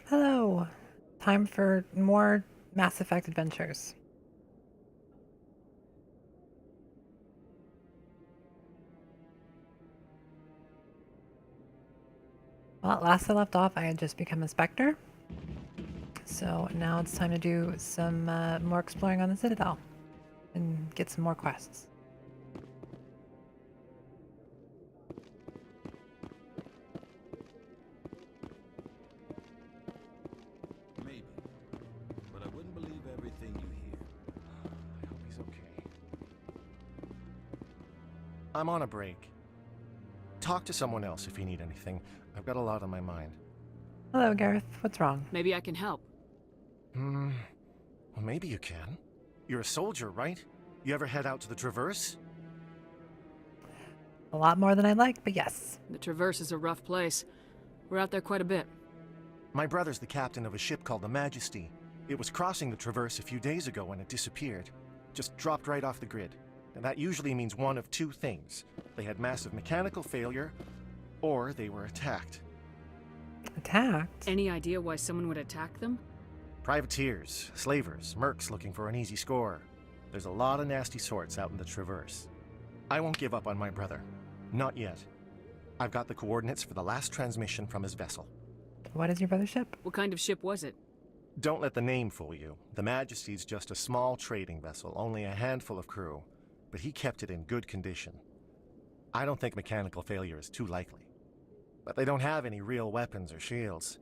Hello. Time for more Mass Effect adventures. Well, last I left off, I had just become a Spectre. So now it's time to do some more exploring on the Citadel and get some more quests. Maybe. But I wouldn't believe everything you hear. I hope he's okay. I'm on a break. Talk to someone else if you need anything. I've got a lot on my mind. Hello, Gareth. What's wrong? Maybe I can help. Well, maybe you can. You're a soldier, right? You ever head out to the Traverse? A lot more than I'd like, but yes. The Traverse is a rough place. We're out there quite a bit. My brother's the captain of a ship called the Majesty. It was crossing the Traverse a few days ago when it disappeared. Just dropped right off the grid. And that usually means one of two things. They had massive mechanical failure, or they were attacked. Attacked? Any idea why someone would attack them? Privateers, slavers, mercs looking for an easy score. There's a lot of nasty sorts out in the Traverse. I won't give up on my brother. Not yet. I've got the coordinates for the last transmission from his vessel. What is your brother's ship? What kind of ship was it? Don't let the name fool you. The Majesty's just a small trading vessel, only a handful of crew. But he kept it in good condition. I don't think mechanical failure is too likely. But they don't have any real weapons or shields.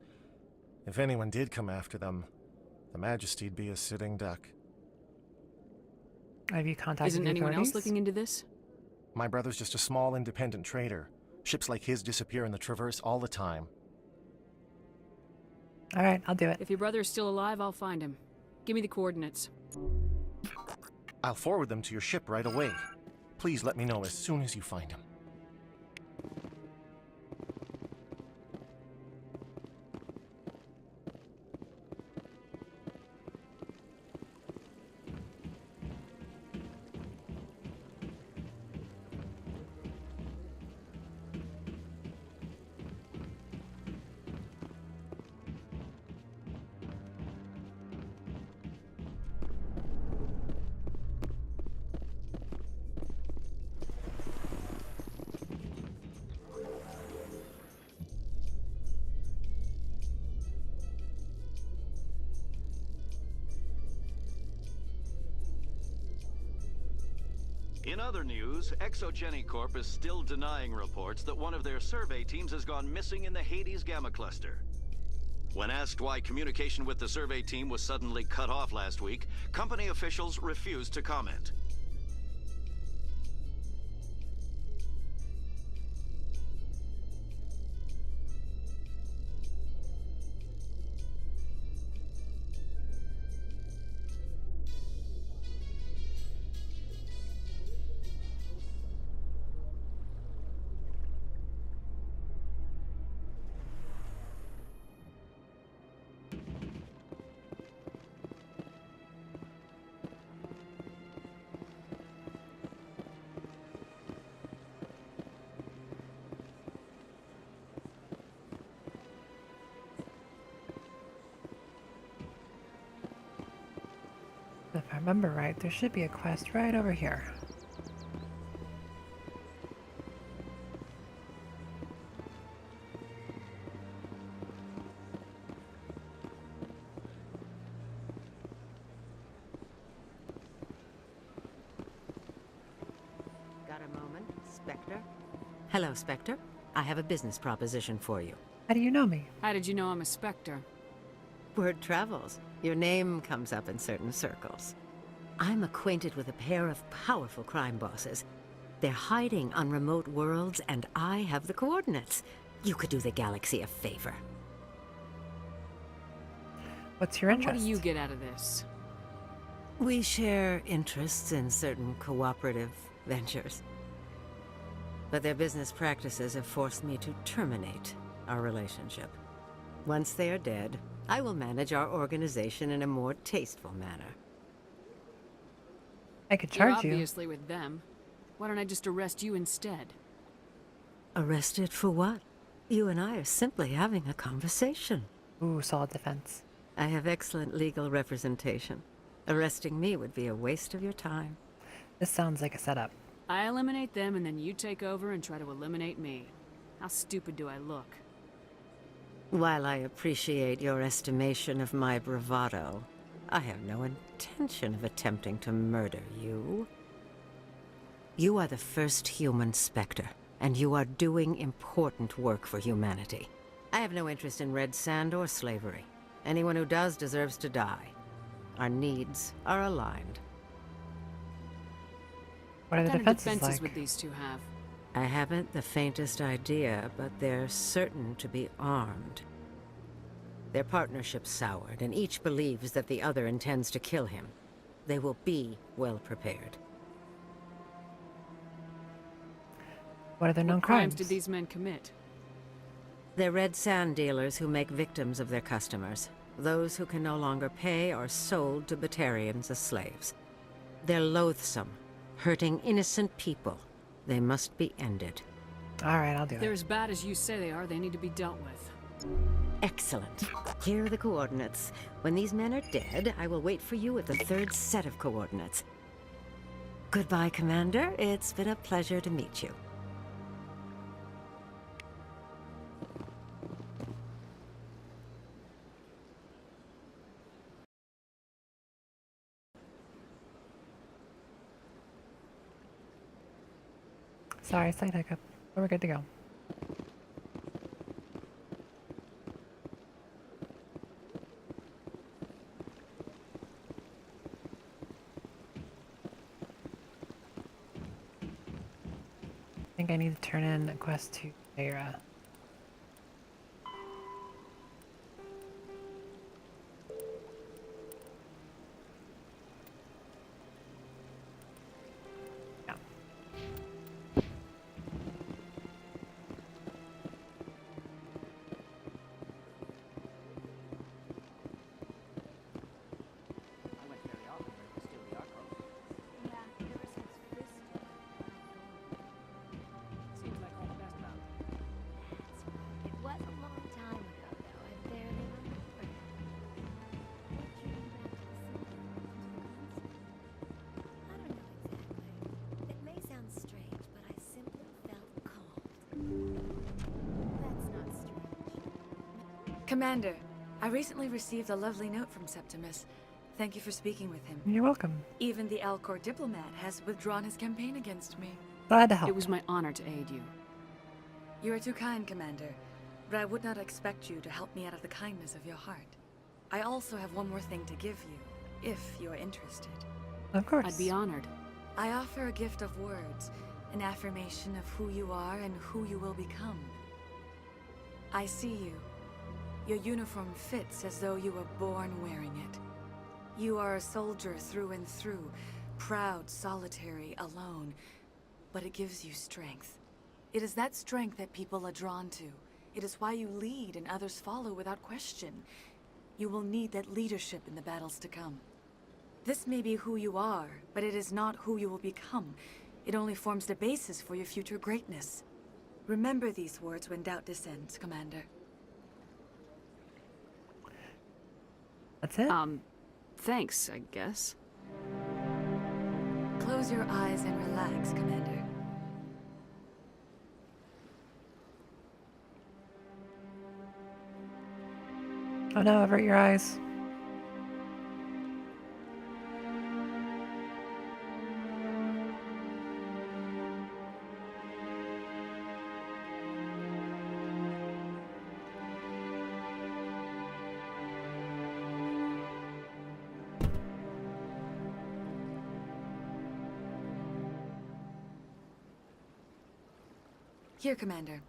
If anyone did come after them, the Majesty'd be a sitting duck. Have you contacted Isn't the anyone else authorities? looking into this? My brother's just a small independent trader. Ships like his disappear in the Traverse all the time. All right, I'll do it. If your brother is still alive, I'll find him. Give me the coordinates. I'll forward them to your ship right away. Please let me know as soon as you find him. In other news, Exogeny Corp is still denying reports that one of their survey teams has gone missing in the Hades Gamma Cluster. When asked why communication with the survey team was suddenly cut off last week, company officials refused to comment. If I remember right, there should be a quest right over here. Got a moment, Spectre? Hello, Spectre. I have a business proposition for you. How do you know me? How did you know I'm a Spectre? Word travels. Your name comes up in certain circles. I'm acquainted with a pair of powerful crime bosses. They're hiding on remote worlds, and I have the coordinates. You could do the galaxy a favor. What's your What interest? do you get out of this? We share interests in certain cooperative ventures. But their business practices have forced me to terminate our relationship. Once they are dead, I will manage our organization in a more tasteful manner. I could You're charge you. obviously with them. Why don't I just arrest you instead? Arrested for what? You and I are simply having a conversation. Ooh, solid defense. I have excellent legal representation. Arresting me would be a waste of your time. This sounds like a setup. I eliminate them and then you take over and try to eliminate me. How stupid do I look? While I appreciate your estimation of my bravado, I have no intention of attempting to murder you. You are the first human Spectre, and you are doing important work for humanity. I have no interest in red sand or slavery. Anyone who does deserves to die. Our needs are aligned. What are the What kind of defenses defenses like? would these two have? I haven't the faintest idea, but they're certain to be armed. Their partnership's soured, and each believes that the other intends to kill him. They will be well prepared. What are their known What crimes? crimes did these men commit? They're red sand dealers who make victims of their customers. Those who can no longer pay are sold to Batarians as slaves. They're loathsome, hurting innocent people. They must be ended. All right, I'll do If they're it. as bad as you say they are, they need to be dealt with. Excellent. Here are the coordinates. When these men are dead, I will wait for you at the third set of coordinates. Goodbye, Commander. It's been a pleasure to meet you. Sorry, slight hiccup. But we're good to go. I think I need to turn in a quest to Aurora. Yeah. Seems like all the best about it. It was a long time ago, though. I barely remember. What drew you back to the sea? I don't know exactly. It may sound strange, but I simply felt called. That's not strange. Commander, I recently received a lovely note from Septimus. Thank you for speaking with him. You're welcome. Even the Alcor diplomat has withdrawn his campaign against me. Glad to help. It was my honor to aid you. You are too kind, Commander, but I would not expect you to help me out of the kindness of your heart. I also have one more thing to give you, if you're interested. Of course. I'd be honored. I offer a gift of words, an affirmation of who you are and who you will become. I see you. Your uniform fits as though you were born wearing it. You are a soldier through and through, proud, solitary, alone, but it gives you strength. It is that strength that people are drawn to. It is why you lead and others follow without question. You will need that leadership in the battles to come. This may be who you are, but it is not who you will become. It only forms the basis for your future greatness. Remember these words when doubt descends, Commander. That's it? Thanks, I guess. Close your eyes and relax, Commander. Oh no, avert your eyes. Here, Commander.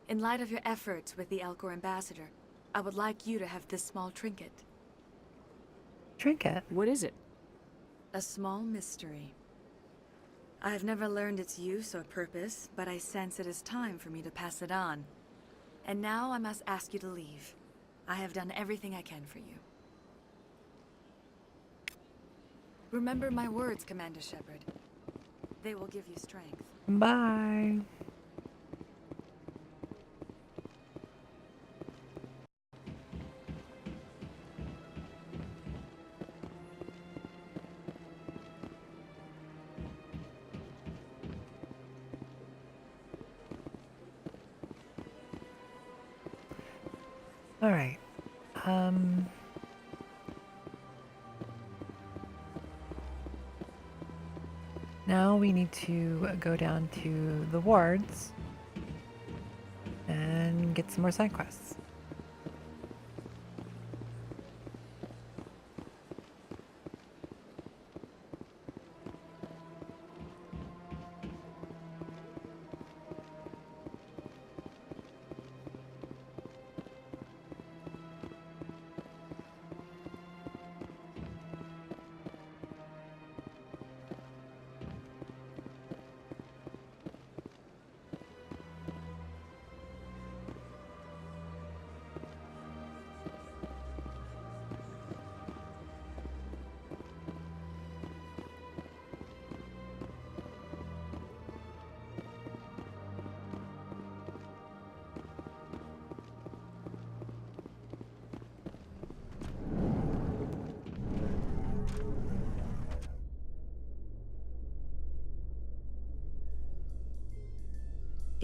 In light of your efforts with the Alcor ambassador, I would like you to have this small trinket. Trinket. What is it? A small mystery. I have never learned its use or purpose, but I sense it is time for me to pass it on. And now I must ask you to leave. I have done everything I can for you. Remember my words, Commander Shepard. They will give you strength. Bye. All right. Now we need to go down to the wards and get some more side quests.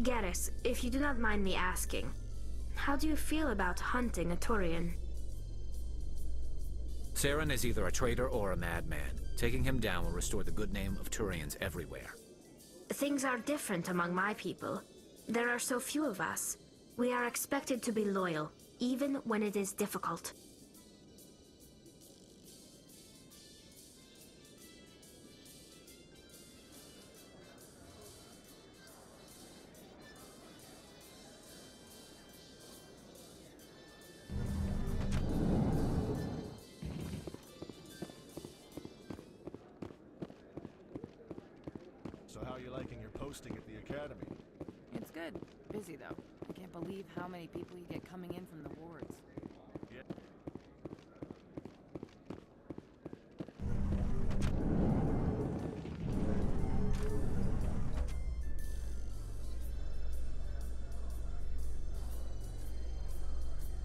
Garrus, if you do not mind me asking, how do you feel about hunting a Turian? Saren is either a traitor or a madman. Taking him down will restore the good name of Turians everywhere. Things are different among my people. There are so few of us. We are expected to be loyal, even when it is difficult. So how are you liking your posting at the academy? It's good. Busy, though. I can't believe how many people you get coming in from the wards. Yeah.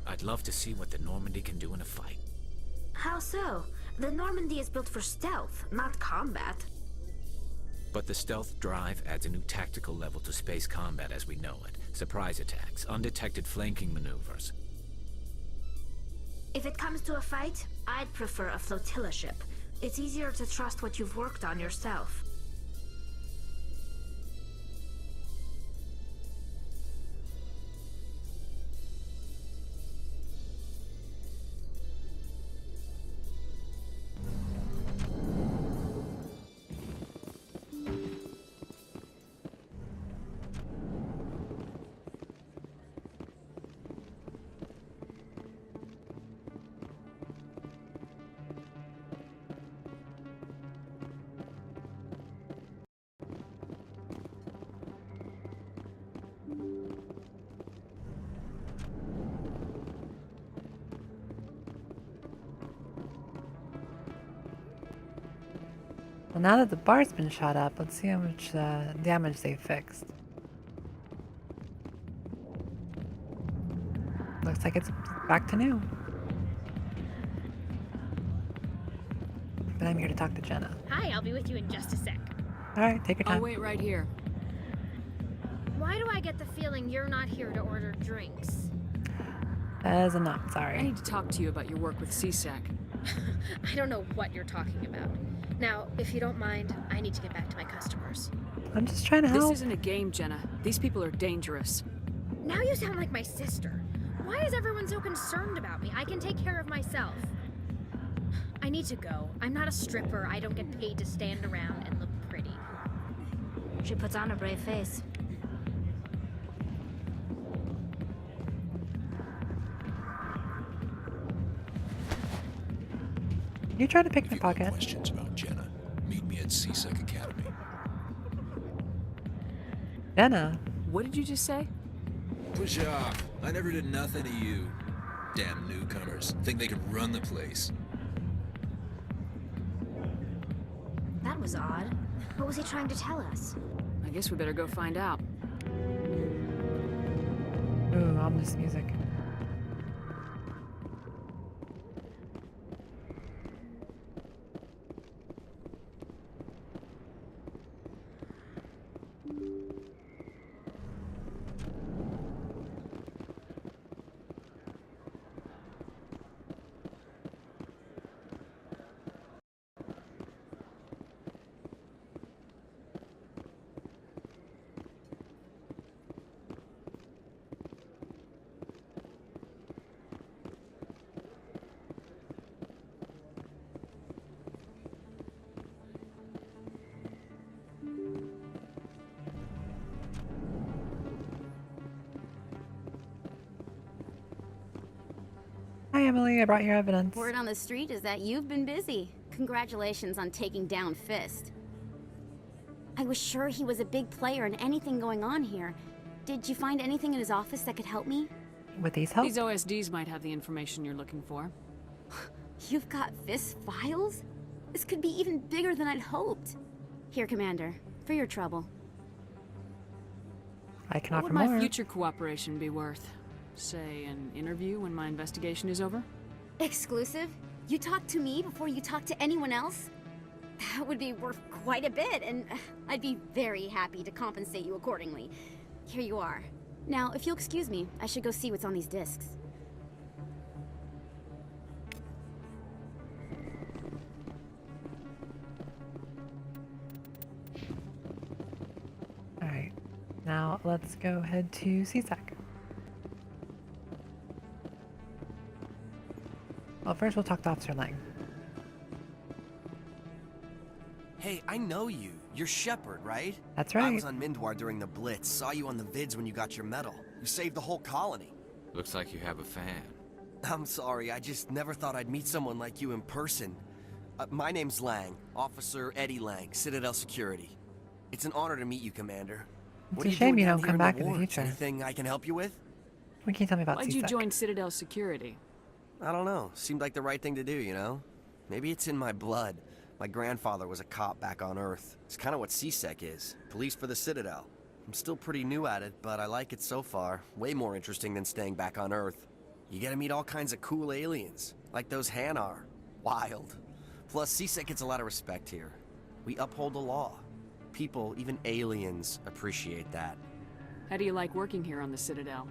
I'd love to see what the Normandy can do in a fight. How so? The Normandy is built for stealth, not combat. But the stealth drive adds a new tactical level to space combat as we know it. Surprise attacks, undetected flanking maneuvers. If it comes to a fight, I'd prefer a flotilla ship. It's easier to trust what you've worked on yourself. Well, now that the bar's been shot up, let's see how much damage they fixed. Looks like it's back to new. But I'm here to talk to Jenna. Hi, I'll be with you in just a sec. Alright, take your time. I'll wait right here. Why do I get the feeling you're not here to order drinks? As a not, sorry. I need to talk to you about your work with CSAC. I don't know what you're talking about. Now, if you don't mind, I need to get back to my customers. I'm just trying to help. This isn't a game, Jenna. These people are dangerous. Now you sound like my sister. Why is everyone so concerned about me? I can take care of myself. I need to go. I'm not a stripper. I don't get paid to stand around and look pretty. She puts on a brave face. You try to pick If my you've got pocket. questions about Jenna, meet me at CSEC Academy. Jenna. What did you just say? Push off. I never did nothing to you. Damn newcomers. Think they could run the place. That was odd. What was he trying to tell us? I guess we better go find out. Ooh, ominous music. Hi, Emily. I brought your evidence. Word on the street is that you've been busy. Congratulations on taking down Fist. I was sure he was a big player in anything going on here. Did you find anything in his office that could help me? With these help? These OSDs might have the information you're looking for. You've got Fist files? This could be even bigger than I'd hoped. Here, Commander, for your trouble. I can What offer would my more. future cooperation be worth? Say, an interview when my investigation is over? Exclusive? You talk to me before you talk to anyone else? That would be worth quite a bit, and I'd be very happy to compensate you accordingly. Here you are. Now, if you'll excuse me, I should go see what's on these discs. Alright. Now, let's go head to CSEC. Well, first we'll talk to Officer Lang. Hey, I know you. You're Shepard, right? That's right. I was on Mindwar during the Blitz. Saw you on the vids when you got your medal. You saved the whole colony. Looks like you have a fan. I'm sorry, I just never thought I'd meet someone like you in person. My name's Lang, Officer Eddie Lang, Citadel Security. It's an honor to meet you, Commander. It's What a are you shame doing you down don't here come in the back in the wards? future. Anything I can help you with? What can you tell me about Why'd CSEC? you join Citadel Security? I don't know. Seemed like the right thing to do, you know? Maybe it's in my blood. My grandfather was a cop back on Earth. It's kind of what CSEC is. Police for the Citadel. I'm still pretty new at it, but I like it so far. Way more interesting than staying back on Earth. You get to meet all kinds of cool aliens, like those Hanar. Wild. Plus, CSEC gets a lot of respect here. We uphold the law. People, even aliens, appreciate that. How do you like working here on the Citadel?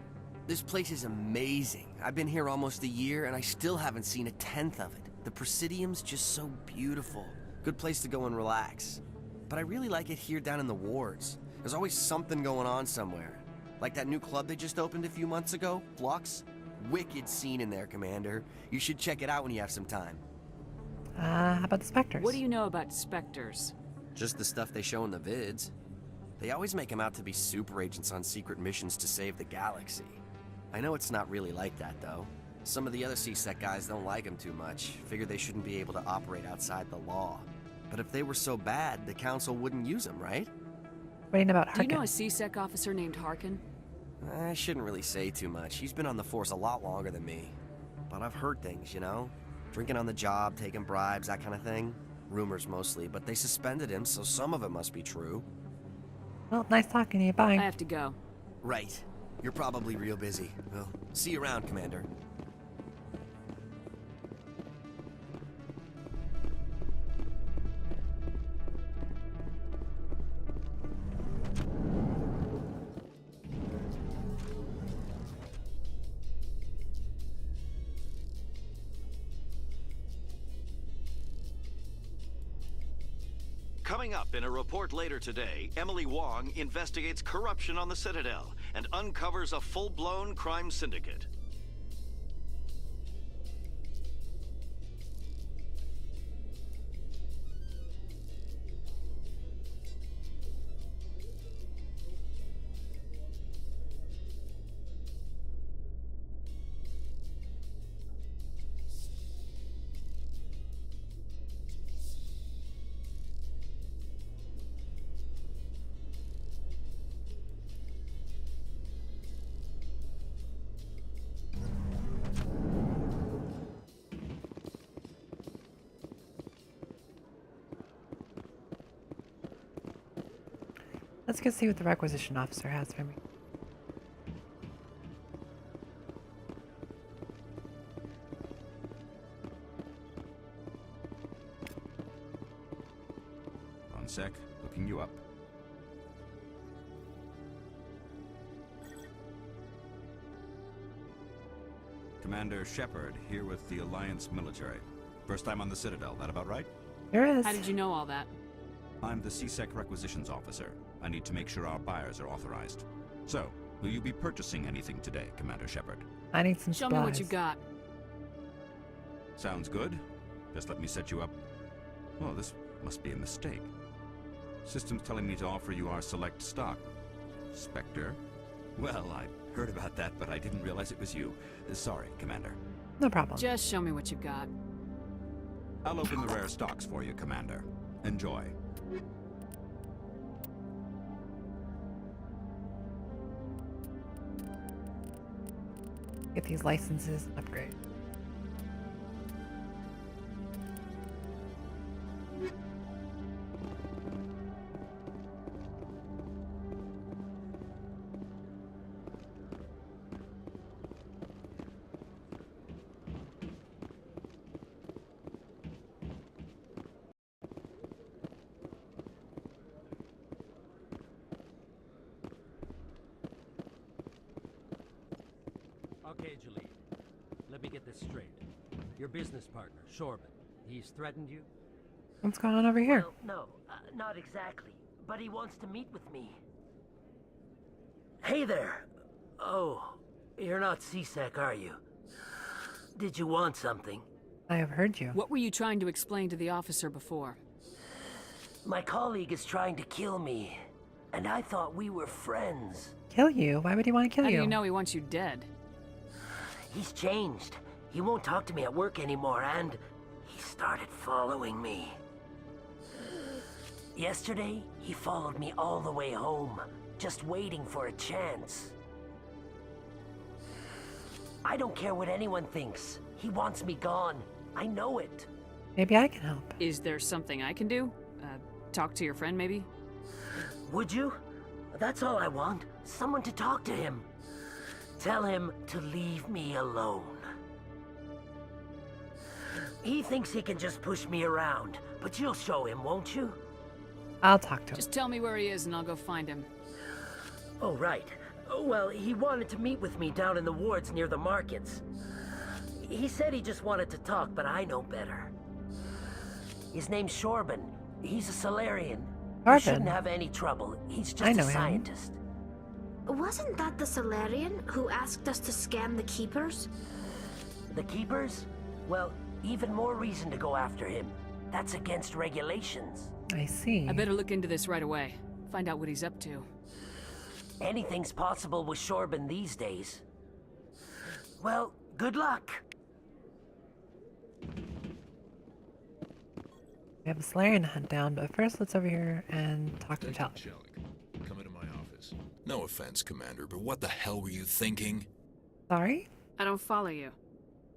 This place is amazing. I've been here almost a year, and I still haven't seen a tenth of it. The Presidium's just so beautiful. Good place to go and relax. But I really like it here down in the wards. There's always something going on somewhere. Like that new club they just opened a few months ago, Flux. Wicked scene in there, Commander. You should check it out when you have some time. How about the Spectres? What do you know about Spectres? Just the stuff they show in the vids. They always make them out to be super agents on secret missions to save the galaxy. I know it's not really like that, though. Some of the other CSEC guys don't like them too much. Figure they shouldn't be able to operate outside the law. But if they were so bad, the Council wouldn't use them, right? What do you know about Do you Harkin? know a CSEC officer named Harkin? I shouldn't really say too much. He's been on the force a lot longer than me. But I've heard things, you know? Drinking on the job, taking bribes, that kind of thing. Rumors mostly, but they suspended him, so some of it must be true. Well, nice talking to you. Bye. I have to go. Right. You're probably real busy. Well, see you around, Commander. Coming up in a report later today, Emily Wong investigates corruption on the Citadel and uncovers a full-blown crime syndicate. Let's go see what the requisition officer has for me. One sec, looking you up. Commander Shepard, here with the Alliance military. First time on the Citadel, that about right? There is. How did you know all that? I'm the CSEC requisitions officer. I need to make sure our buyers are authorized. So, will you be purchasing anything today, Commander Shepard? I need some Show supplies. me what you got. Sounds good. Just let me set you up. Oh, this must be a mistake. System's telling me to offer you our select stock. Spectre? Well, I heard about that, but I didn't realize it was you. Sorry, Commander. No problem. Just show me what you got. I'll open the rare stocks for you, Commander. Enjoy. Get these licenses and upgrade. Okay, Jalid. Let me get this straight. Your business partner, Shorban, he's threatened you? What's going on over here? Well, no, not exactly. But he wants to meet with me. Hey there! Oh, you're not CSEC, are you? Did you want something? I have heard you. What were you trying to explain to the officer before? My colleague is trying to kill me, and I thought we were friends. Kill you? Why would he want to kill How you? do you know he wants you dead? He's changed. He won't talk to me at work anymore, and he started following me. Yesterday, he followed me all the way home, just waiting for a chance. I don't care what anyone thinks. He wants me gone. I know it. Maybe I can help. Is there something I can do? Talk to your friend, maybe? Would you? That's all I want. Someone to talk to him. Tell him to leave me alone. He thinks he can just push me around, but you'll show him, won't you? I'll talk to him. Just tell me where he is and I'll go find him. Oh, right. Well, he wanted to meet with me down in the wards near the markets. He said he just wanted to talk, but I know better. His name's Shorban. He's a Solarian. He shouldn't have any trouble. He's just a scientist. Wasn't that the Solarian who asked us to scan the Keepers? The Keepers? Well, even more reason to go after him. That's against regulations. I see. I better look into this right away. Find out what he's up to. Anything's possible with Shorban these days. Well, good luck. We have a Solarian to hunt down, but first let's over here and talk to Tal. Come into my office. No offense, Commander, but what the hell were you thinking? Sorry? I don't follow you.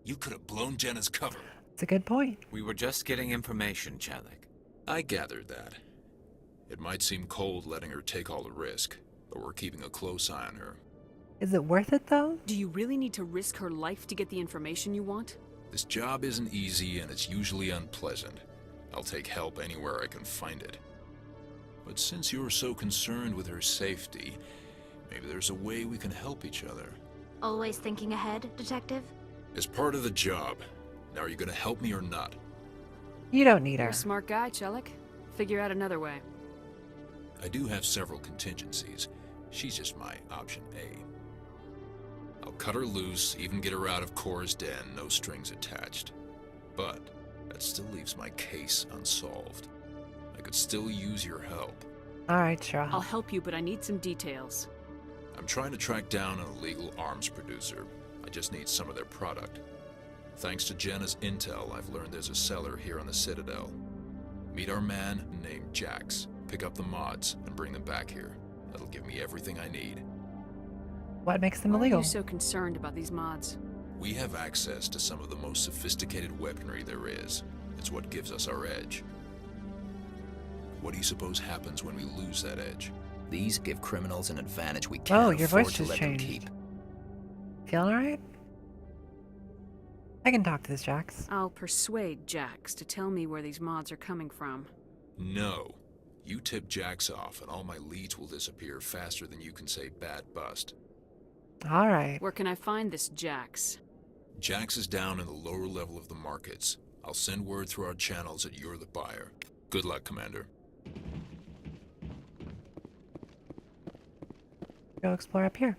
You could have blown Jenna's cover. It's a good point. We were just getting information, Chalik. I gathered that. It might seem cold letting her take all the risk, but we're keeping a close eye on her. Is it worth it, though? Do you really need to risk her life to get the information you want? This job isn't easy and it's usually unpleasant. I'll take help anywhere I can find it. But since you're so concerned with her safety, maybe there's a way we can help each other. Always thinking ahead, Detective? As part of the job. Now, are you gonna help me or not? You don't need You're her. a smart guy, Chalik. Figure out another way. I do have several contingencies. She's just my option A. I'll cut her loose, even get her out of Cora's den, no strings attached. But that still leaves my case unsolved. I could still use your help. Alright, sure. I'll help you, but I need some details. I'm trying to track down an illegal arms producer. I just need some of their product. Thanks to Jenna's intel, I've learned there's a seller here on the Citadel. Meet our man named Jax. Pick up the mods and bring them back here. That'll give me everything I need. What makes them Why illegal? are you so concerned about these mods? We have access to some of the most sophisticated weaponry there is. It's what gives us our edge. What do you suppose happens when we lose that edge? These give criminals an advantage we Oh, can't your afford voice to just let them changed. keep. Feeling alright? I can talk to this Jax. I'll persuade Jax to tell me where these mods are coming from. No. You tip Jax off, and all my leads will disappear faster than you can say bad bust. Alright. Where can I find this Jax? Jax is down in the lower level of the markets. I'll send word through our channels that you're the buyer. Good luck, Commander. Go explore up here.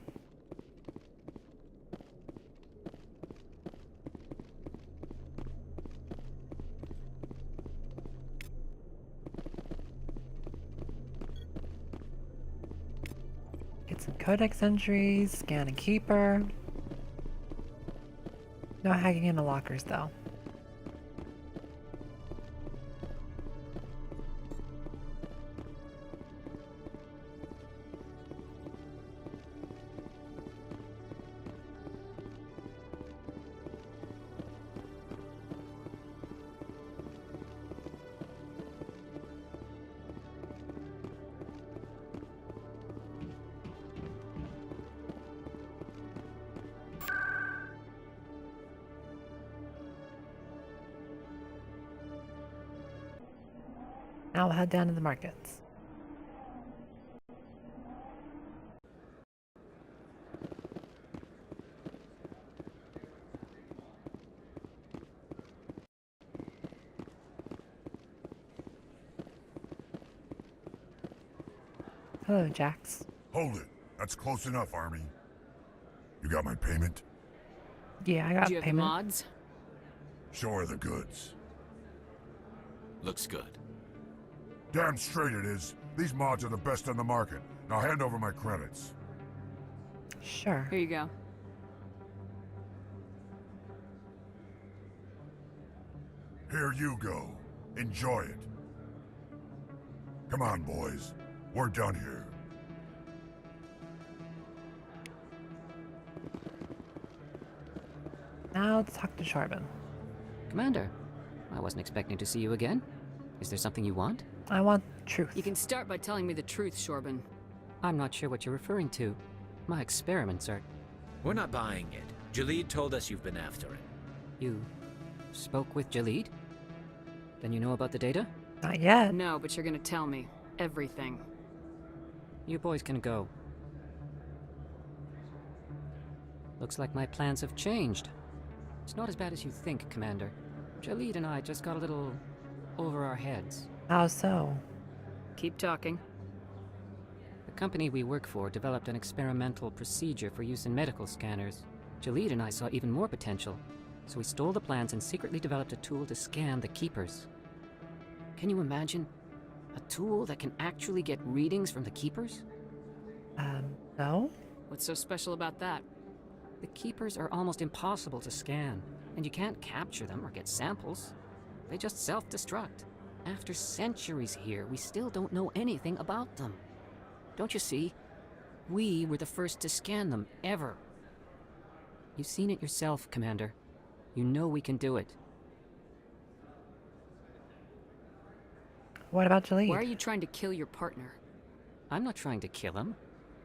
Get some codex entries, scan a keeper. No hacking in the lockers though. Now we'll head down to the markets. Hello, Jax. Hold it. That's close enough, Army. You got my payment? Yeah, I got Do you have payment. mods? Show her the goods. Looks good. Damn straight it is. These mods are the best on the market. Now hand over my credits. Sure. Here you go. Here you go. Enjoy it. Come on, boys. We're done here. Now let's talk to Sharbin. Commander, I wasn't expecting to see you again. Is there something you want? I want truth. You can start by telling me the truth, Shorban. I'm not sure what you're referring to. My experiments are... We're not buying it. Jalid told us you've been after it. You spoke with Jalid? Then you know about the data? Not yet. No, but you're gonna tell me. Everything. You boys can go. Looks like my plans have changed. It's not as bad as you think, Commander. Jalid and I just got a little over our heads. How so? Keep talking. The company we work for developed an experimental procedure for use in medical scanners. Jalid and I saw even more potential, so we stole the plans and secretly developed a tool to scan the Keepers. Can you imagine? A tool that can actually get readings from the Keepers? No? What's so special about that? The Keepers are almost impossible to scan, and you can't capture them or get samples. They just self-destruct. After centuries here, we still don't know anything about them. Don't you see? We were the first to scan them, ever. You've seen it yourself, Commander. You know we can do it. What about Jalid? Why are you trying to kill your partner? I'm not trying to kill him.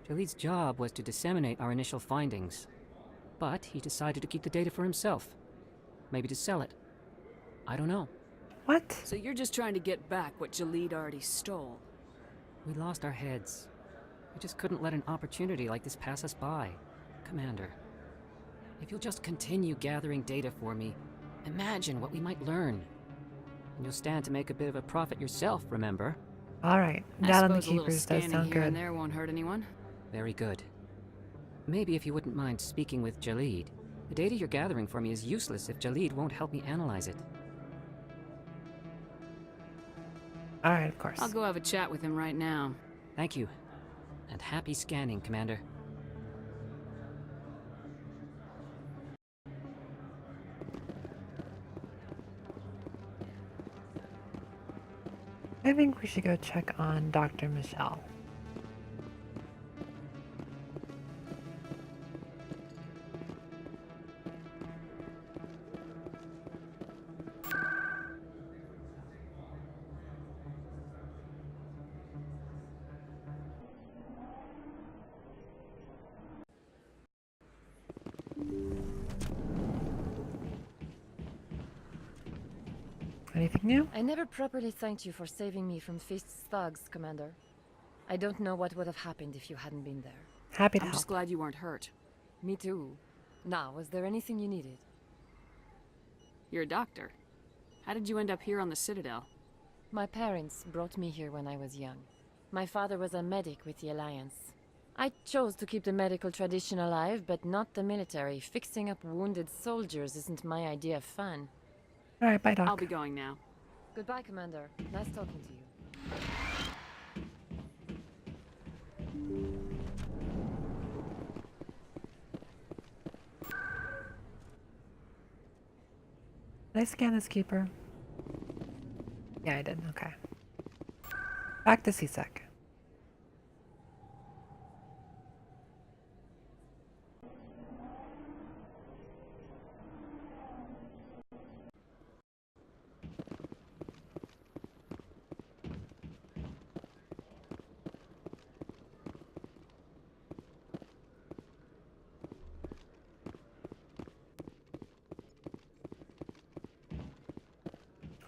Jalid's job was to disseminate our initial findings. But he decided to keep the data for himself. Maybe to sell it. I don't know. What? So you're just trying to get back what Jalid already stole? We lost our heads. We just couldn't let an opportunity like this pass us by. Commander, if you'll just continue gathering data for me, imagine what we might learn. And you'll stand to make a bit of a profit yourself, remember? Alright, I down on the suppose a little Keepers does scanning sound here and good. there won't hurt anyone. Very good. Maybe if you wouldn't mind speaking with Jalid. The data you're gathering for me is useless if Jalid won't help me analyze it. Alright, of course. I'll go have a chat with him right now. Thank you. And happy scanning, Commander. I think we should go check on Dr. Michelle. Anything new? I never properly thanked you for saving me from Feast's thugs, Commander. I don't know what would have happened if you hadn't been there. Happy to I'm help. just glad you weren't hurt. Me too. Now, was there anything you needed? You're a doctor. How did you end up here on the Citadel? My parents brought me here when I was young. My father was a medic with the Alliance. I chose to keep the medical tradition alive, but not the military. Fixing up wounded soldiers isn't my idea of fun. All right, bye, Doc. I'll be going now. Goodbye, Commander. Nice talking to you. Did I scan this keeper? Yeah, I did. Okay. Back to CSEC.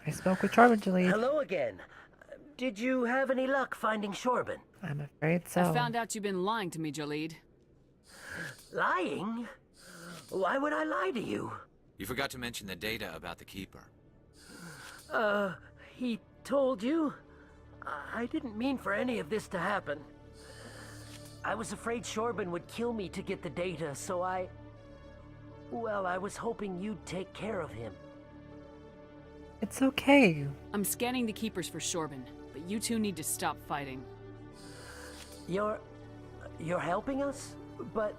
I spoke with Shepard, Jalid. Hello again. Did you have any luck finding Shorban? I'm afraid so. I found out you've been lying to me, Jalid. Lying? Why would I lie to you? You forgot to mention the data about the Keeper. He told you? I didn't mean for any of this to happen. I was afraid Shorban would kill me to get the data, so well, I was hoping you'd take care of him. It's okay. I'm scanning the Keepers for Shorban, but you two need to stop fighting. You're helping us? But,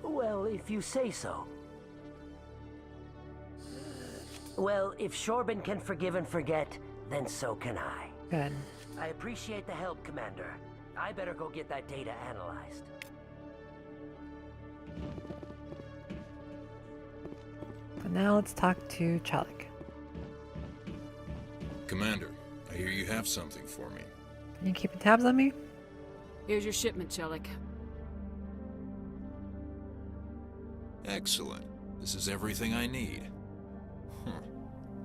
well, if you say so. Well, if Shorban can forgive and forget, then so can I. Good. I appreciate the help, Commander. I better go get that data analyzed. But now let's talk to Chalik. Commander, I hear you have something for me. Can you keep tabs on me? Here's your shipment, Chelik. Excellent. This is everything I need.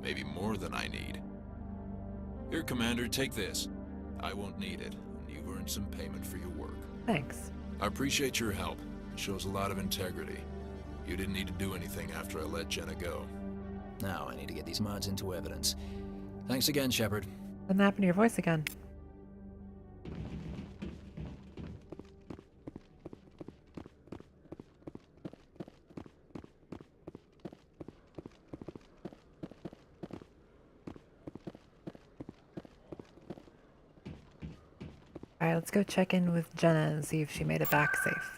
Maybe more than I need. Here, Commander, take this. I won't need it, and you've earned some payment for your work. Thanks. I appreciate your help. It shows a lot of integrity. You didn't need to do anything after I let Jenna go. Now I need to get these mods into evidence. Thanks again, Shepard. What happened to your voice again? Alright, let's go check in with Jenna and see if she made it back safe.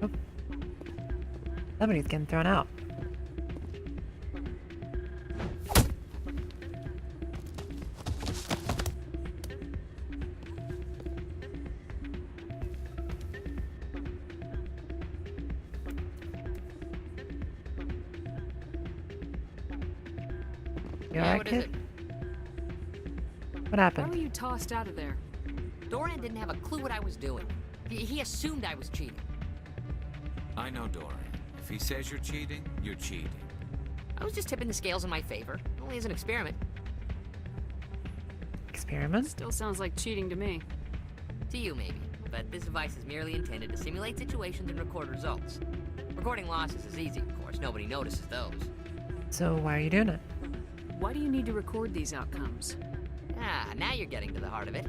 Oh. Somebody's getting thrown out. You alright, kid? What happened? How were you tossed out of there? Dorian didn't have a clue what I was doing. He assumed I was cheating. I know Dorian. If he says you're cheating, you're cheating. I was just tipping the scales in my favor. Only as an experiment. Experiment? Still sounds like cheating to me. To you, maybe. But this device is merely intended to simulate situations and record results. Recording losses is easy, of course. Nobody notices those. So why are you doing it? Why do you need to record these outcomes? Now you're getting to the heart of it.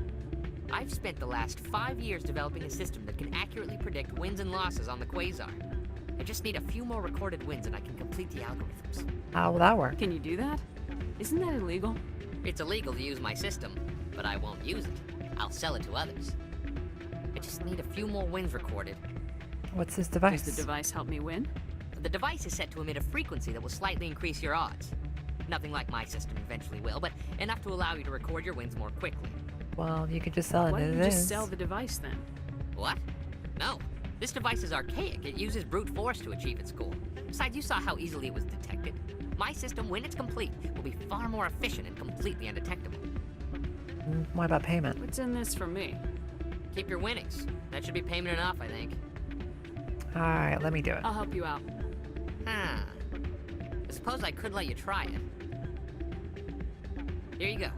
I've spent the last 5 years developing a system that can accurately predict wins and losses on the Quasar. I just need a few more recorded wins and I can complete the algorithms. How will that work? Can you do that? Isn't that illegal? It's illegal to use my system, but I won't use it. I'll sell it to others. I just need a few more wins recorded. What's this device? Does the device help me win? The device is set to emit a frequency that will slightly increase your odds. Nothing like my system eventually will, but enough to allow you to record your wins more quickly. Well, you could just sell it Why as don't it you is. just sell the device then? What? No. This device is archaic. It uses brute force to achieve its goal. Besides, you saw how easily it was detected. My system, when it's complete, will be far more efficient and completely undetectable. What about payment? What's in this for me? Keep your winnings. That should be payment enough, I think. Alright, let me do it. I'll help you out. Huh. I suppose I could let you try it. Here you go.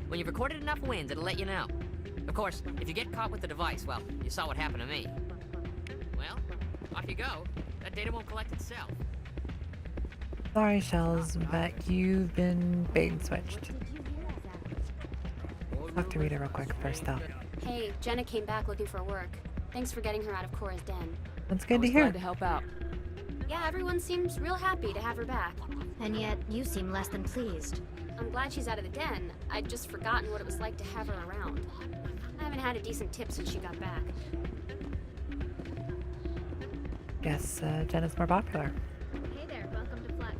When you've recorded enough wins, it'll let you know. Of course, if you get caught with the device, well, you saw what happened to me. Well, off you go. That data won't collect itself. Sorry, Shells, but you've been bait and switched. Talk to Rita real quick first, though. Hey, Jenna came back looking for work. Thanks for getting her out of Cora's den. That's good to hear. Glad to help out. Yeah, everyone seems real happy to have her back. And yet, you seem less than pleased. I'm glad she's out of the den. I'd just forgotten what it was like to have her around. I haven't had a decent tip since she got back. Guess Jenna's more popular. Hey there, welcome to Flex.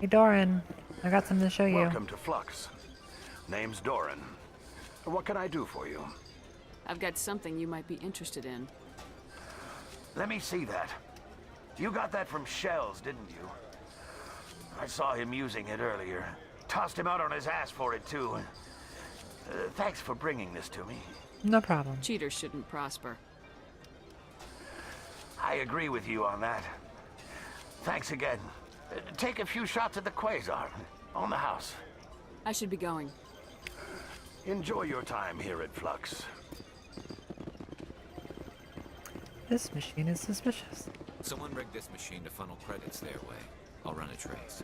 Hey, Doran. I got something to show you. Welcome to Flux. Name's Doran. What can I do for you? I've got something you might be interested in. Let me see that. You got that from Shells, didn't you? I saw him using it earlier. Tossed him out on his ass for it, too. Thanks for bringing this to me. No problem. Cheaters shouldn't prosper. I agree with you on that. Thanks again. Take a few shots at the Quasar. On the house. I should be going. Enjoy your time here at Flux. This machine is suspicious. Someone rigged this machine to funnel credits their way. I'll run a trace.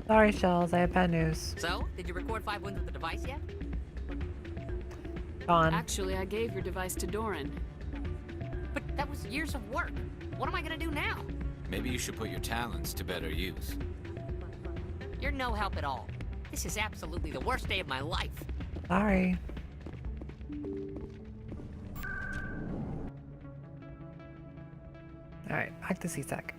Sorry, Shells, I have bad news. So, did you record 5 wins with the device yet? Gone. Actually, I gave your device to Doran. But that was years of work. What am I gonna do now? Maybe you should put your talents to better use. You're no help at all. This is absolutely the worst day of my life. Sorry. Alright, back to C-Sec.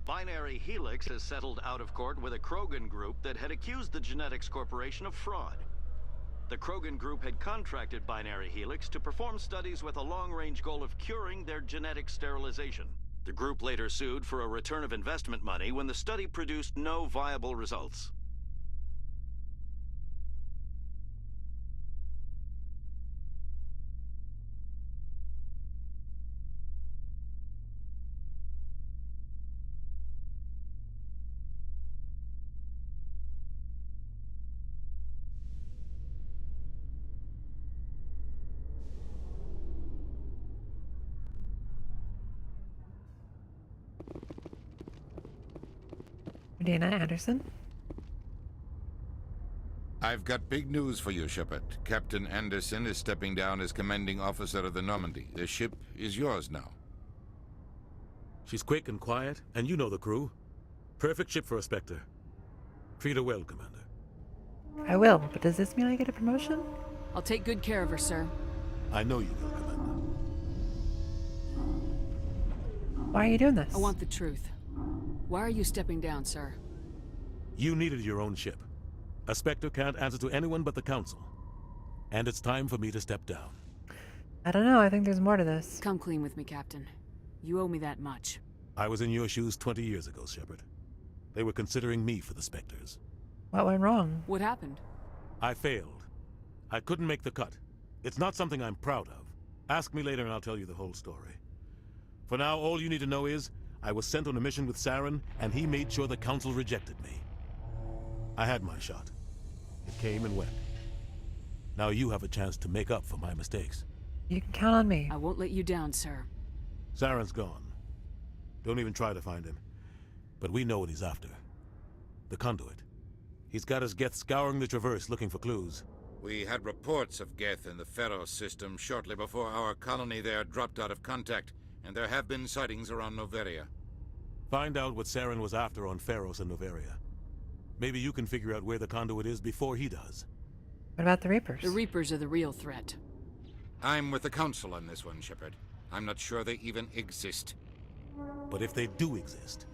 Binary Helix has settled out of court with a Krogan group that had accused the Genetics Corporation of fraud. The Krogan group had contracted Binary Helix to perform studies with a long-range goal of curing their genetic sterilization. The group later sued for a return of investment money when the study produced no viable results. Dana Anderson. I've got big news for you, Shepard. Captain Anderson is stepping down as commanding officer of the Normandy. The ship is yours now. She's quick and quiet, and you know the crew. Perfect ship for a Spectre. Treat her well, Commander. I will, but does this mean I get a promotion? I'll take good care of her, sir. I know you will, Commander. Why are you doing this? I want the truth. Why are you stepping down, sir? You needed your own ship. A Spectre can't answer to anyone but the Council. And it's time for me to step down. I don't know, I think there's more to this. Come clean with me, Captain. You owe me that much. I was in your shoes 20 years ago, Shepard. They were considering me for the Spectres. What went wrong? What happened? I failed. I couldn't make the cut. It's not something I'm proud of. Ask me later and I'll tell you the whole story. For now, all you need to know is, I was sent on a mission with Saren, and he made sure the Council rejected me. I had my shot. It came and went. Now you have a chance to make up for my mistakes. You can count on me. I won't let you down, sir. Saren's gone. Don't even try to find him. But we know what he's after. The conduit. He's got his Geth scouring the Traverse looking for clues. We had reports of Geth in the Pharaoh system shortly before our colony there dropped out of contact. and there have been sightings around Noveria. Find out what Saren was after on Pharos and Noveria. Maybe you can figure out where the conduit is before he does. What about the Reapers? The Reapers are the real threat. I'm with the Council on this one, Shepard. I'm not sure they even exist. But if they do exist,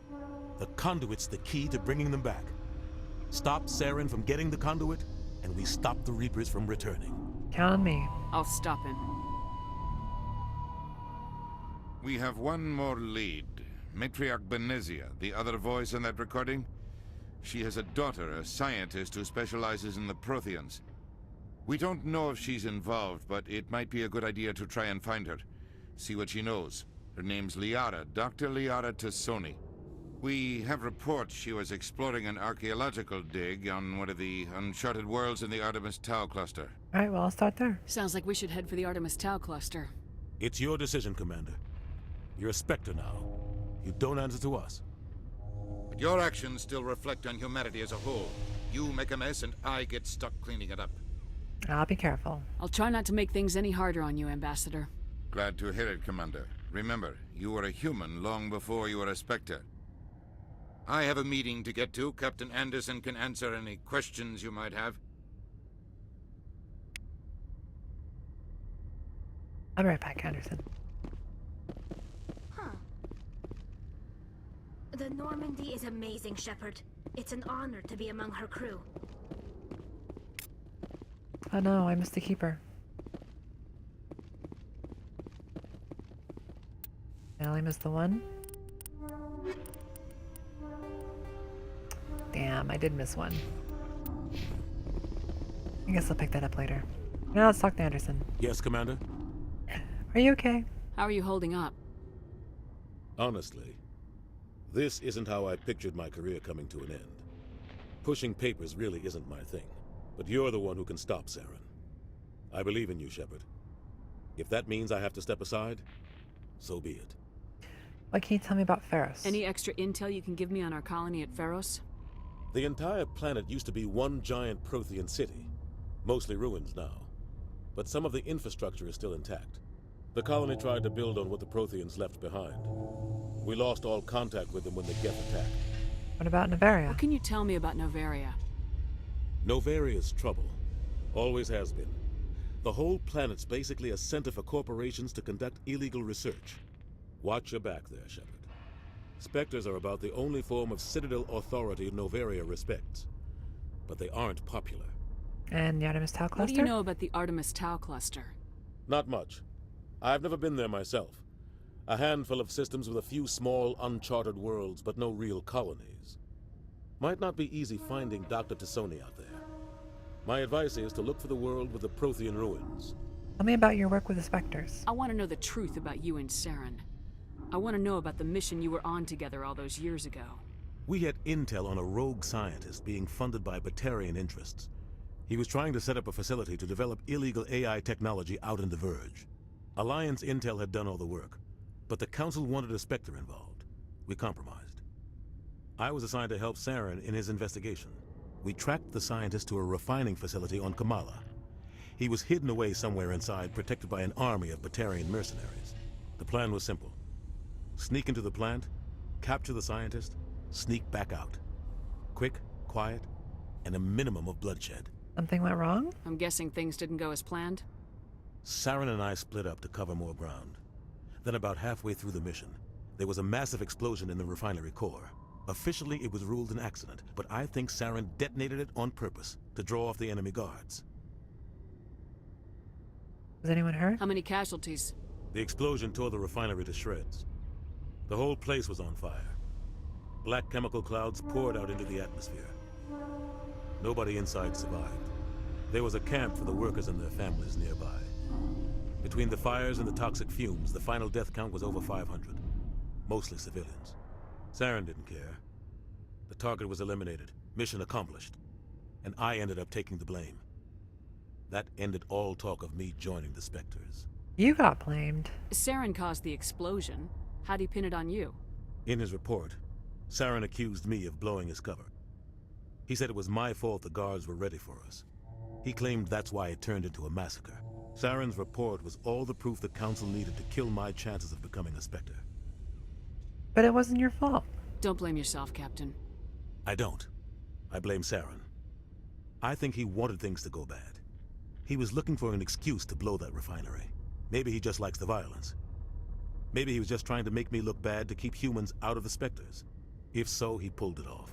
the conduit's the key to bringing them back. Stop Saren from getting the conduit, and we stop the Reapers from returning. Count on me. I'll stop him. We have one more lead. Matriarch Benezia, the other voice in that recording. She has a daughter, a scientist who specializes in the Protheans. We don't know if she's involved, but it might be a good idea to try and find her. See what she knows. Her name's Liara, Dr. Liara Tassoni. We have reports she was exploring an archaeological dig on one of the uncharted worlds in the Artemis Tau cluster. Alright, well, I'll start there. Sounds like we should head for the Artemis Tau cluster. It's your decision, Commander. You're a Spectre now. You don't answer to us. But your actions still reflect on humanity as a whole. You make a mess and I get stuck cleaning it up. I'll be careful. I'll try not to make things any harder on you, Ambassador. Glad to hear it, Commander. Remember, you were a human long before you were a Spectre. I have a meeting to get to. Captain Anderson can answer any questions you might have. I'll be right back, Anderson. Huh. The Normandy is amazing, Shepard. It's an honor to be among her crew. Oh no, I missed the keeper. I only missed the one. Damn, I did miss one. I guess I'll pick that up later. Now let's talk to Anderson. Yes, Commander? Are you okay? How are you holding up? Honestly, this isn't how I pictured my career coming to an end. Pushing papers really isn't my thing, but you're the one who can stop Saren. I believe in you, Shepard. If that means I have to step aside, so be it. What can you tell me about Pharos? Any extra intel you can give me on our colony at Pharos? The entire planet used to be one giant Prothean city, mostly ruins now. But some of the infrastructure is still intact. The colony tried to build on what the Protheans left behind. We lost all contact with them when the Geth attacked. What about Noveria? What can you tell me about Noveria? Novaria's trouble. Always has been. The whole planet's basically a center for corporations to conduct illegal research. Watch your back there, Shepard. Spectres are about the only form of Citadel authority Noveria respects. But they aren't popular. And the Artemis Tau cluster? What do you know about the Artemis Tau cluster? Not much. I've never been there myself. A handful of systems with a few small, uncharted worlds, but no real colonies. Might not be easy finding Dr. Tassoni out there. My advice is to look for the world with the Prothean ruins. Tell me about your work with the Spectres. I want to know the truth about you and Saren. I want to know about the mission you were on together all those years ago. We had intel on a rogue scientist being funded by Batarian interests. He was trying to set up a facility to develop illegal AI technology out in the Verge. Alliance intel had done all the work, but the Council wanted a Spectre involved. We compromised. I was assigned to help Saren in his investigation. We tracked the scientist to a refining facility on Kamala. He was hidden away somewhere inside, protected by an army of Batarian mercenaries. The plan was simple. Sneak into the plant, capture the scientist, sneak back out. Quick, quiet, and a minimum of bloodshed. Something went wrong? I'm guessing things didn't go as planned? Saren and I split up to cover more ground. Then about halfway through the mission, there was a massive explosion in the refinery core. Officially, it was ruled an accident, but I think Saren detonated it on purpose to draw off the enemy guards. Was anyone hurt? How many casualties? The explosion tore the refinery to shreds. The whole place was on fire. Black chemical clouds poured out into the atmosphere. Nobody inside survived. There was a camp for the workers and their families nearby. Between the fires and the toxic fumes, the final death count was over 500. Mostly civilians. Saren didn't care. The target was eliminated, mission accomplished. And I ended up taking the blame. That ended all talk of me joining the Spectres. You got blamed. Saren caused the explosion. How'd he pin it on you? In his report, Saren accused me of blowing his cover. He said it was my fault the guards were ready for us. He claimed that's why it turned into a massacre. Saren's report was all the proof the Council needed to kill my chances of becoming a Spectre. But it wasn't your fault. Don't blame yourself, Captain. I don't. I blame Saren. I think he wanted things to go bad. He was looking for an excuse to blow that refinery. Maybe he just likes the violence. Maybe he was just trying to make me look bad to keep humans out of the Spectres. If so, he pulled it off.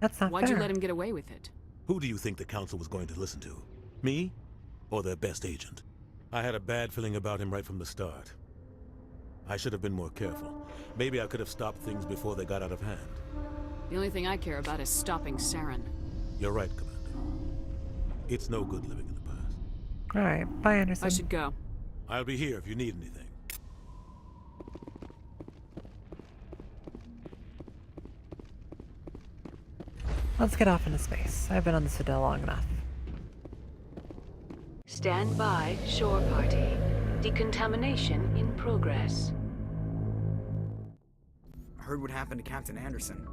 That's not Why'd fair. you let him get away with it? Who do you think the Council was going to listen to? Me? Or their best agent? I had a bad feeling about him right from the start. I should have been more careful. Maybe I could have stopped things before they got out of hand. The only thing I care about is stopping Saren. You're right, Commander. It's no good living in the past. Alright, bye, Anderson. I should go. I'll be here if you need anything. Let's get off into space. I've been on the Citadel long enough. Stand by, shore party. Decontamination in progress. Heard what happened to Captain Anderson.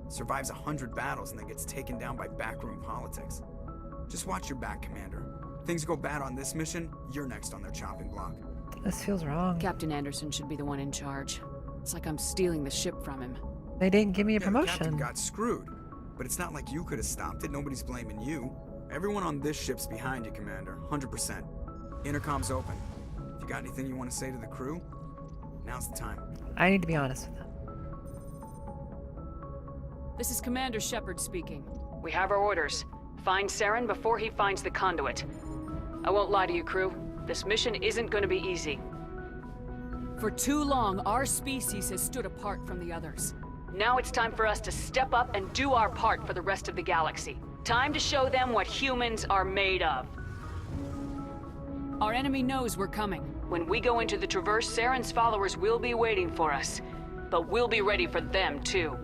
Survives 100 battles and then gets taken down by backroom politics. Just watch your back, Commander. Things go bad on this mission, you're next on their chopping block. This feels wrong. Captain Anderson should be the one in charge. It's like I'm stealing the ship from him. They didn't give me a The promotion. captain got screwed. But it's not like you could have stopped it. Nobody's blaming you. Everyone on this ship's behind you, Commander. 100%. Intercom's open. If you got anything you want to say to the crew, now's the time. I need to be honest with them. This is Commander Shepard speaking. We have our orders. Find Saren before he finds the conduit. I won't lie to you, crew. This mission isn't going to be easy. For too long, our species has stood apart from the others. Now it's time for us to step up and do our part for the rest of the galaxy. Time to show them what humans are made of. Our enemy knows we're coming. When we go into the Traverse, Saren's followers will be waiting for us. But we'll be ready for them, too.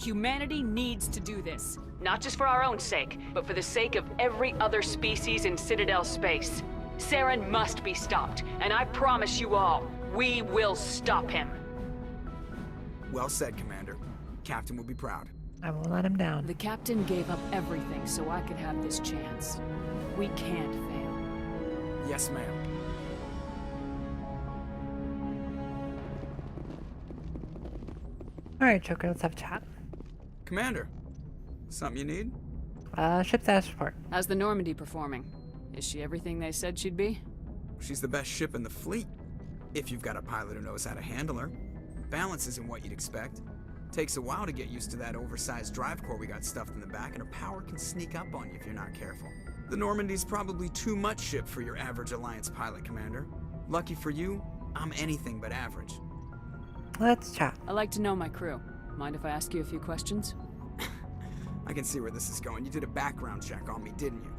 Humanity needs to do this. Not just for our own sake, but for the sake of every other species in Citadel space. Saren must be stopped, and I promise you all, we will stop him. Well said, Commander. Captain will be proud. I won't let him down. The captain gave up everything so I could have this chance. We can't fail. Yes, ma'am. Alright, Joker, let's have a chat. Commander, something you need? Ship status report. How's the Normandy performing? Is she everything they said she'd be? She's the best ship in the fleet. If you've got a pilot who knows how to handle her. Balance isn't what you'd expect. Takes a while to get used to that oversized drive core we got stuffed in the back, and her power can sneak up on you if you're not careful. The Normandy's probably too much ship for your average Alliance pilot, Commander. Lucky for you, I'm anything but average. Let's chat. I like to know my crew. Mind if I ask you a few questions? I can see where this is going. You did a background check on me, didn't you?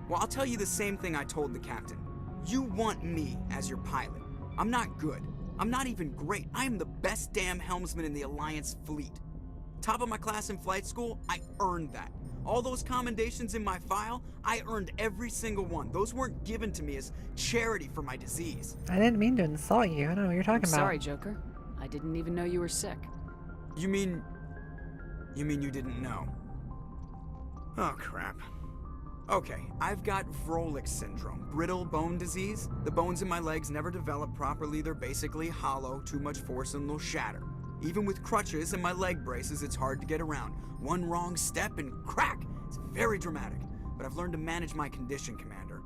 Well, I'll tell you the same thing I told the captain. You want me as your pilot. I'm not good. I'm not even great. I am the best damn helmsman in the Alliance fleet. Top of my class in flight school, I earned that. All those commendations in my file, I earned every single one. Those weren't given to me as charity for my disease. I didn't mean to insult you. I don't know what you're talking about. Sorry, Joker. I didn't even know you were sick. You mean you didn't know? Oh, crap. Okay, I've got Vrolik syndrome, brittle bone disease. The bones in my legs never develop properly. They're basically hollow, too much force and they'll shatter. Even with crutches and my leg braces, it's hard to get around. One wrong step and crack! It's very dramatic, but I've learned to manage my condition, Commander.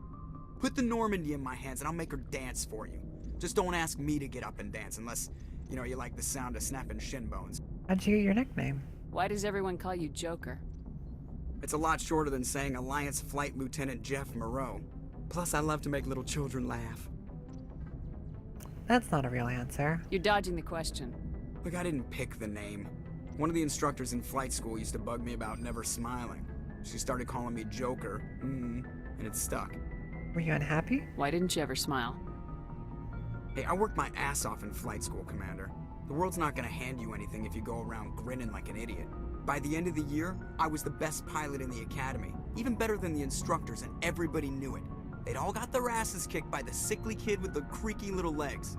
Put the Normandy in my hands and I'll make her dance for you. Just don't ask me to get up and dance unless, you know, you like the sound of snapping shin bones. How'd you get your nickname? Why does everyone call you Joker? It's a lot shorter than saying Alliance Flight Lieutenant Jeff Moreau. Plus, I love to make little children laugh. That's not a real answer. You're dodging the question. Look, I didn't pick the name. One of the instructors in flight school used to bug me about never smiling. She started calling me Joker, and it stuck. Were you unhappy? Why didn't you ever smile? Hey, I worked my ass off in flight school, Commander. The world's not gonna hand you anything if you go around grinning like an idiot. By the end of the year, I was the best pilot in the academy, even better than the instructors, and everybody knew it. They'd all got their asses kicked by the sickly kid with the creaky little legs.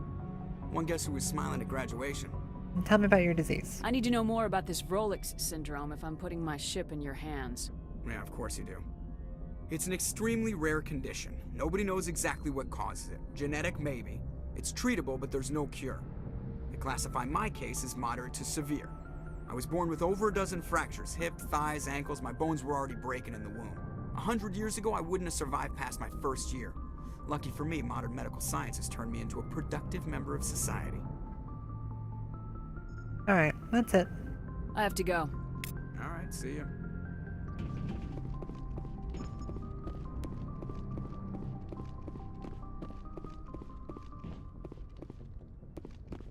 One guess who was smiling at graduation? And tell me about your disease. I need to know more about this Vrolik syndrome if I'm putting my ship in your hands. Yeah, of course you do. It's an extremely rare condition. Nobody knows exactly what causes it. Genetic, maybe. It's treatable, but there's no cure. They classify my case as moderate to severe. I was born with over a dozen fractures, hip, thighs, ankles. My bones were already breaking in the womb. 100 years ago, I wouldn't have survived past my first year. Lucky for me, modern medical science has turned me into a productive member of society. Alright, that's it. I have to go. Alright, see ya.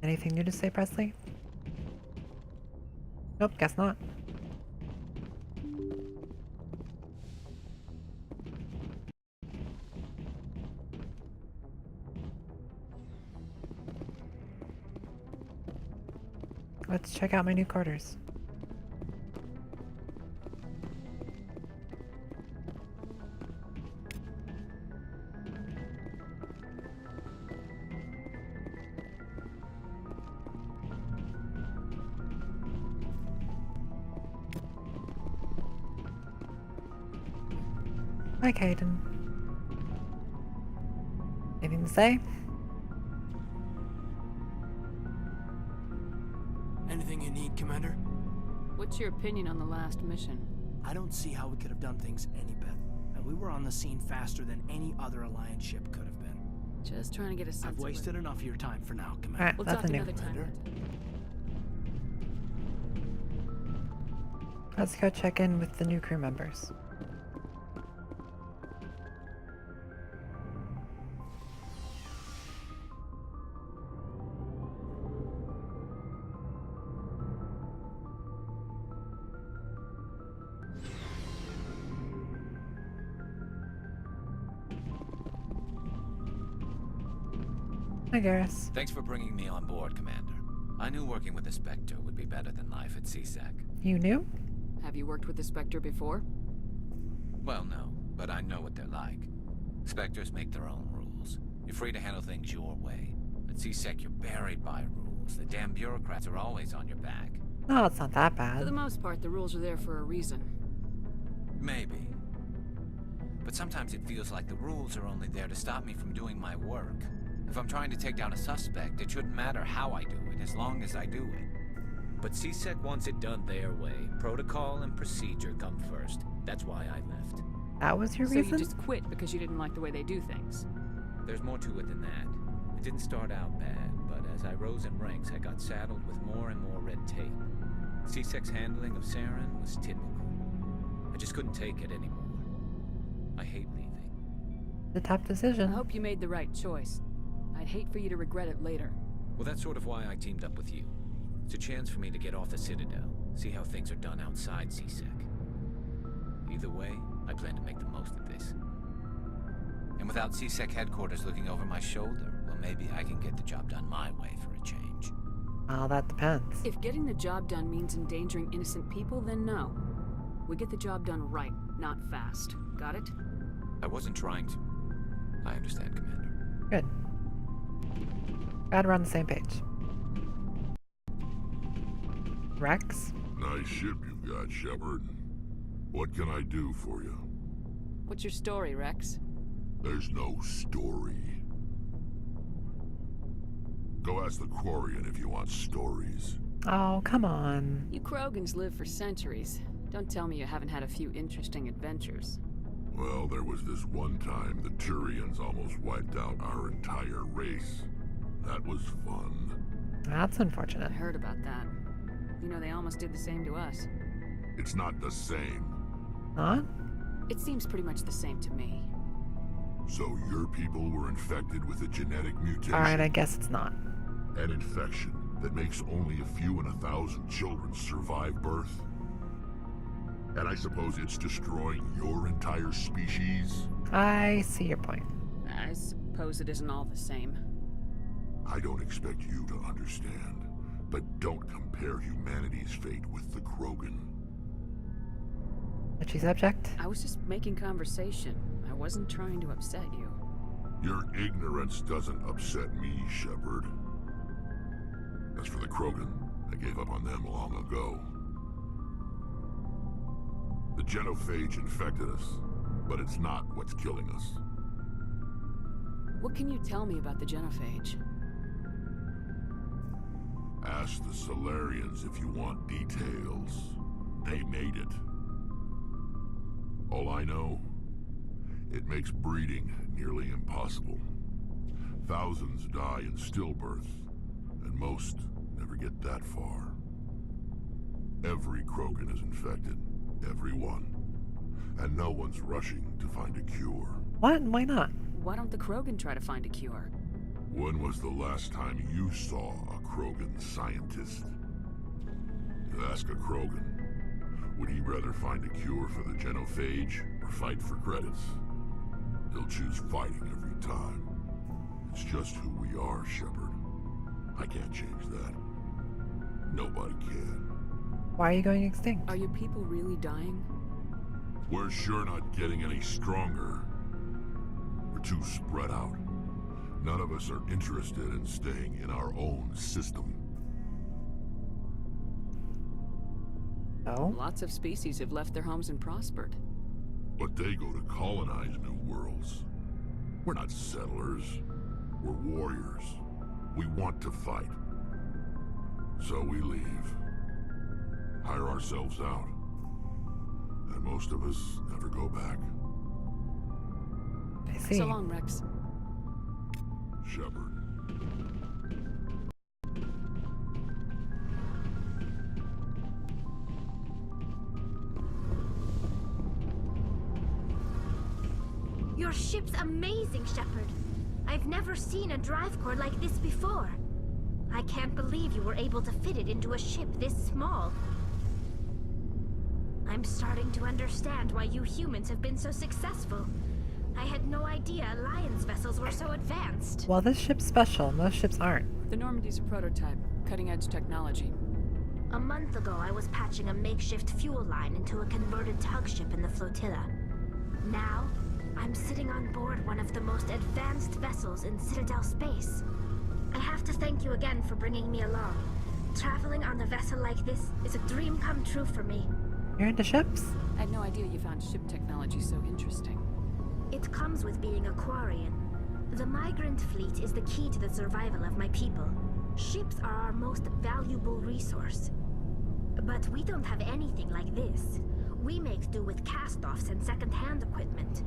Anything new to say, Presley? Nope, guess not. Let's check out my new quarters. Hi, Kaiden. Anything to say? Anything you need, Commander? What's your opinion on the last mission? I don't see how we could have done things any better. And we were on the scene faster than any other Alliance ship could have been. Just trying to get a sense I've wasted enough of your time for now, Commander. Alright, We'll that's talk a new. another time. Let's go check in with the new crew members. Hi, Garrus. Thanks for bringing me on board, Commander. I knew working with the Spectre would be better than life at CSEC. You knew? Have you worked with the Spectre before? Well, no, but I know what they're like. Spectres make their own rules. You're free to handle things your way. At CSEC, you're buried by rules. The damn bureaucrats are always on your back. Oh, it's not that For bad. the most part, the rules are there for a reason. Maybe. But sometimes it feels like the rules are only there to stop me from doing my work. If I'm trying to take down a suspect, it shouldn't matter how I do it, as long as I do it. But CSEC wants it done their way. Protocol and procedure come first. That's why I left. That was your So reason? you just quit because you didn't like the way they do things? There's more to it than that. It didn't start out bad, but as I rose in ranks, I got saddled with more and more red tape. CSEC's handling of Saren was typical. I just couldn't take it anymore. I hate leaving. The tough decision. I hope you made the right choice. I'd hate for you to regret it later. Well, that's sort of why I teamed up with you. It's a chance for me to get off the Citadel, see how things are done outside CSEC. Either way, I plan to make the most of this. And without CSEC headquarters looking over my shoulder, well, maybe I can get the job done my way for a change. Well, that depends. If getting the job done means endangering innocent people, then no. We get the job done right, not fast. Got it? I wasn't trying to. I understand, Commander. Good. Glad we're on the same page. Rex? Nice ship you've got, Shepard. What can I do for you? What's your story, Rex? There's no story. Go ask the Quarian if you want stories. Oh, come on. You Krogans live for centuries. Don't tell me you haven't had a few interesting adventures. Well, there was this one time the Turians almost wiped out our entire race. That was fun. That's unfortunate. I heard about that. You know, they almost did the same to us. It's not the same. Huh? It seems pretty much the same to me. So your people were infected with a genetic mutation. Alright, I guess it's not. An infection that makes only a few in 1,000 children survive birth? And I suppose it's destroying your entire species? I see your point. I suppose it isn't all the same. I don't expect you to understand, but don't compare humanity's fate with the Krogan. Touchy subject? I was just making conversation. I wasn't trying to upset you. Your ignorance doesn't upset me, Shepard. As for the Krogan, I gave up on them long ago. The genophage infected us, but it's not what's killing us. What can you tell me about the genophage? Ask the Solarians if you want details. They made it. All I know, it makes breeding nearly impossible. Thousands die in stillbirth, and most never get that far. Every Krogan is infected. Every one. And no one's rushing to find a cure. What? Why not? Why don't the Krogan try to find a cure? When was the last time you saw a Krogan scientist? You ask a Krogan, would he rather find a cure for the genophage or fight for credits? He'll choose fighting every time. It's just who we are, Shepard. I can't change that. Nobody can. Why are you going extinct? Are your people really dying? We're sure not getting any stronger. We're too spread out. None of us are interested in staying in our own system. Oh? Lots of species have left their homes and prospered. But they go to colonize new worlds. We're not settlers. We're warriors. We want to fight. So we leave. Hire ourselves out. And most of us never go back. I see. So long, Rex. Shepard. Your ship's amazing, Shepard. I've never seen a drive core like this before. I can't believe you were able to fit it into a ship this small. I'm starting to understand why you humans have been so successful. I had no idea Alliance vessels were so advanced. Well, this ship's special. Most ships aren't. The Normandy's a prototype, cutting-edge technology. A month ago, I was patching a makeshift fuel line into a converted tug ship in the flotilla. Now, I'm sitting on board one of the most advanced vessels in Citadel space. I have to thank you again for bringing me along. Traveling on a vessel like this is a dream come true for me. You're into ships? I had no idea you found ship technology so interesting. It comes with being a Quarian. The migrant fleet is the key to the survival of my people. Ships are our most valuable resource. But we don't have anything like this. We make do with cast-offs and second-hand equipment.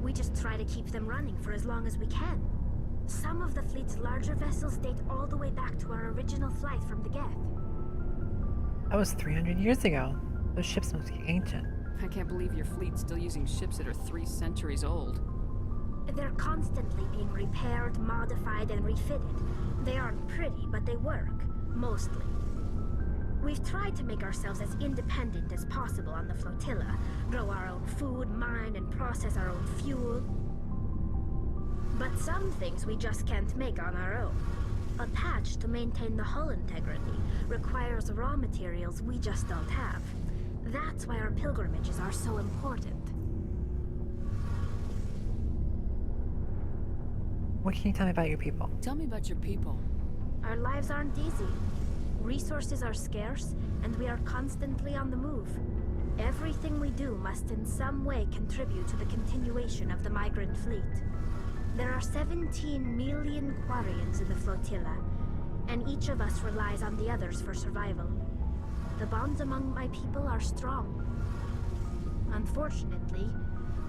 We just try to keep them running for as long as we can. Some of the fleet's larger vessels date all the way back to our original flight from the Geth. That was 300 years ago. Those ships must be ancient. I can't believe your fleet's still using ships that are 3 centuries old. They're constantly being repaired, modified, and refitted. They aren't pretty, but they work. Mostly. We've tried to make ourselves as independent as possible on the flotilla. Grow our own food, mine, and process our own fuel. But some things we just can't make on our own. A patch to maintain the hull integrity requires raw materials we just don't have. That's why our pilgrimages are so important. What can you tell me about your people? Tell me about your people. Our lives aren't easy. Resources are scarce, and we are constantly on the move. Everything we do must in some way contribute to the continuation of the migrant fleet. There are 17 million Quarians in the flotilla, and each of us relies on the others for survival. The bonds among my people are strong. Unfortunately,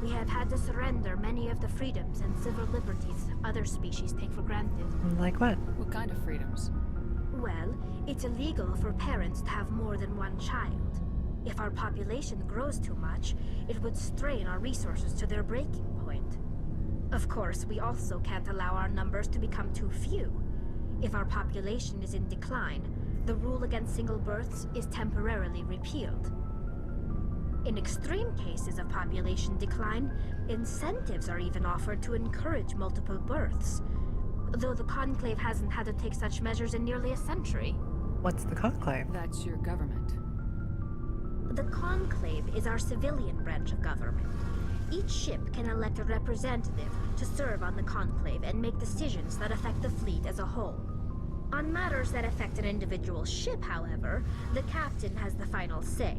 we have had to surrender many of the freedoms and civil liberties other species take for granted. Like what? What kind of freedoms? Well, it's illegal for parents to have more than one child. If our population grows too much, it would strain our resources to their breaking point. Of course, we also can't allow our numbers to become too few. If our population is in decline, the rule against single births is temporarily repealed. In extreme cases of population decline, incentives are even offered to encourage multiple births, though the Conclave hasn't had to take such measures in nearly a century. What's the Conclave? That's your government. The Conclave is our civilian branch of government. Each ship can elect a representative to serve on the Conclave and make decisions that affect the fleet as a whole. On matters that affect an individual ship, however, the captain has the final say.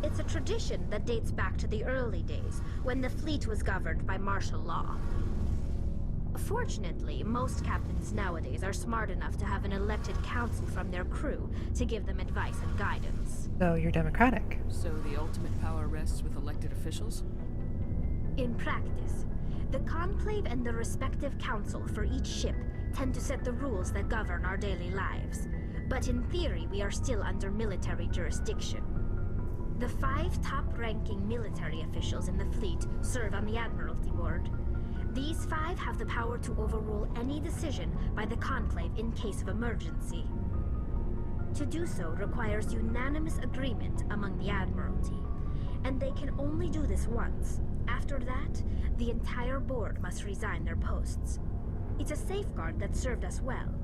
It's a tradition that dates back to the early days, when the fleet was governed by martial law. Fortunately, most captains nowadays are smart enough to have an elected council from their crew to give them advice and guidance. So you're democratic. So the ultimate power rests with elected officials? In practice, the Conclave and the respective council for each ship tend to set the rules that govern our daily lives. But in theory, we are still under military jurisdiction. The 5 top-ranking military officials in the fleet serve on the Admiralty Board. These 5 have the power to overrule any decision by the Conclave in case of emergency. To do so requires unanimous agreement among the Admiralty, and they can only do this once. After that, the entire board must resign their posts. It's a safeguard that served us well.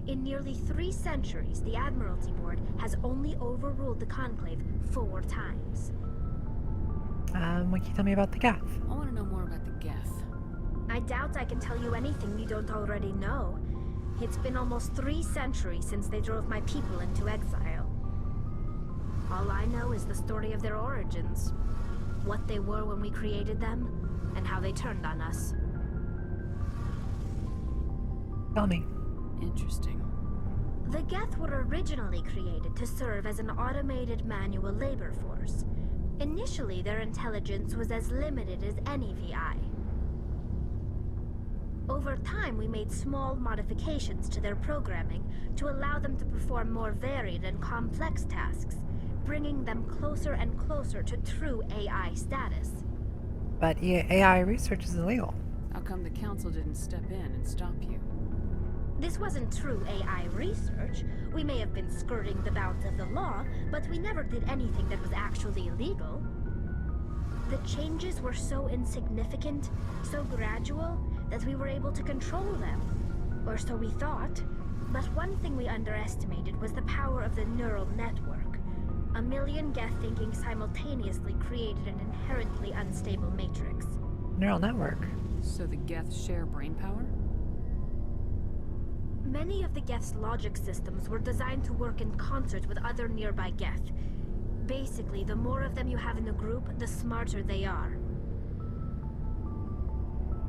In nearly 3 centuries, the Admiralty Board has only overruled the Conclave 4 times. What can you tell me about the Geth? I want to know more about the Geth. I doubt I can tell you anything you don't already know. It's been almost 3 centuries since they drove my people into exile. All I know is the story of their origins. What they were when we created them, and how they turned on us. Tell me. Interesting. The Geth were originally created to serve as an automated manual labor force. Initially, their intelligence was as limited as any VI. Over time, we made small modifications to their programming to allow them to perform more varied and complex tasks, bringing them closer and closer to true AI status. But AI research is illegal. How come the council didn't step in and stop you? This wasn't true AI research. We may have been skirting the bounds of the law, but we never did anything that was actually illegal. The changes were so insignificant, so gradual, that we were able to control them. Or so we thought. But one thing we underestimated was the power of the neural network. 1 million Geth thinking simultaneously created an inherently unstable matrix. Neural network? So the Geth share brain power? Many of the Geth's logic systems were designed to work in concert with other nearby Geth. Basically, the more of them you have in a group, the smarter they are.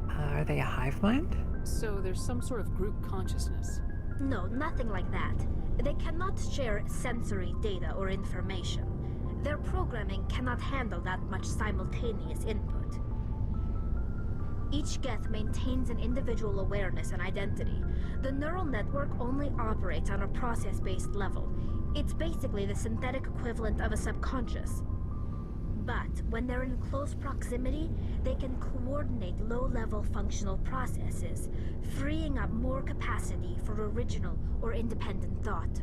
Are they a hive mind? So there's some sort of group consciousness? No, nothing like that. They cannot share sensory data or information. Their programming cannot handle that much simultaneous input. Each Geth maintains an individual awareness and identity. The neural network only operates on a process-based level. It's basically the synthetic equivalent of a subconscious. But when they're in close proximity, they can coordinate low-level functional processes, freeing up more capacity for original or independent thought.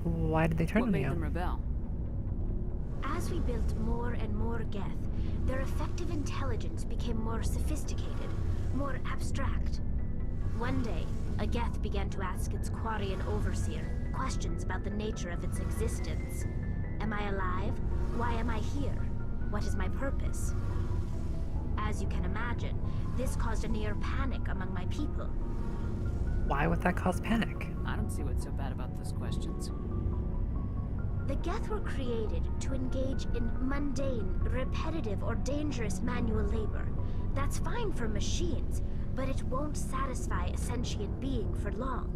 Why did they turn on you? What made them rebel? As we built more and more Geth, their effective intelligence became more sophisticated, more abstract. One day, a Geth began to ask its Quarian overseer questions about the nature of its existence. Am I alive? Why am I here? What is my purpose? As you can imagine, this caused a near panic among my people. Why would that cause panic? I don't see what's so bad about those questions. The Geth were created to engage in mundane, repetitive, or dangerous manual labor. That's fine for machines, but it won't satisfy a sentient being for long.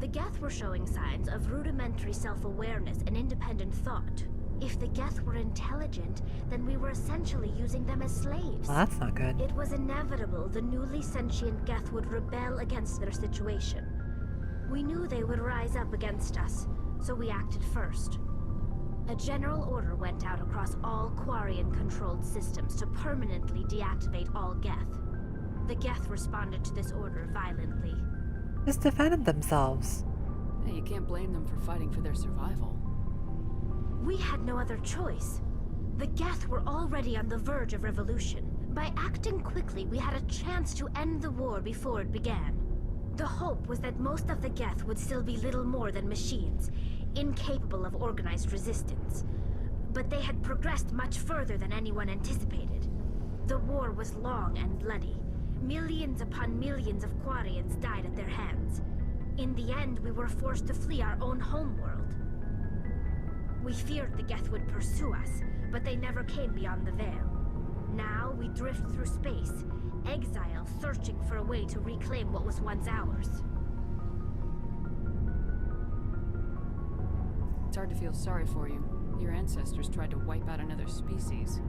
The Geth were showing signs of rudimentary self-awareness and independent thought. If the Geth were intelligent, then we were essentially using them as slaves. Well, that's not good. It was inevitable the newly sentient Geth would rebel against their situation. We knew they would rise up against us, so we acted first. A general order went out across all Quarian-controlled systems to permanently deactivate all Geth. The Geth responded to this order violently. Just defended themselves. Hey, you can't blame them for fighting for their survival. We had no other choice. The Geth were already on the verge of revolution. By acting quickly, we had a chance to end the war before it began. The hope was that most of the Geth would still be little more than machines, incapable of organized resistance. But they had progressed much further than anyone anticipated. The war was long and bloody. Millions upon millions of Quarians died at their hands. In the end, we were forced to flee our own homeworld. We feared the Geth would pursue us, but they never came beyond the veil. Now we drift through space, exile searching for a way to reclaim what was once ours. It's hard to feel sorry for you. Your ancestors tried to wipe out another species.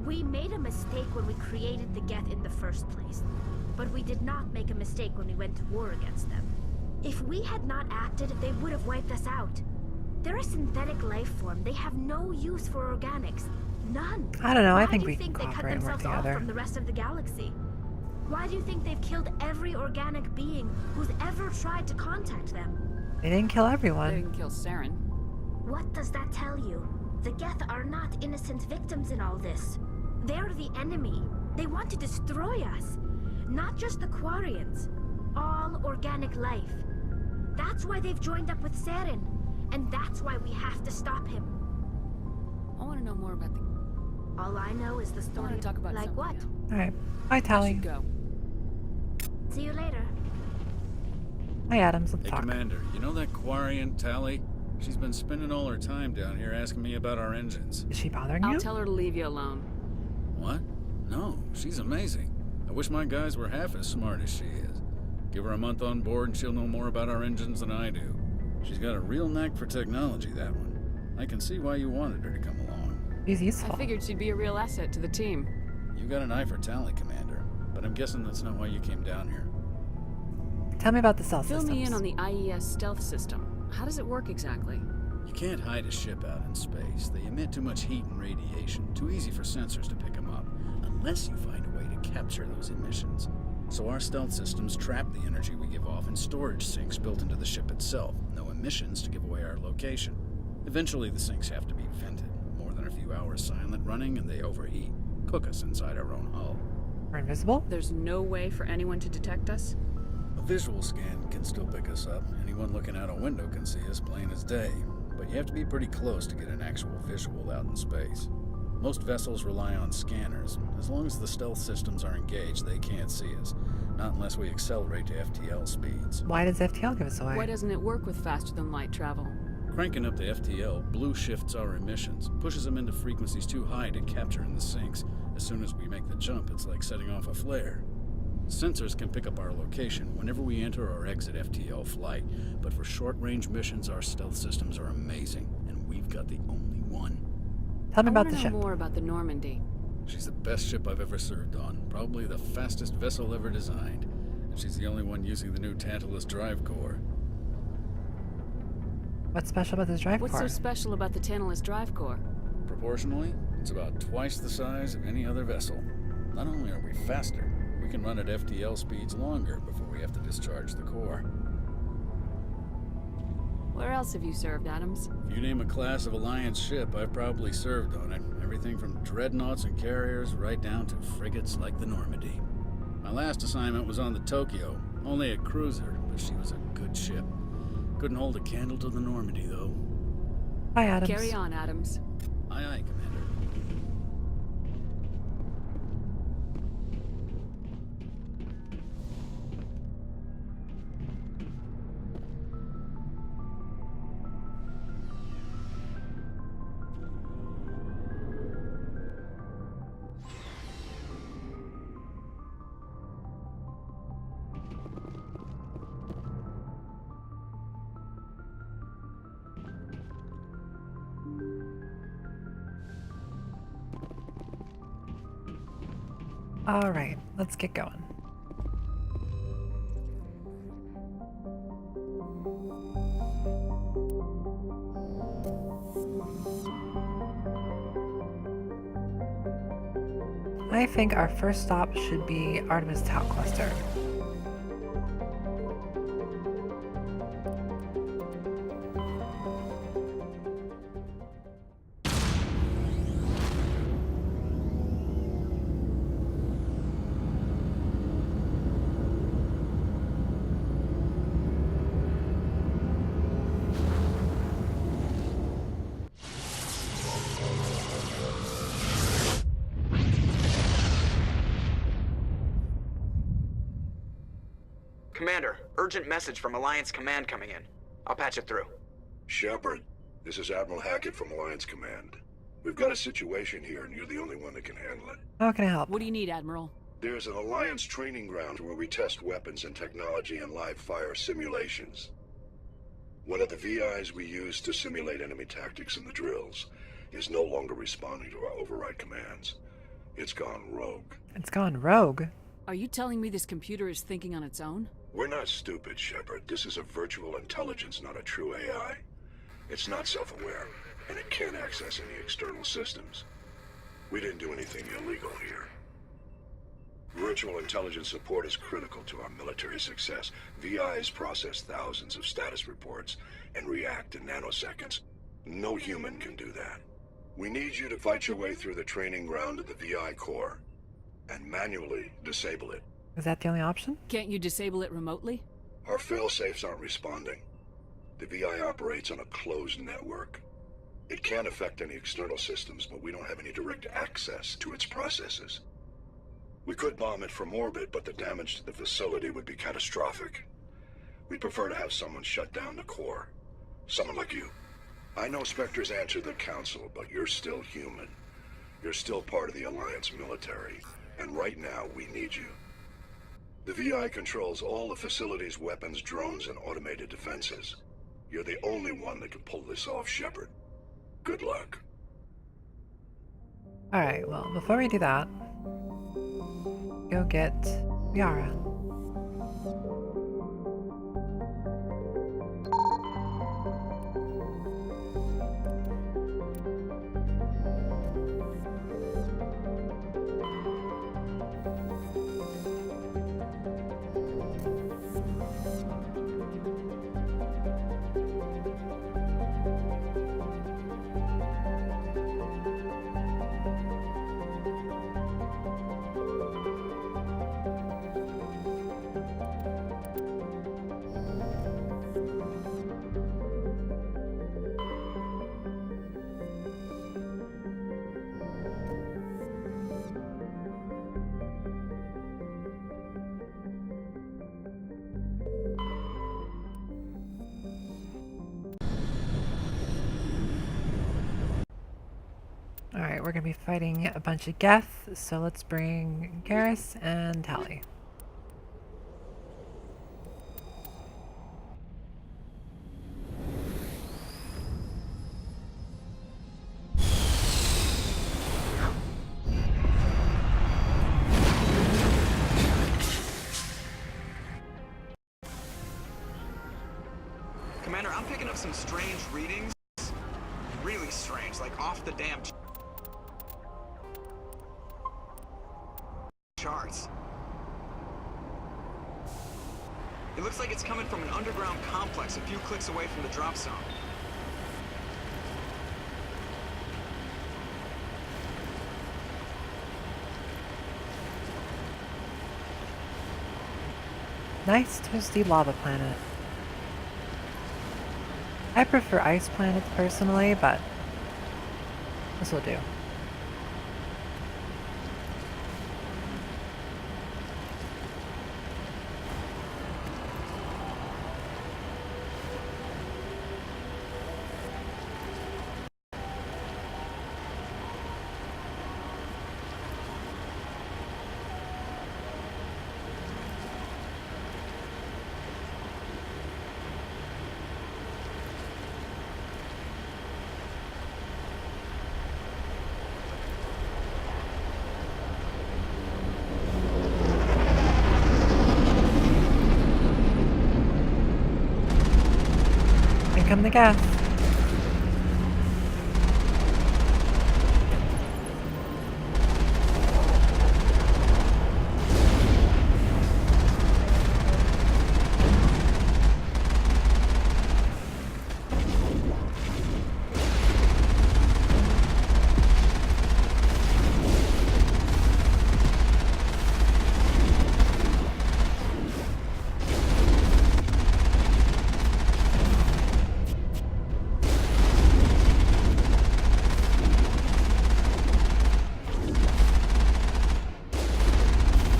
We made a mistake when we created the Geth in the first place, but we did not make a mistake when we went to war against them. If we had not acted, they would have wiped us out. They're a synthetic life form. They have no use for organics. None. I don't know. I think Why do we you can think they cut cooperate and work themselves off together. from the rest of the galaxy? Why do you think they've killed every organic being who's ever tried to contact them? They didn't kill They everyone. didn't kill Saren. What does that tell you? The Geth are not innocent victims in all this. They're the enemy. They want to destroy us. Not just the Quarians. All organic life. That's why they've joined up with Saren. And that's why we have to stop him. I want to know more about the... All I know is the I story. want to talk about like something what? now. Alright. Bye, I Tally. should go. See you later. Hi, Adams. Let's Hey, talk. Commander, you know that Quarian, Tally? She's been spending all her time down here asking me about our engines. Is she bothering I'll you? tell her to leave you alone. What? No, she's amazing. I wish my guys were half as smart as she is. Give her a month on board and she'll know more about our engines than I do. She's got a real knack for technology, that one. I can see why you wanted her to come along. She's useful. I figured she'd be a real asset to the team. You got an eye for Tally, Commander, but I'm guessing that's not why you came down here. Tell me about the cell Fill systems. me in on the IES stealth system. How does it work exactly? You can't hide a ship out in space. They emit too much heat and radiation. Too easy for sensors to pick them up, unless you find a way to capture those emissions. So our stealth systems trap the energy we give off in storage sinks built into the ship itself. No emissions to give away our location. Eventually the sinks have to be vented. More than a few hours silent running and they overheat. Cook us inside our own hull. We're invisible? There's no way for anyone to detect us? A visual scan can still pick us up. Anyone looking out a window can see us plain as day. But you have to be pretty close to get an actual visual out in space. Most vessels rely on scanners. As long as the stealth systems are engaged, they can't see us. Not unless we accelerate to FTL speeds. Why does FTL give us away? Why doesn't it work with faster than light travel? Cranking up to FTL blue shifts our emissions, pushes them into frequencies too high to capture in the sinks. As soon as we make the jump, it's like setting off a flare. Sensors can pick up our location whenever we enter or exit FTL flight, but for short-range missions, our stealth systems are amazing, and we've got the only one. Tell me I about want the to ship. know more about the Normandy. She's the best ship I've ever served on, probably the fastest vessel ever designed, and she's the only one using the new Tantalus drive core. What's special about this drive What's core? so special about the Tantalus drive core? Proportionally, it's about twice the size of any other vessel. Not only are we faster, we can run at FTL speeds longer before we have to discharge the core. Where else have you served, Adams? If you name a class of Alliance ship, I've probably served on it. Everything from dreadnoughts and carriers right down to frigates like the Normandy. My last assignment was on the Tokyo, only a cruiser, but she was a good ship. Couldn't hold a candle to the Normandy, though. Hi, Adams. Carry on, Adams. Aye, aye, Commander. All right, let's get going. I think our first stop should be Artemis Tau Cluster. Commander, urgent message from Alliance Command coming in. I'll patch it through. Shepard, This is Admiral Hackett from Alliance Command. We've got a situation here, and you're the only one that can handle it. How can I help? What do you need, Admiral? There's an Alliance training ground where we test weapons and technology in live fire simulations. One of the VIs we use to simulate enemy tactics in the drills is no longer responding to our override commands. It's gone rogue. It's gone rogue? Are you telling me this computer is thinking on its own? We're not stupid, Shepard. This is a virtual intelligence, not a true AI. It's not self-aware, and it can't access any external systems. We didn't do anything illegal here. Virtual intelligence support is critical to our military success. VIs process thousands of status reports and react in nanoseconds. No human can do that. We need you to fight your way through the training ground of the VI core and manually disable it. Is that the only option? Can't you disable it remotely? Our fail-safes aren't responding. The VI operates on a closed network. It can affect any external systems, but we don't have any direct access to its processes. We could bomb it from orbit, but the damage to the facility would be catastrophic. We'd prefer to have someone shut down the core. Someone like you. I know Spectres answer the Council, but you're still human. You're still part of the Alliance military, and right now we need you. The VI controls all the facility's weapons, drones, and automated defenses. You're the only one that can pull this off, Shepard. Good luck. Alright, well, before we do that, go get Yara. Alright, we're gonna be fighting a bunch of Geth, so let's bring Garrus and Tally. Commander, I'm picking up some strange readings. Really strange, like off the damn charts. It looks like it's coming from an underground complex a few clicks away from the drop zone. Nice toasty lava planet. I prefer ice planets personally, but this will do. Here come the gas.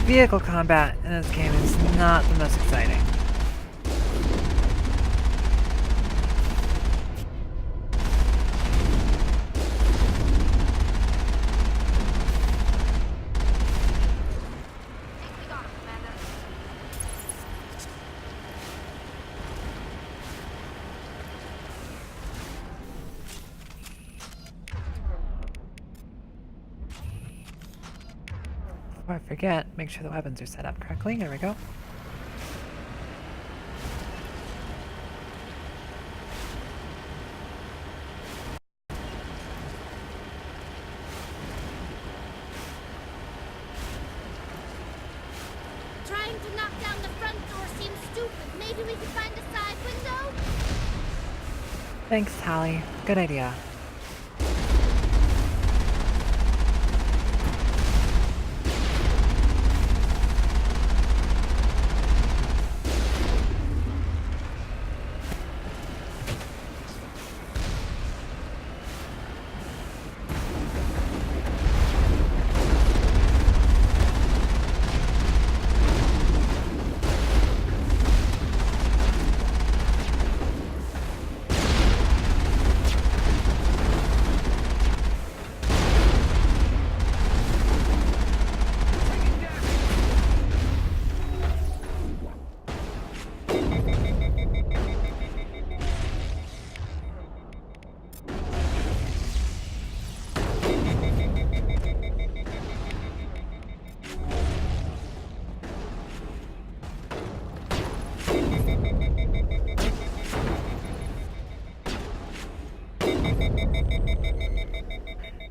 Vehicle combat in this game is not the most exciting. Before I forget, make sure the weapons are set up correctly. There we go. Trying to knock down the front door seems stupid. Maybe we can find a side window? Thanks, Hallie. Good idea.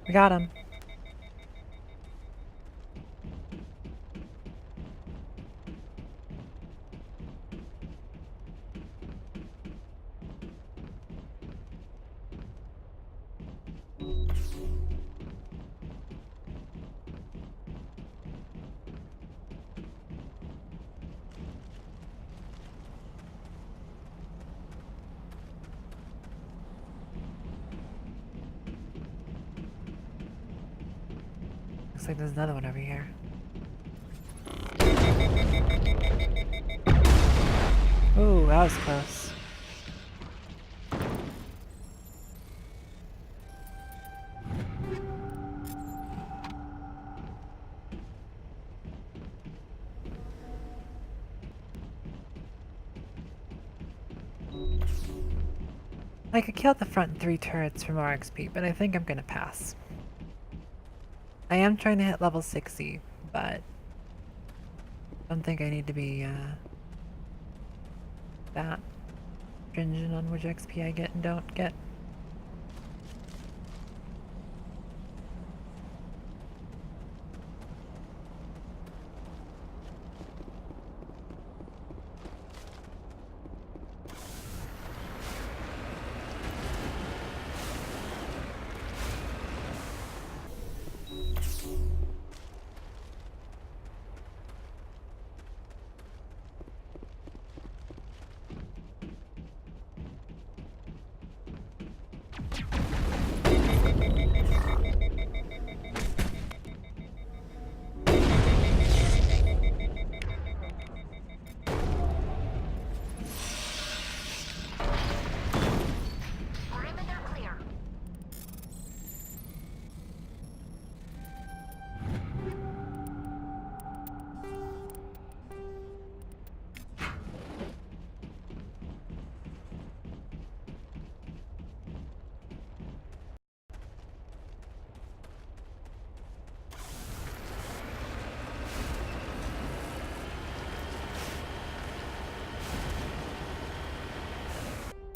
We got him. Looks like there's another one over here. Ooh, that was close. I could kill the front 3 turrets for more XP, but I think I'm gonna pass. I am trying to hit level 60, but I don't think I need to be that stringent on which XP I get and don't get.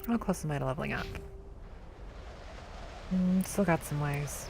How close am I to leveling up? Still got some ways.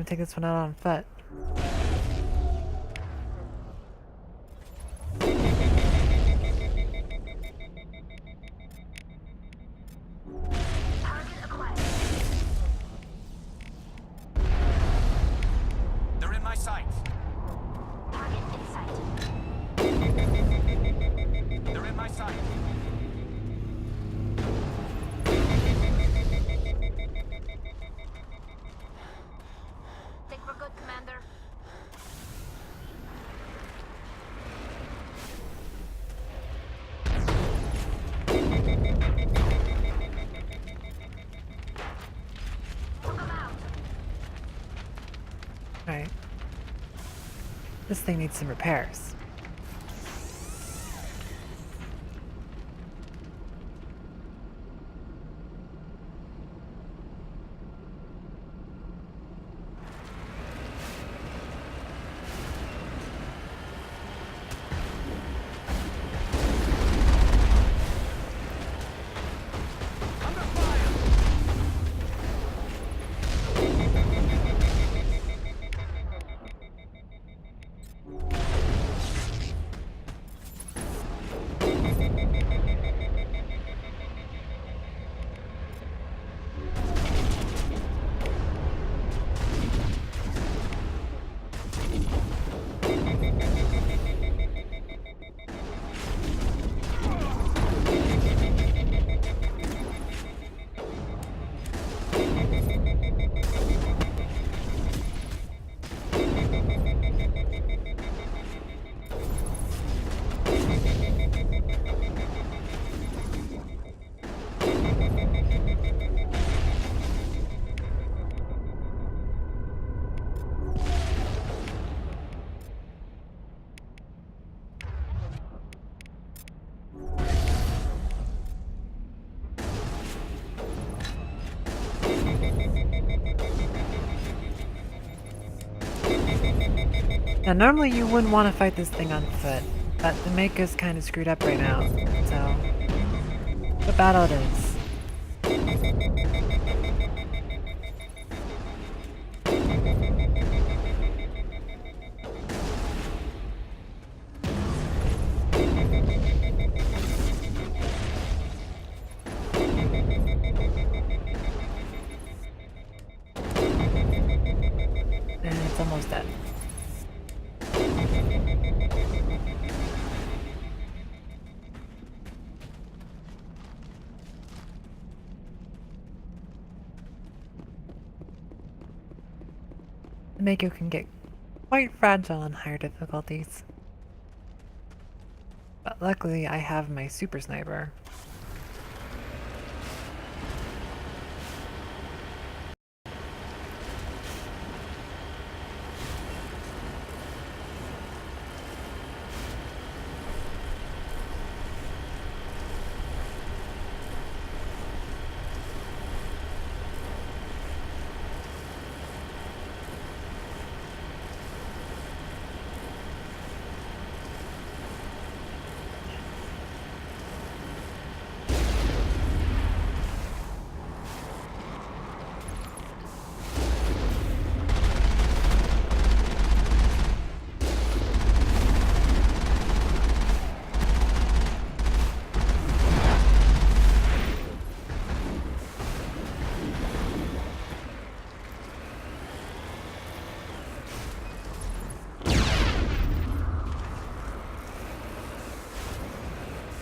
take this one out on foot. They're in my sights. Target in sight. They're in my sights. Think we're good, Commander? Alright. This thing needs some repairs. Now, normally you wouldn't want to fight this thing on foot, but the Mako's kind of screwed up right now, so the battle it is. And it's almost dead. The Mako can get quite fragile on higher difficulties. But luckily I have my super sniper.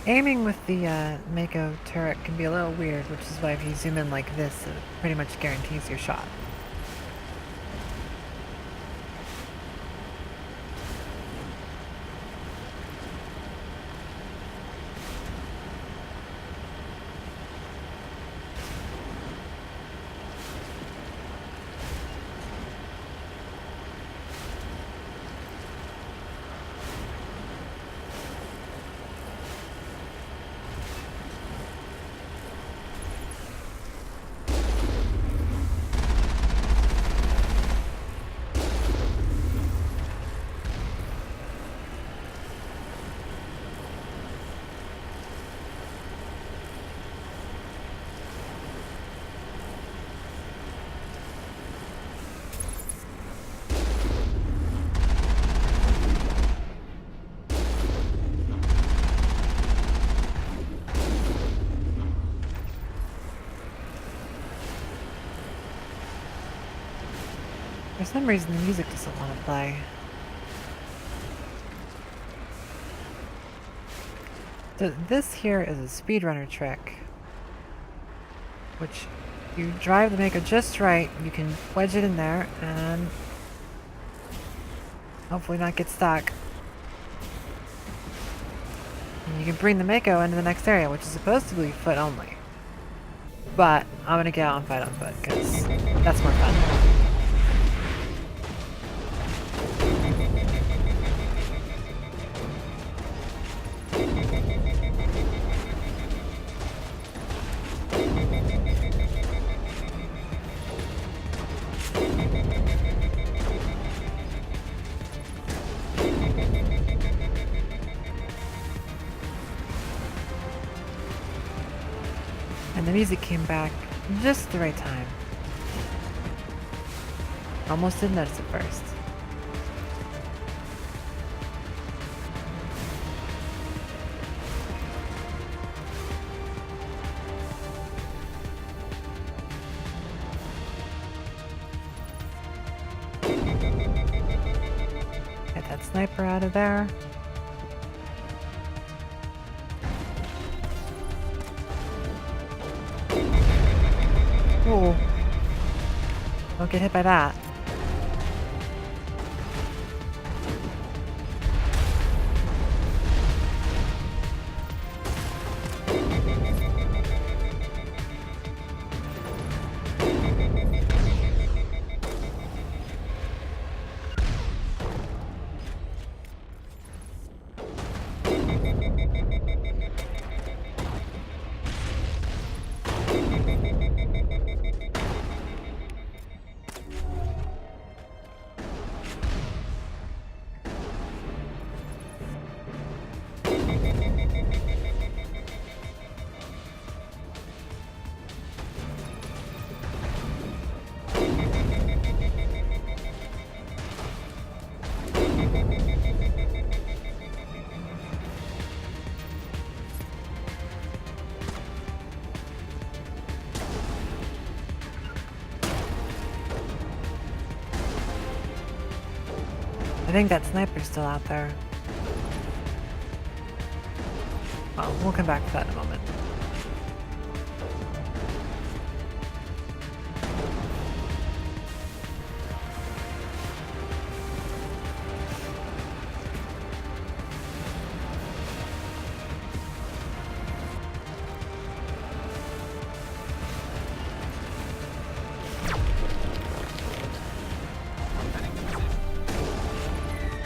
Aiming with the Mako turret can be a little weird, which is why if you zoom in like this, it pretty much guarantees your shot. For some reason the music doesn't want to play. So this here is a speedrunner trick, which you drive the Mako just right, you can wedge it in there and hopefully not get stuck. And you can bring the Mako into the next area, which is supposed to be foot only. But I'm gonna get out and fight on foot, because that's more fun. And the music came back just at the right time. Almost didn't notice it first. Get that sniper out of there. Ooh. Don't get hit by that. I think that sniper's still out there. Well, we'll come back to that in a moment.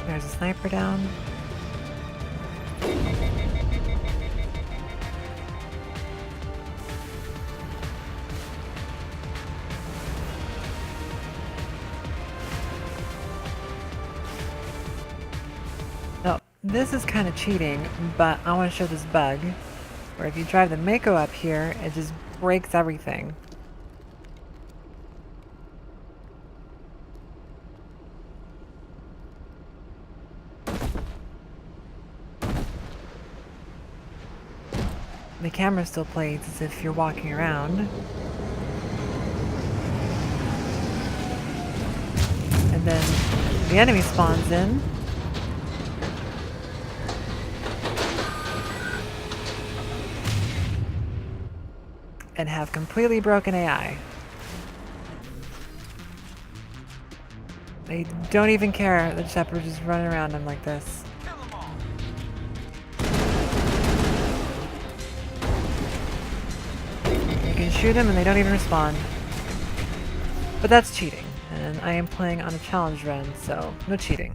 There's a sniper down. So, this is kind of cheating, but I want to show this bug, where if you drive the Mako up here, it just breaks everything. The camera still plays as if you're walking around. And then the enemy spawns in. And have completely broken AI. They don't even care that Shepard is running around them like this. You can shoot them and they don't even respond. But that's cheating, and I am playing on a challenge run, so no cheating.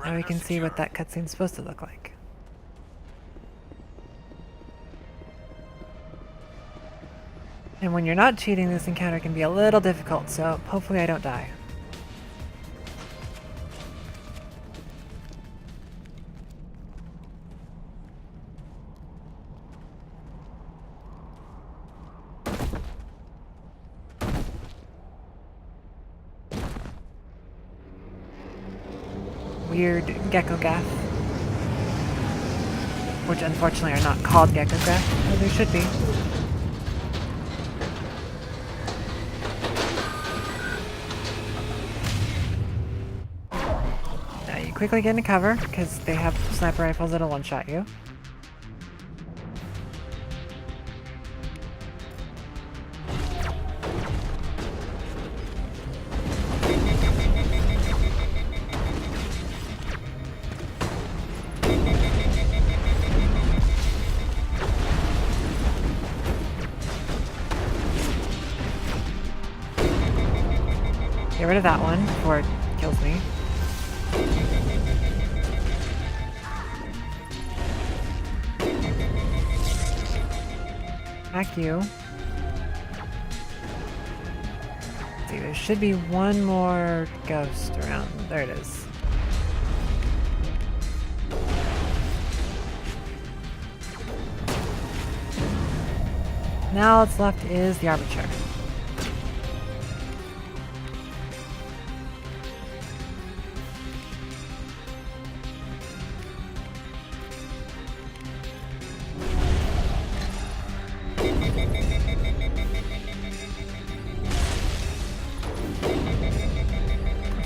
Now we can see what that cutscene's supposed to look like. And when you're not cheating, this encounter can be a little difficult, so hopefully I don't die. Weird gecko gaff. which unfortunately are not called geckograph, though there should be. Now you quickly get into cover, because they have sniper rifles that'll one-shot you. Get rid of that one before it kills me. Hack you. Let's see, there should be one more ghost around. There it is. Now what's left is the Arbiter.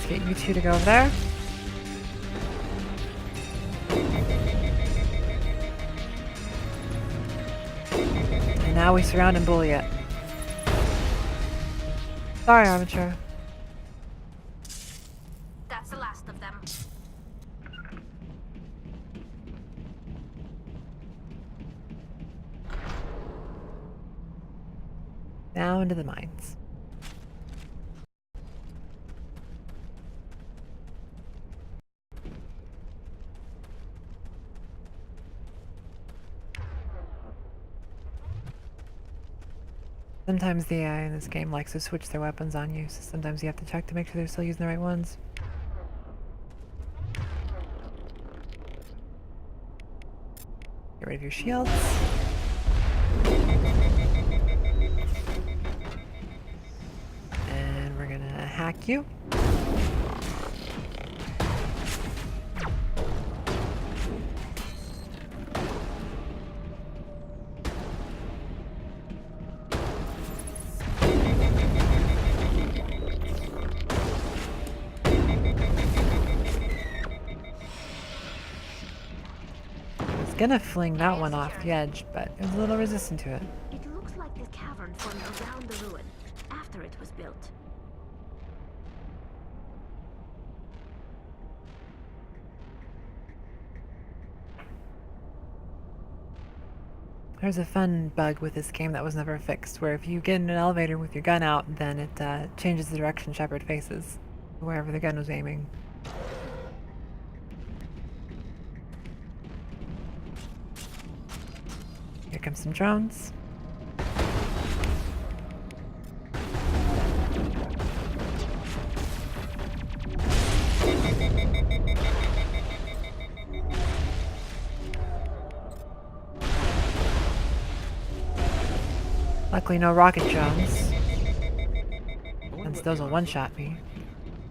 Get you two to go over there. And now we surround and bully it. Sorry, Armature. That's the last of them. Now into the mines. Sometimes the AI in this game likes to switch their weapons on you, so sometimes you have to check to make sure they're still using the right ones. Get rid of your shields. And we're gonna hack you. Gonna fling that one off the edge, but it was a little resistant to it. It looks like the cavern formed around the ruin after it was built. There's a fun bug with this game that was never fixed, where if you get in an elevator with your gun out, then it changes the direction Shepard faces, wherever the gun was aiming. Here comes some drones. Luckily no rocket drones, since those will one-shot me.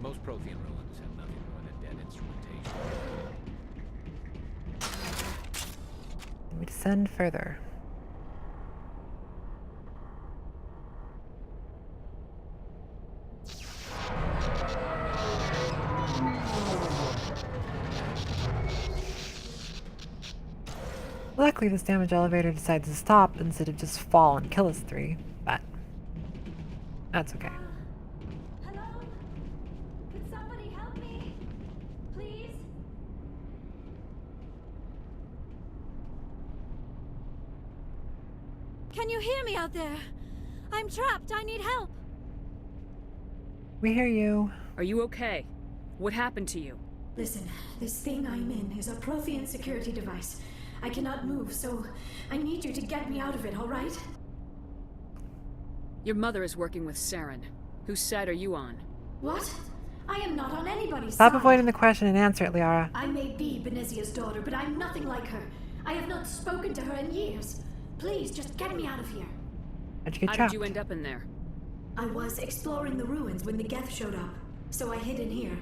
Most Prothean ruins have nothing more than dead instrumentation. We descend further. Luckily, this damaged elevator decides to stop instead of just fall and kill us three, but that's okay. Hello? Could somebody help me? Please? Can you hear me out there? I'm trapped. I need help. We hear you. Are you okay? What happened to you? Listen, this thing I'm in is a Prothean security device. I cannot move, so I need you to get me out of it, all right? Your mother is working with Saren. Whose side are you on? What? I am not on anybody's Stop side. avoiding the question and answer it, Liara. I may be Benezia's daughter, but I'm nothing like her. I have not spoken to her in years. Please, just get me out of here. How'd you get How trapped? did you end up in there? I was exploring the ruins when the Geth showed up, so I hid in here.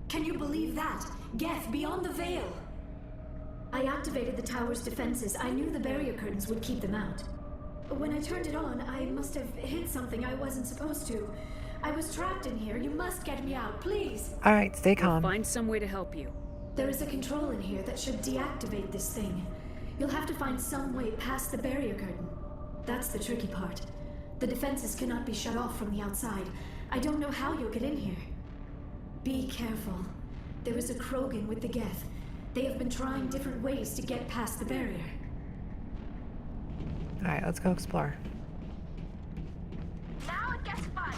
Can you believe that? Geth beyond the veil. I activated the tower's defenses. I knew the barrier curtains would keep them out. When I turned it on, I must have hit something I wasn't supposed to. I was trapped in here. You must get me out, please. Alright, stay calm. We'll find some way to help you. There is a control in here that should deactivate this thing. You'll have to find some way past the barrier curtain. That's the tricky part. The defenses cannot be shut off from the outside. I don't know how you'll get in here. Be careful. There is a Krogan with the Geth. They have been trying different ways to get past the barrier. Alright, let's go explore. Now it gets fun.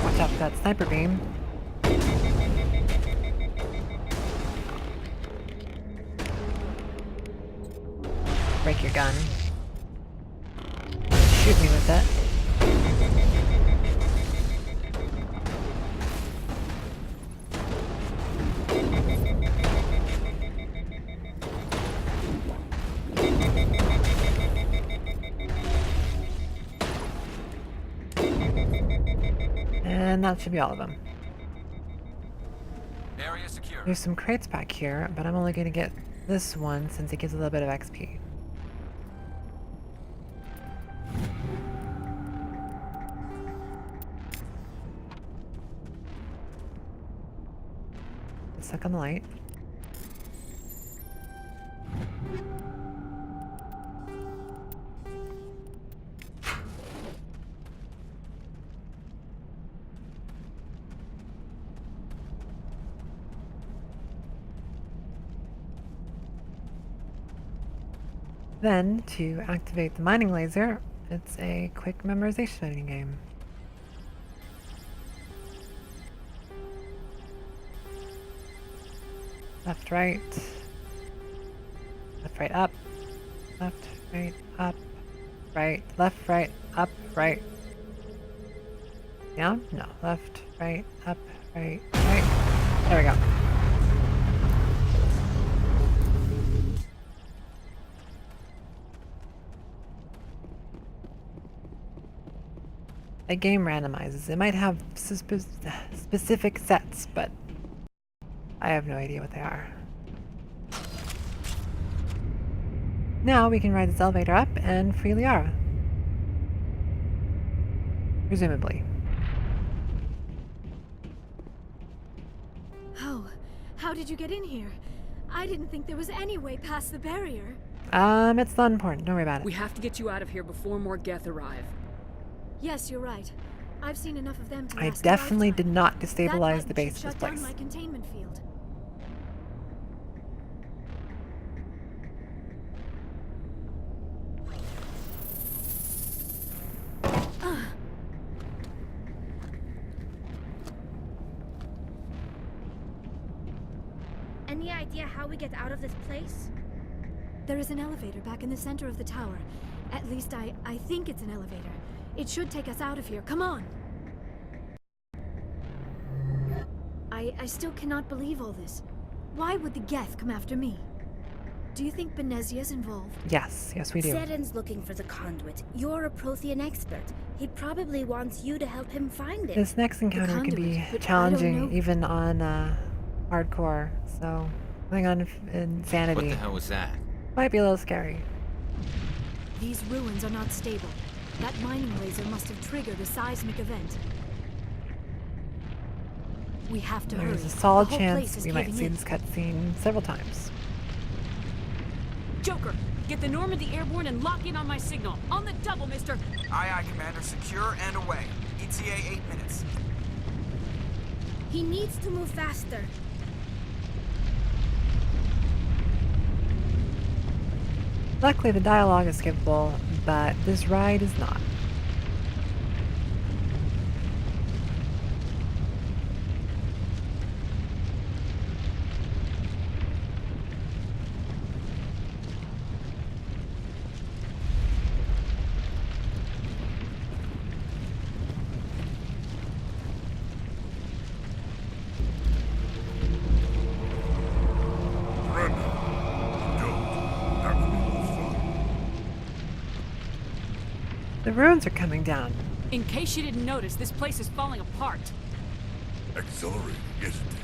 Watch out for that sniper beam. Break your gun. Shoot me with it. And that should be all of them. Area secure. There's some crates back here, but I'm only going to get this one since it gives a little bit of XP. Stuck on the light. Then, to activate the mining laser, it's a quick memorization editing game. Left, right. Left, right, up. Left, right, up. Right. Left, right, up, right. Down? No. Left, right, up, right, right. There we go. A game randomizes. It might have specific sets, but I have no idea what they are. Now we can ride this elevator up and free Liara. Presumably. How did you get in here? I didn't think there was any way past the barrier. It's not important. Don't worry about it. We have to get you out of here before more Geth arrive. Yes, you're right. I've seen enough of them to I last a definitely lifetime. did not That destabilize button the base should of this shut down place. my containment field. Any idea how we get out of this place? There is an elevator back in the center of the tower. At least I think it's an elevator. It should take us out of here. Come on! I still cannot believe all this. Why would the Geth come after me? Do you think Benezia's involved? Yes, yes we do. Saren's looking for the conduit. You're a Prothean expert. He probably wants you to help him find it. This next encounter can be conduit, but I challenging don't know. even on hardcore, so putting on insanity What the hell was that? might be a little scary. These ruins are not stable. That mining laser must have triggered a seismic event. We have to hurry. There's a solid The whole chance place is we might caving see in. this cutscene several times. Joker, get the Normandy airborne and lock in on my signal. On the double, mister. Aye, aye, Commander. Secure and away. ETA 8 minutes. He needs to move faster. Luckily the dialogue is skippable, but this ride is not. The ruins are coming down. In case you didn't notice, this place is falling apart. Exhilarating, isn't it?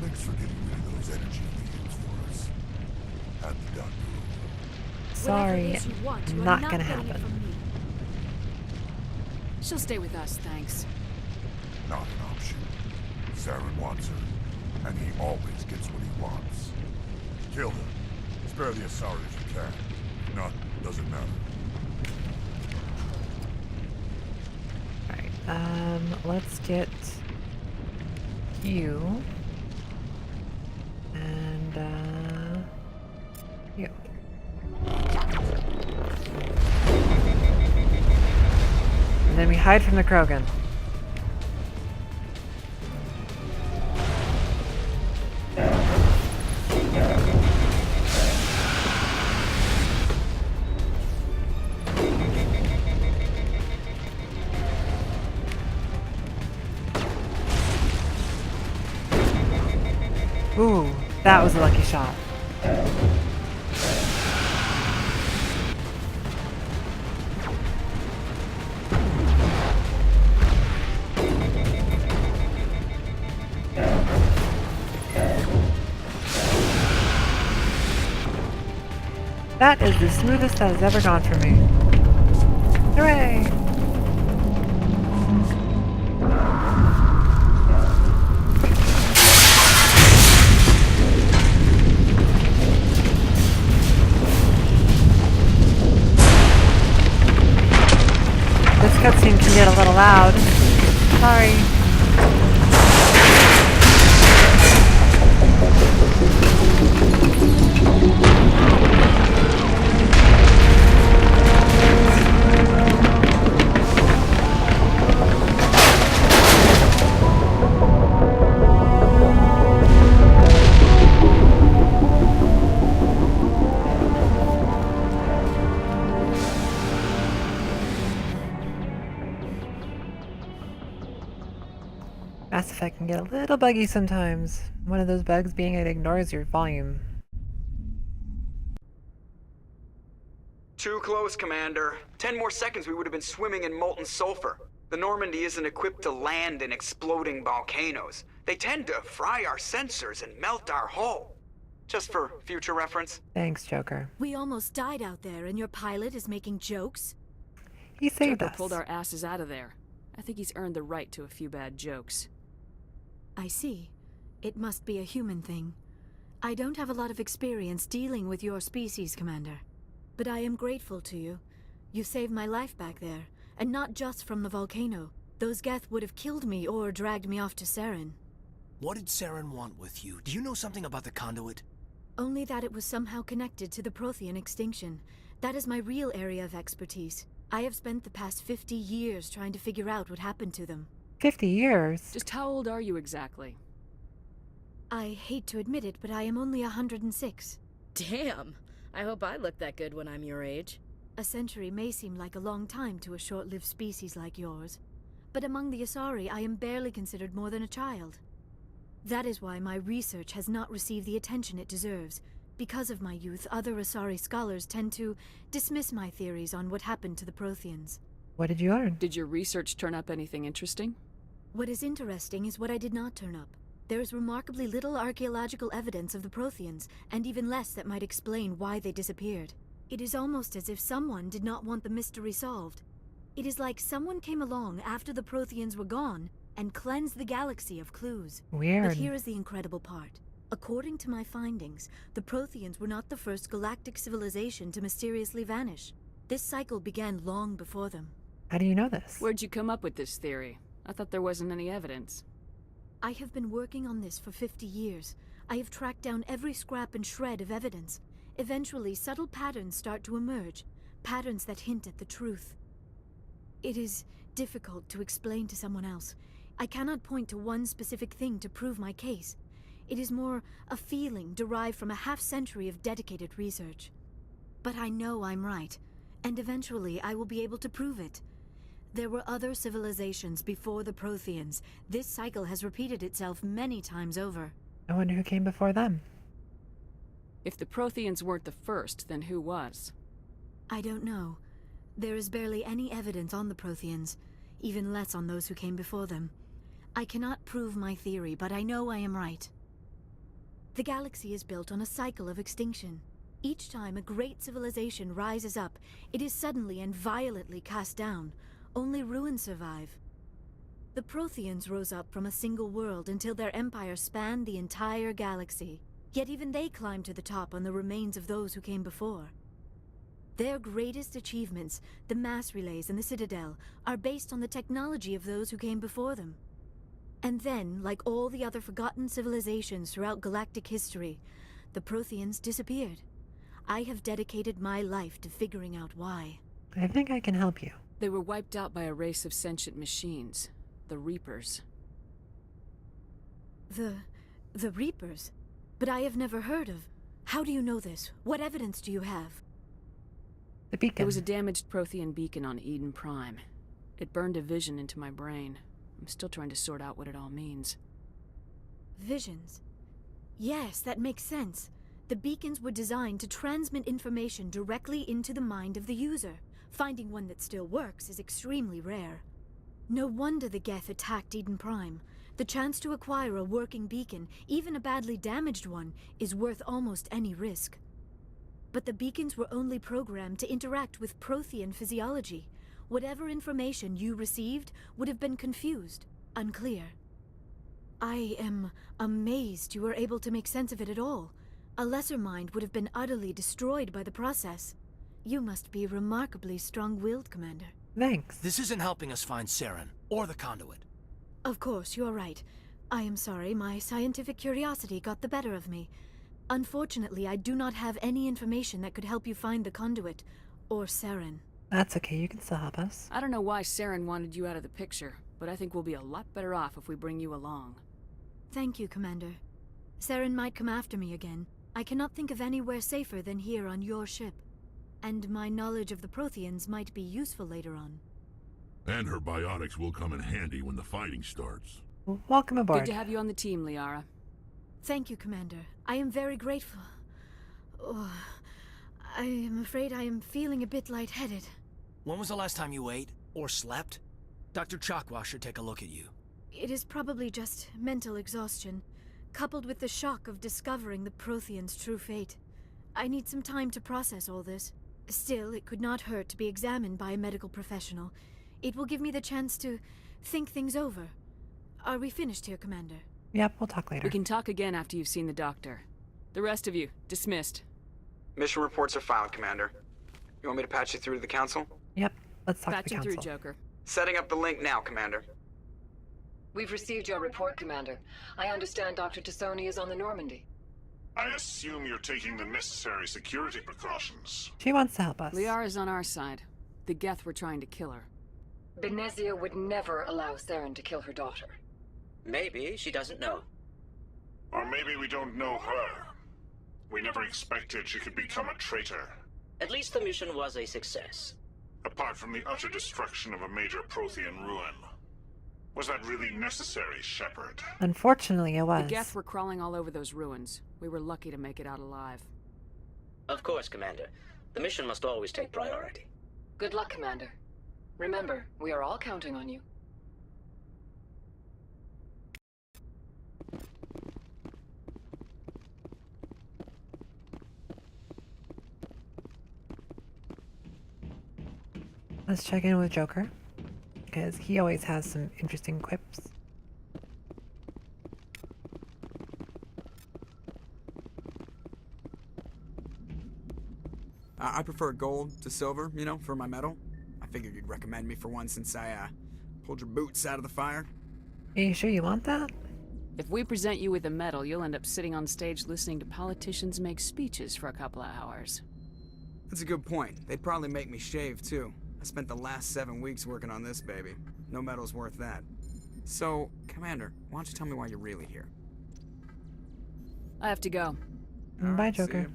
Thanks for getting rid of those energy fields for us. Hand the doctor over. Sorry, not gonna happen. She'll stay with us, thanks. Not an option. Saren wants her, and he always gets what he wants. Kill her. Spare the Asari if you can. If not, doesn't matter. Alright, let's get you. And, you. And then we hide from the Krogan. Ooh, that was a lucky shot. That is the smoothest that has ever gone for me. Hooray! This cutscene can get a little loud. Sorry. Mass Effect can get a little buggy sometimes. One of those bugs being it ignores your volume. Too close, Commander. 10 more seconds we would have been swimming in molten sulfur. The Normandy isn't equipped to land in exploding volcanoes. They tend to fry our sensors and melt our hull. Just for future reference. Thanks, Joker. We almost died out there and your pilot is making jokes? He saved Joker us. pulled our asses out of there. I think he's earned the right to a few bad jokes. I see. It must be a human thing. I don't have a lot of experience dealing with your species, Commander. But I am grateful to you. You saved my life back there, and not just from the volcano. Those Geth would have killed me or dragged me off to Saren. What did Saren want with you? Do you know something about the conduit? Only that it was somehow connected to the Prothean extinction. That is my real area of expertise. I have spent the past 50 years trying to figure out what happened to them. 50 years? Just how old are you exactly? I hate to admit it, but I am only 106. Damn! I hope I look that good when I'm your age. A century may seem like a long time to a short-lived species like yours. But among the Asari, I am barely considered more than a child. That is why my research has not received the attention it deserves. Because of my youth, other Asari scholars tend to dismiss my theories on what happened to the Protheans. What did you learn? Did your research turn up anything interesting? What is interesting is what I did not turn up. There is remarkably little archaeological evidence of the Protheans, and even less that might explain why they disappeared. It is almost as if someone did not want the mystery solved. It is like someone came along after the Protheans were gone and cleansed the galaxy of clues. Weird. But here is the incredible part. According to my findings, the Protheans were not the first galactic civilization to mysteriously vanish. This cycle began long before them. How do you know this? Where'd you come up with this theory? I thought there wasn't any evidence. I have been working on this for 50 years. I have tracked down every scrap and shred of evidence. Eventually, subtle patterns start to emerge, patterns that hint at the truth. It is difficult to explain to someone else. I cannot point to one specific thing to prove my case. It is more a feeling derived from a half-century of dedicated research. But I know I'm right, and eventually I will be able to prove it. There were other civilizations before the Protheans. This cycle has repeated itself many times over. I wonder who came before them. If the Protheans weren't the first, then who was? I don't know. There is barely any evidence on the Protheans, even less on those who came before them. I cannot prove my theory, but I know I am right. The galaxy is built on a cycle of extinction. Each time a great civilization rises up, it is suddenly and violently cast down. Only ruins survive. The Protheans rose up from a single world until their empire spanned the entire galaxy. Yet even they climbed to the top on the remains of those who came before. Their greatest achievements, the mass relays and the Citadel, are based on the technology of those who came before them. And then, like all the other forgotten civilizations throughout galactic history, the Protheans disappeared. I have dedicated my life to figuring out why. I think I can help you. They were wiped out by a race of sentient machines, the Reapers. The Reapers? But I have never heard of. How do you know this? What evidence do you have? The beacon. There was a damaged Prothean beacon on Eden Prime. It burned a vision into my brain. I'm still trying to sort out what it all means. Visions. Yes, that makes sense. The beacons were designed to transmit information directly into the mind of the user. Finding one that still works is extremely rare. No wonder the Geth attacked Eden Prime. The chance to acquire a working beacon, even a badly damaged one, is worth almost any risk. But the beacons were only programmed to interact with Prothean physiology. Whatever information you received would have been confused, unclear. I am amazed you were able to make sense of it at all. A lesser mind would have been utterly destroyed by the process. You must be remarkably strong-willed, Commander. Thanks. This isn't helping us find Saren, or the conduit. Of course, you're right. I am sorry, my scientific curiosity got the better of me. Unfortunately, I do not have any information that could help you find the conduit, or Saren. That's okay, you can still help us. I don't know why Saren wanted you out of the picture, but I think we'll be a lot better off if we bring you along. Thank you, Commander. Saren might come after me again. I cannot think of anywhere safer than here on your ship. And my knowledge of the Protheans might be useful later on. And her biotics will come in handy when the fighting starts. Welcome aboard. Good to have you on the team, Liara. Thank you, Commander. I am very grateful. Oh, I am afraid I am feeling a bit lightheaded. When was the last time you ate, or slept? Dr. Chakwa should take a look at you. It is probably just mental exhaustion, coupled with the shock of discovering the Protheans' true fate. I need some time to process all this. Still, it could not hurt to be examined by a medical professional. It will give me the chance to think things over. Are we finished here, Commander? Yep, we'll talk later. We can talk again after you've seen the doctor. The rest of you, dismissed. Mission reports are filed, Commander. You want me to patch you through to the Council? Yep, let's talk to the Patch him Council. through, Joker. Setting up the link now, Commander. We've received your report, Commander. I understand Dr. Tassoni is on the Normandy. I assume you're taking the necessary security precautions. She wants to help us. Liara's on our side. The Geth were trying to kill her. Benezia would never allow Saren to kill her daughter. Maybe she doesn't know. Or maybe we don't know her. We never expected she could become a traitor. At least the mission was a success. Apart from the utter destruction of a major Prothean ruin. Was that really necessary, Shepard? Unfortunately, it was. The Geth were crawling all over those ruins. We were lucky to make it out alive. Of course, Commander. The mission must always take priority. Good luck, Commander. Remember, we are all counting on you. Let's check in with Joker, because he always has some interesting quips. I prefer gold to silver, you know, for my medal. I figured you'd recommend me for one since I, pulled your boots out of the fire. Are you sure you want that? If we present you with a medal, you'll end up sitting on stage listening to politicians make speeches for a couple of hours. That's a good point. They'd probably make me shave, too. I spent the last 7 weeks working on this baby. No medal's worth that. So, Commander, why don't you tell me why you're really here? I have to go. Bye, Joker.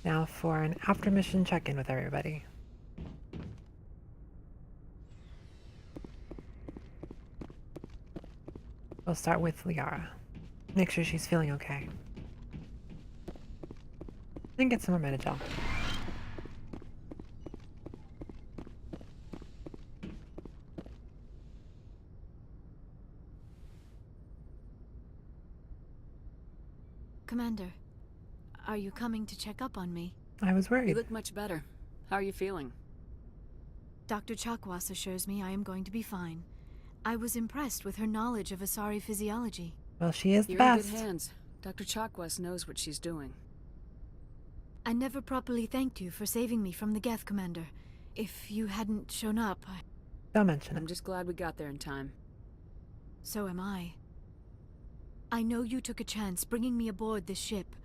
Now for an after-mission check-in with everybody. We'll start with Liara. Make sure she's feeling okay. Then get some more Metagel. Commander, are you coming to check up on me? I was worried. You look much better. How are you feeling? Dr. Chakwas assures me I am going to be fine. I was impressed with her knowledge of Asari physiology. Well, she is the You're best. in good hands. Dr. Chakwas knows what she's doing. I never properly thanked you for saving me from the Geth, Commander. If you hadn't shown up, Don't mention I'm it. just glad we got there in time. So am I. I know you took a chance bringing me aboard this ship.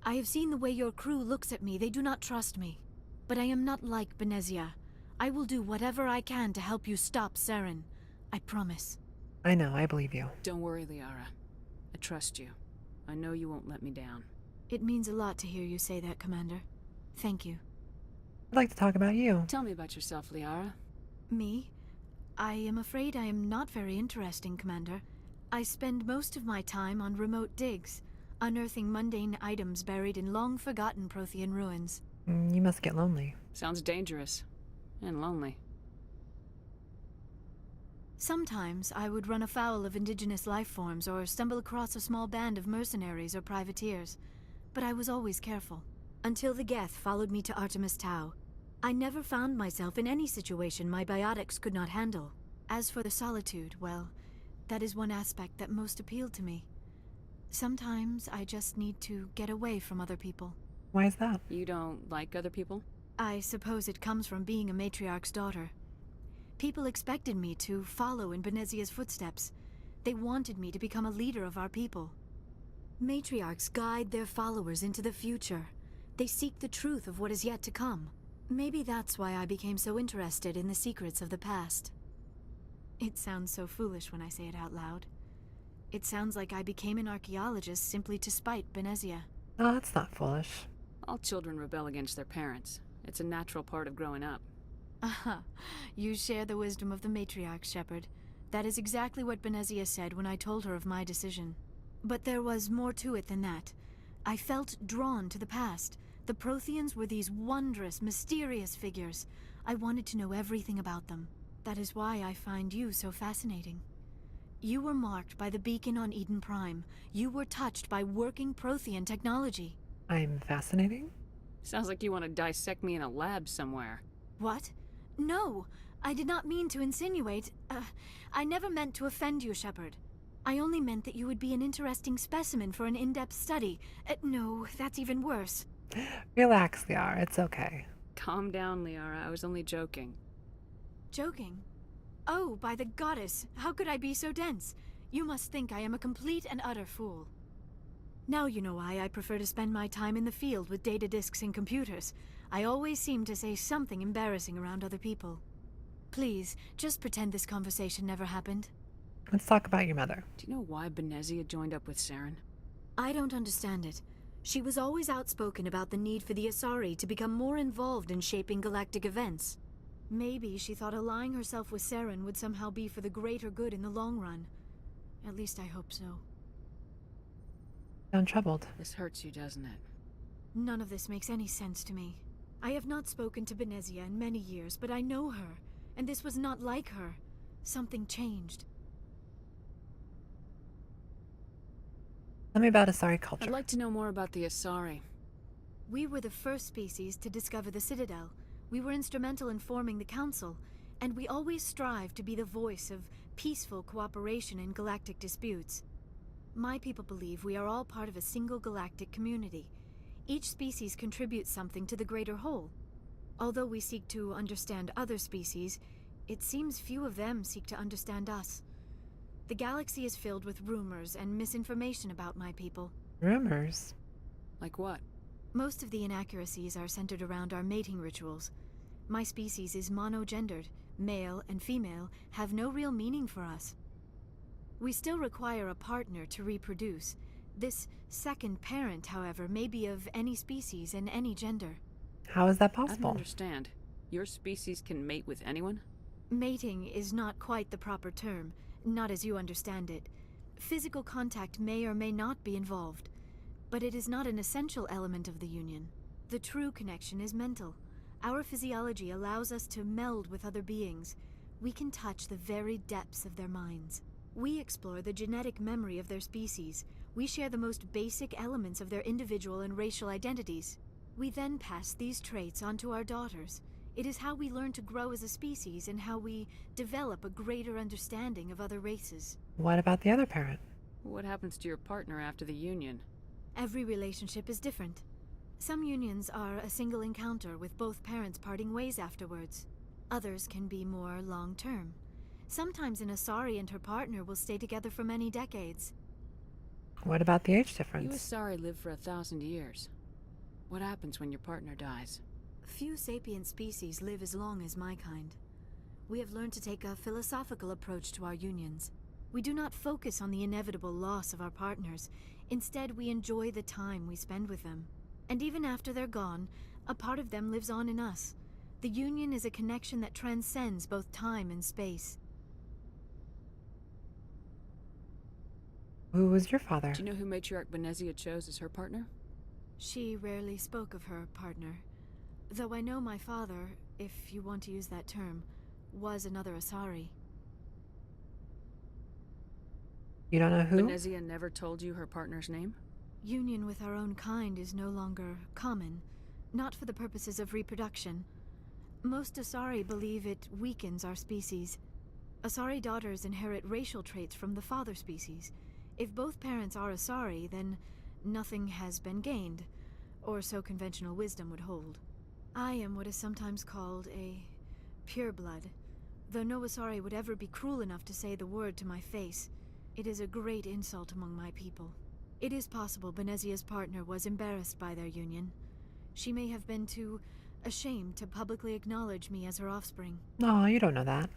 I have seen the way your crew looks at me. They do not trust me. But I am not like Benezia. I will do whatever I can to help you stop Saren. I promise. I know, I believe you. Don't worry, Liara. I trust you. I know you won't let me down. It means a lot to hear you say that, Commander. Thank you. I'd like to talk about you. Tell me about yourself, Liara. Me? I am afraid I am not very interesting, Commander. I spend most of my time on remote digs, unearthing mundane items buried in long-forgotten Prothean ruins. You must get lonely. Sounds dangerous. And lonely. Sometimes I would run afoul of indigenous life forms or stumble across a small band of mercenaries or privateers, but I was always careful. Until the Geth followed me to Artemis Tau, I never found myself in any situation my biotics could not handle. As for the solitude, well, that is one aspect that most appealed to me. Sometimes I just need to get away from other people. Why is that? You don't like other people? I suppose it comes from being a matriarch's daughter. People expected me to follow in Benezia's footsteps. They wanted me to become a leader of our people. Matriarchs guide their followers into the future. They seek the truth of what is yet to come. Maybe that's why I became so interested in the secrets of the past. It sounds so foolish when I say it out loud. It sounds like I became an archaeologist simply to spite Benezia. Oh, that's not foolish. All children rebel against their parents. It's a natural part of growing up. Aha, you share the wisdom of the matriarch, Shepard. That is exactly what Benezia said when I told her of my decision. But there was more to it than that. I felt drawn to the past. The Protheans were these wondrous, mysterious figures. I wanted to know everything about them. That is why I find you so fascinating. You were marked by the beacon on Eden Prime. You were touched by working Prothean technology. I'm fascinating? Sounds like you want to dissect me in a lab somewhere. What? No, I did not mean to insinuate. I never meant to offend you, Shepard. I only meant that you would be an interesting specimen for an in-depth study. No, that's even worse. Relax, Liara. It's okay. Calm down, Liara. I was only joking. Joking? Oh, by the goddess, how could I be so dense? You must think I am a complete and utter fool. Now you know why I prefer to spend my time in the field with data disks and computers. I always seem to say something embarrassing around other people. Please, just pretend this conversation never happened. Let's talk about your mother. Do you know why Benezia joined up with Saren? I don't understand it. She was always outspoken about the need for the Asari to become more involved in shaping galactic events. Maybe she thought allying herself with Saren would somehow be for the greater good in the long run. At least I hope so. Sound troubled. This hurts you, doesn't it? None of this makes any sense to me. I have not spoken to Benezia in many years, but I know her, and this was not like her. Something changed. Tell me about Asari culture. I'd like to know more about the Asari. We were the first species to discover the Citadel. We were instrumental in forming the Council, and we always strive to be the voice of peaceful cooperation in galactic disputes. My people believe we are all part of a single galactic community. Each species contributes something to the greater whole. Although we seek to understand other species, it seems few of them seek to understand us. The galaxy is filled with rumors and misinformation about my people. Rumors? Like what? Most of the inaccuracies are centered around our mating rituals. My species is monogendered. Male and female have no real meaning for us. We still require a partner to reproduce. This second parent, however, may be of any species and any gender. How is that I don't possible? understand. Your species can mate with anyone? Mating is not quite the proper term, not as you understand it. Physical contact may or may not be involved, but it is not an essential element of the union. The true connection is mental. Our physiology allows us to meld with other beings. We can touch the very depths of their minds. We explore the genetic memory of their species. We share the most basic elements of their individual and racial identities. We then pass these traits on to our daughters. It is how we learn to grow as a species and how we develop a greater understanding of other races. What about the other parent? What happens to your partner after the union? Every relationship is different. Some unions are a single encounter with both parents parting ways afterwards. Others can be more long-term. Sometimes an Asari and her partner will stay together for many decades. What about the age You difference? Asari live for 1,000 years. What happens when your partner dies? Few sapient species live as long as my kind. We have learned to take a philosophical approach to our unions. We do not focus on the inevitable loss of our partners. Instead, we enjoy the time we spend with them. And even after they're gone, a part of them lives on in us. The union is a connection that transcends both time and space. Who was your father? Do you know who Matriarch Benezia chose as her partner? She rarely spoke of her partner. Though I know my father, if you want to use that term, was another Asari. You don't know who? Benezia never told you her partner's name? Union with our own kind is no longer common, not for the purposes of reproduction. Most Asari believe it weakens our species. Asari daughters inherit racial traits from the father species. If both parents are Asari, then nothing has been gained, or so conventional wisdom would hold. I am what is sometimes called a pureblood, though no Asari would ever be cruel enough to say the word to my face. It is a great insult among my people. It is possible Benezia's partner was embarrassed by their union. She may have been too ashamed to publicly acknowledge me as her offspring. No, you don't know that.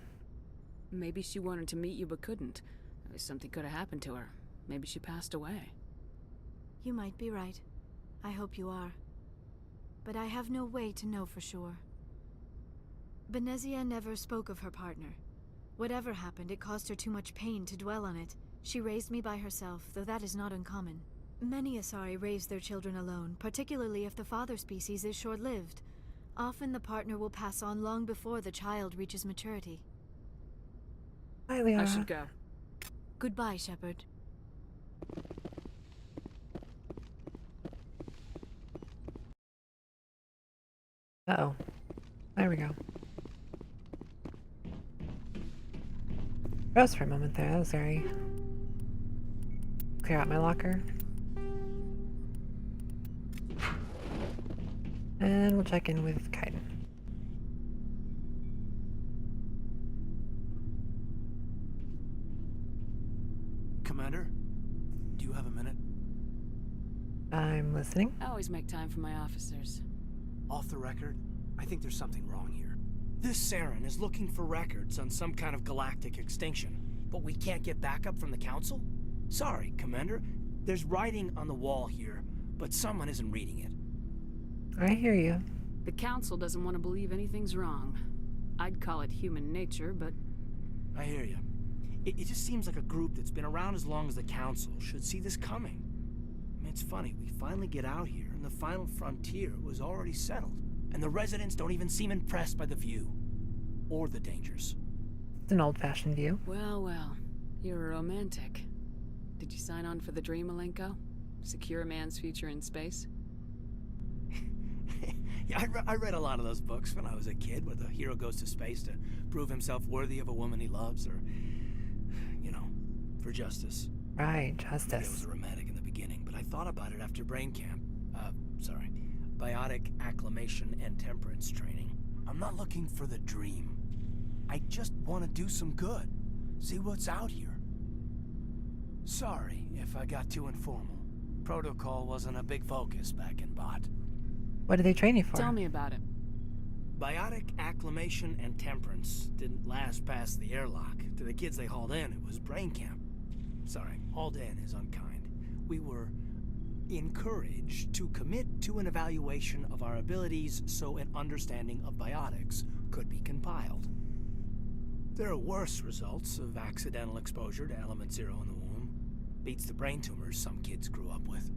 Maybe she wanted to meet you but couldn't. Something could have happened to her. Maybe she passed away. You might be right. I hope you are. But I have no way to know for sure. Benezia never spoke of her partner. Whatever happened, it caused her too much pain to dwell on it. She raised me by herself, though that is not uncommon. Many Asari raise their children alone, particularly if the father species is short-lived. Often the partner will pass on long before the child reaches maturity. Hi, Leora. I should go. Goodbye, Shepard. Uh-oh. There we go. Froze for a moment there. That was very... Clear out my locker. And we'll check in with Kaiden. Commander, do you have a minute? I'm listening. I always make time for my officers. Off the record, I think there's something wrong here. This Saren is looking for records on some kind of galactic extinction, but we can't get backup from the Council? Sorry, Commander. There's writing on the wall here, but someone isn't reading it. I hear you. The Council doesn't want to believe anything's wrong. I'd call it human nature, but... I hear you. It just seems like a group that's been around as long as the Council should see this coming. I mean, it's funny, we finally get out here, and the final frontier was already settled. And the residents don't even seem impressed by the view. Or the dangers. It's an old-fashioned view. Well, well. You're a romantic. Did you sign on for the dream, Malenko? Secure a man's future in space? Yeah, I read a lot of those books when I was a kid, where the hero goes to space to prove himself worthy of a woman he loves, or, you know, for justice. Right, Maybe I justice. was romantic in the beginning, but I thought about it after brain camp. Biotic acclimation and temperance training. I'm not looking for the dream. I just want to do some good. See what's out here. Sorry if I got too informal. Protocol wasn't a big focus back in Bot. What do they train you for? Tell me about it. Biotic acclimation and temperance didn't last past the airlock. To the kids they hauled in, it was brain camp. Sorry, hauled in is unkind. We were encouraged to commit to an evaluation of our abilities so an understanding of biotics could be compiled. There are worse results of accidental exposure to Element Zero in the womb. Beats the brain tumors some kids grew up with.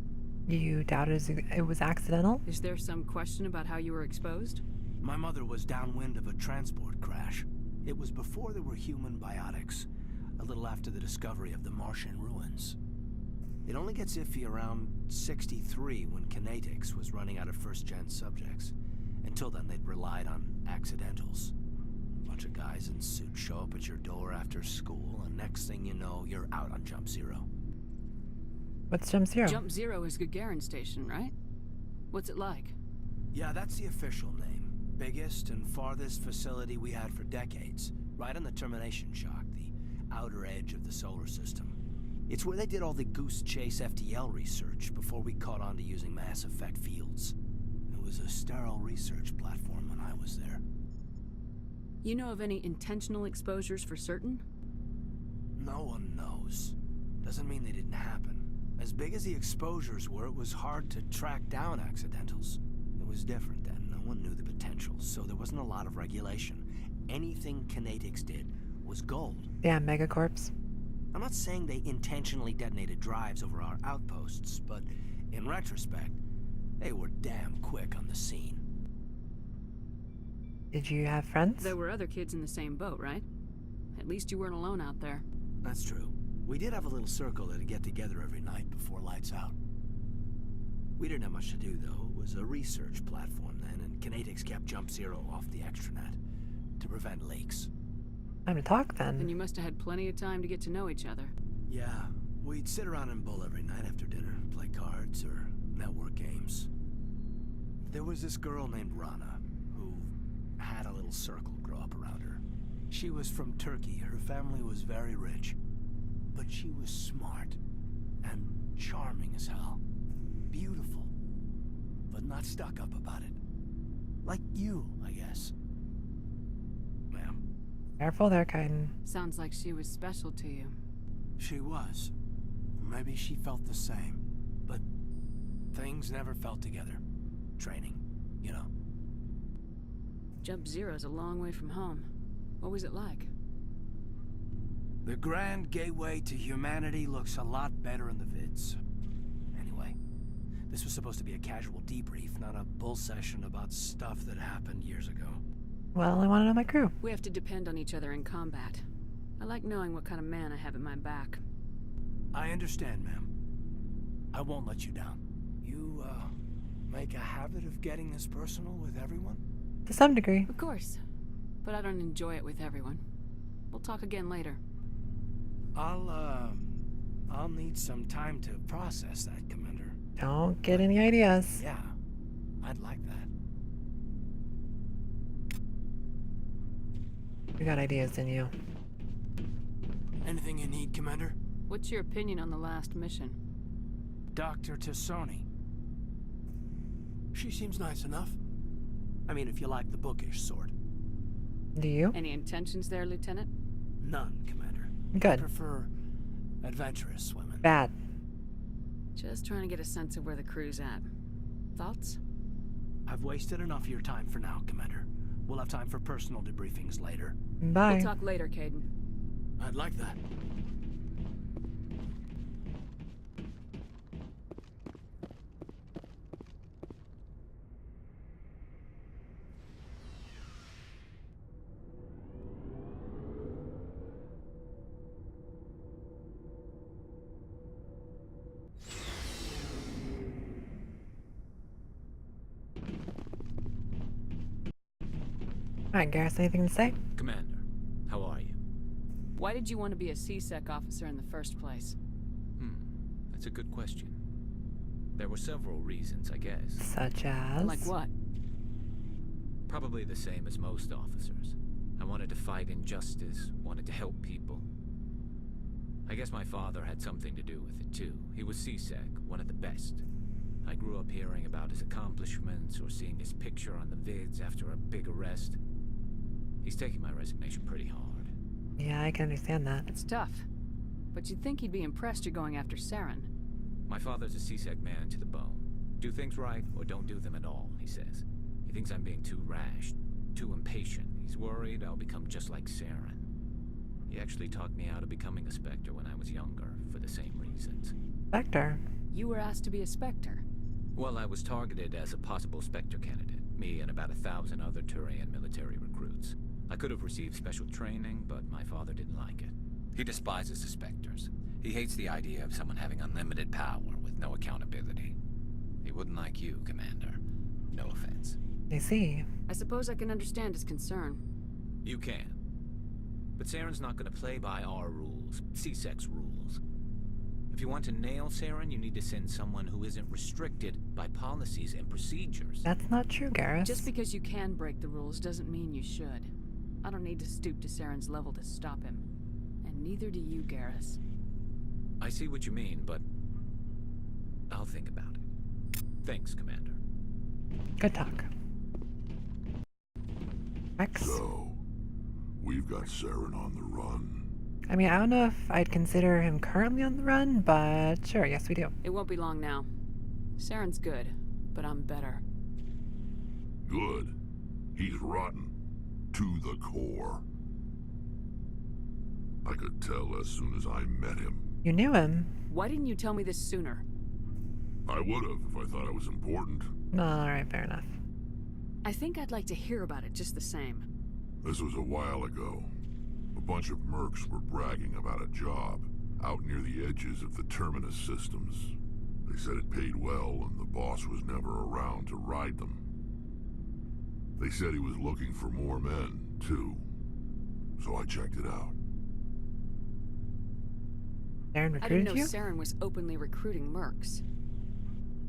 You doubted it was accidental? Is there some question about how you were exposed? My mother was downwind of a transport crash. It was before there were human biotics, a little after the discovery of the Martian ruins. It only gets iffy around 63 when Kinetics was running out of first-gen subjects. Until then, they'd relied on accidentals. A bunch of guys in suits show up at your door after school, and next thing you know, you're out on Jump Zero. What's Jump Zero? Jump Zero is Gagarin Station, right? What's it like? Yeah, that's the official name. Biggest and farthest facility we had for decades. Right on the termination shock, the outer edge of the solar system. It's where they did all the Goose Chase FTL research before we caught on to using mass effect fields. It was a sterile research platform when I was there. You know of any intentional exposures for certain? No one knows. Doesn't mean they didn't happen. As big as the exposures were, it was hard to track down accidentals. It was different then. No one knew the potential, so there wasn't a lot of regulation. Anything Kinetics did was gold. Damn megacorps. I'm not saying they intentionally detonated drives over our outposts, but in retrospect, they were damn quick on the scene. Did you have friends? There were other kids in the same boat, right? At least you weren't alone out there. That's true. We did have a little circle that'd get together every night before lights out. We didn't have much to do, though. It was a research platform then, and Kinetics kept Jump Zero off the extranet to prevent leaks. Time to talk, then. And you must have had plenty of time to get to know each other. Yeah, we'd sit around and bull every night after dinner, play cards or network games. There was this girl named Rana, who had a little circle grow up around her. She was from Turkey. Her family was very rich. But she was smart and charming as hell. Beautiful, but not stuck up about it. Like you, I guess. Ma'am. Careful there, Kaiden. Sounds like she was special to you. She was. Maybe she felt the same. But things never felt together. Training, you know. Jump Zero's a long way from home. What was it like? The grand gateway to humanity looks a lot better in the vids. Anyway, this was supposed to be a casual debrief, not a bull session about stuff that happened years ago. Well, I want to know my crew. We have to depend on each other in combat. I like knowing what kind of man I have at my back. I understand, ma'am. I won't let you down. You, make a habit of getting this personal with everyone? To some degree. Of course. But I don't enjoy it with everyone. We'll talk again later. I'll need some time to process that, Commander. Don't get any ideas. Yeah, I'd like that. You got ideas, didn't you? Anything you need, Commander? What's your opinion on the last mission? Dr. Tassoni. She seems nice enough. I mean, if you like the bookish sort. Do you? Any intentions there, Lieutenant? None, Commander. Good. I prefer adventurous women. Bad. Just trying to get a sense of where the crew's at. Thoughts? I've wasted enough of your time for now, Commander. We'll have time for personal debriefings later. Bye. We'll talk later, Kaiden. I'd like that. Alright, Garrus, anything to say? Commander, how are you? Why did you want to be a C-Sec officer in the first place? That's a good question. There were several reasons, I guess. Such as? Like what? Probably the same as most officers. I wanted to fight injustice, wanted to help people. I guess my father had something to do with it too. He was C-Sec, one of the best. I grew up hearing about his accomplishments or seeing his picture on the vids after a big arrest. He's taking my resignation pretty hard. Yeah, I can understand that. It's tough. But you'd think he'd be impressed you're going after Saren. My father's a CSEC man to the bone. Do things right, or don't do them at all, he says. He thinks I'm being too rash, too impatient. He's worried I'll become just like Saren. He actually talked me out of becoming a Spectre when I was younger, for the same reasons. Spectre? You were asked to be a Spectre. Well, I was targeted as a possible Spectre candidate. Me and about 1,000 other Turian military recruits. I could have received special training, but my father didn't like it. He despises the Spectres. He hates the idea of someone having unlimited power with no accountability. He wouldn't like you, Commander. No offense. I see. I suppose I can understand his concern. You can. But Saren's not going to play by our rules, CSEC's rules. If you want to nail Saren, you need to send someone who isn't restricted by policies and procedures. That's not true, Garrus. Just because you can break the rules doesn't mean you should. I don't need to stoop to Saren's level to stop him. And neither do you, Garrus. I see what you mean, but I'll think about it. Thanks, Commander. Good talk. Rex? So, we've got Saren on the run. I mean, I don't know if I'd consider him currently on the run, but sure, yes we do. It won't be long now. Saren's good, but I'm better. Good. He's rotten. To the core. I could tell as soon as I met him. You knew him? Why didn't you tell me this sooner? I would have if I thought I was important. Alright, fair enough. I think I'd like to hear about it just the same. This was a while ago. A bunch of mercs were bragging about a job out near the edges of the Terminus systems. They said it paid well and the boss was never around to ride them. They said he was looking for more men, too. So I checked it out. Saren recruited I didn't know you? Saren was openly recruiting mercs.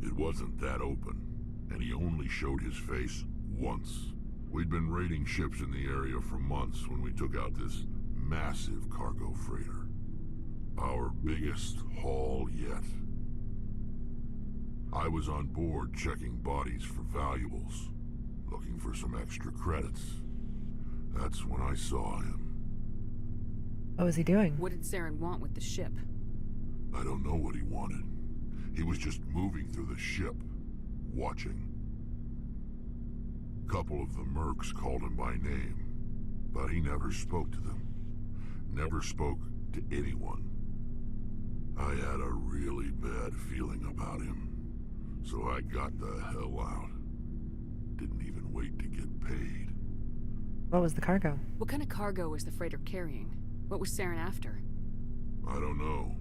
It wasn't that open, and he only showed his face once. We'd been raiding ships in the area for months when we took out this massive cargo freighter. Our biggest haul yet. I was on board checking bodies for valuables, looking for some extra credits. That's when I saw him. What was he doing? What did Saren want with the ship? I don't know what he wanted. He was just moving through the ship, watching. Couple of the mercs called him by name, but he never spoke to them. Never spoke to anyone. I had a really bad feeling about him, so I got the hell out. Didn't even wait to get paid. What was the cargo? What kind of cargo was the freighter carrying? What was Saren after? I don't know.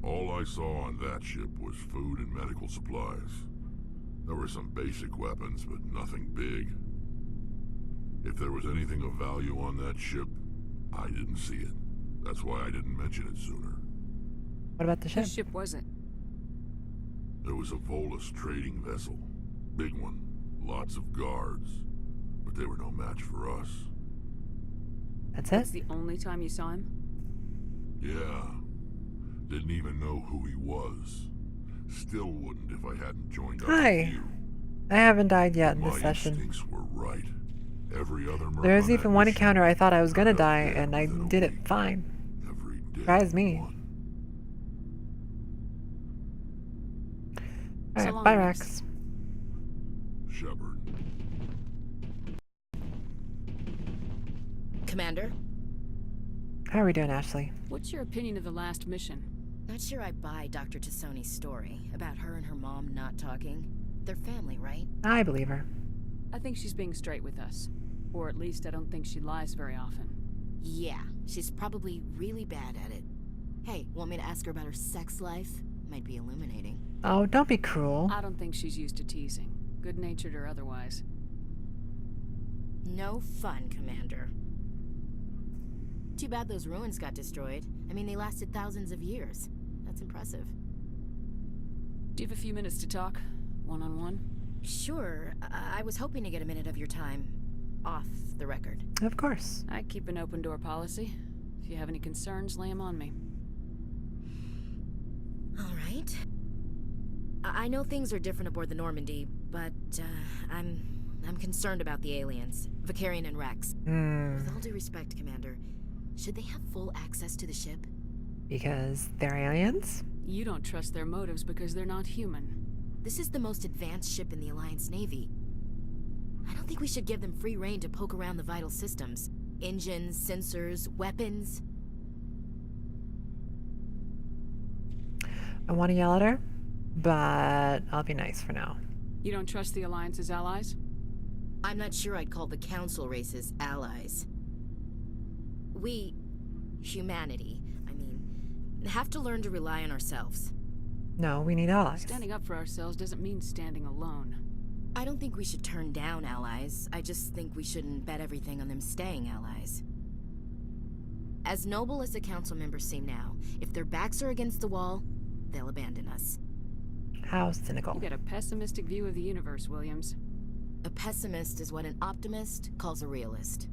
All I saw on that ship was food and medical supplies. There were some basic weapons, but nothing big. If there was anything of value on that ship, I didn't see it. That's why I didn't mention it sooner. What about the ship? Whose ship was it? There was a Volus trading vessel. Big one. Lots of guards. But they were no match for us. That's That's it? the only time you saw him? Yeah. Didn't even know who he was. Still wouldn't if I hadn't joined up Hi. with you. I haven't died yet in My this session. instincts were right. Every other merc There was on even that one mission encounter I thought I was gonna turned up die, dead and I within a did it week. fine. Every day Surprised me. one. Alright, long, bye Rex. Rex. Shepard. Commander? How are we doing, Ashley? What's your opinion of the last mission? Not sure I buy Dr. Tassoni's story about her and her mom not talking. They're family, right? I believe her. I think she's being straight with us. Or at least I don't think she lies very often. Yeah, she's probably really bad at it. Hey, want me to ask her about her sex life? Might be illuminating. Oh, don't be cruel. I don't think she's used to teasing, good-natured or otherwise. No fun, Commander. Too bad those ruins got destroyed. I mean, they lasted thousands of years. That's impressive. Do you have a few minutes to talk? One-on-one? Sure. I was hoping to get a minute of your time. Off the record. Of course. I keep an open-door policy. If you have any concerns, lay them on me. All right. I know things are different aboard the Normandy, but I'm concerned about the aliens, Vicarian and Rex. With all due respect, Commander, should they have full access to the ship? Because they're aliens? You don't trust their motives because they're not human. This is the most advanced ship in the Alliance Navy. I don't think we should give them free rein to poke around the vital systems. Engines, sensors, weapons. I want to yell at her, but I'll be nice for now. You don't trust the Alliance's allies? I'm not sure I'd call the Council races allies. We, humanity, have to learn to rely on ourselves. No, we need allies. Standing up for ourselves doesn't mean standing alone. I don't think we should turn down allies. I just think we shouldn't bet everything on them staying allies. As noble as the Council members seem now, if their backs are against the wall, they'll abandon us. How cynical. You got a pessimistic view of the universe, Williams. A pessimist is what an optimist calls a realist.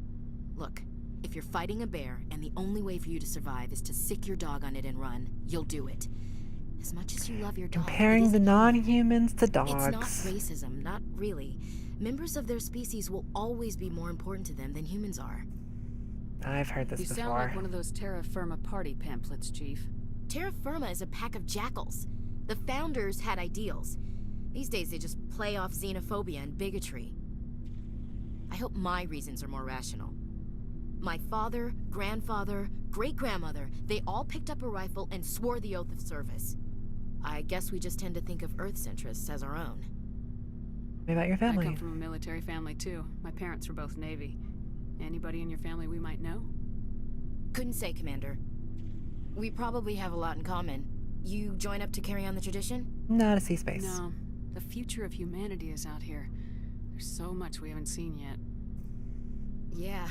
Look, if you're fighting a bear and the only way for you to survive is to sick your dog on it and run, you'll do it. As much as you love your dog... Comparing the non-humans to dogs. It's not racism, not really. Members of their species will always be more important to them than humans are. I've heard this before. You sound like one of those Terra Firma party pamphlets, Chief. Terra Firma is a pack of jackals. The founders had ideals. These days they just play off xenophobia and bigotry. I hope my reasons are more rational. My father, grandfather, great-grandmother, they all picked up a rifle and swore the oath of service. I guess we just tend to think of Earth's interests as our own. What about your family? I come from a military family, too. My parents were both Navy. Anybody in your family we might know? Couldn't say, Commander. We probably have a lot in common. You join up to carry on the tradition? No, to see space. No. The future of humanity is out here. There's so much we haven't seen yet. Yeah.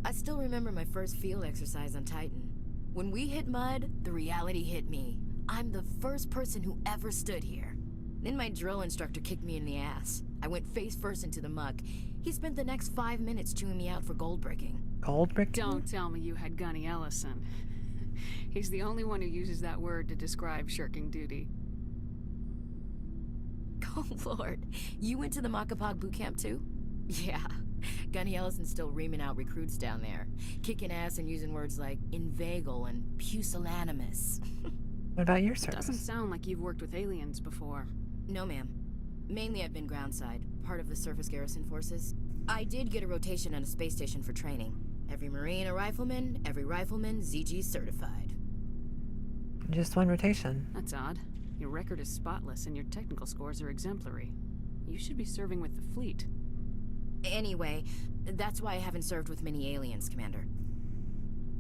I still remember my first field exercise on Titan. When we hit mud, the reality hit me. I'm the first person who ever stood here. Then my drill instructor kicked me in the ass. I went face first into the muck. He spent the next 5 minutes chewing me out for gold bricking. Gold bricking? Don't tell me you had Gunny Ellison. He's the only one who uses that word to describe shirking duty. Oh, Lord. You went to the Makapog boot camp, too? Yeah. Gunny Ellison's still reaming out recruits down there. Kicking ass and using words like inveigle and pusillanimous. What about your service? Doesn't sound like you've worked with aliens before. No, ma'am. Mainly I've been groundside, part of the surface garrison forces. I did get a rotation on a space station for training. Every Marine a rifleman, every rifleman ZG certified. Just one rotation. That's odd. Your record is spotless and your technical scores are exemplary. You should be serving with the fleet. Anyway, that's why I haven't served with many aliens, Commander.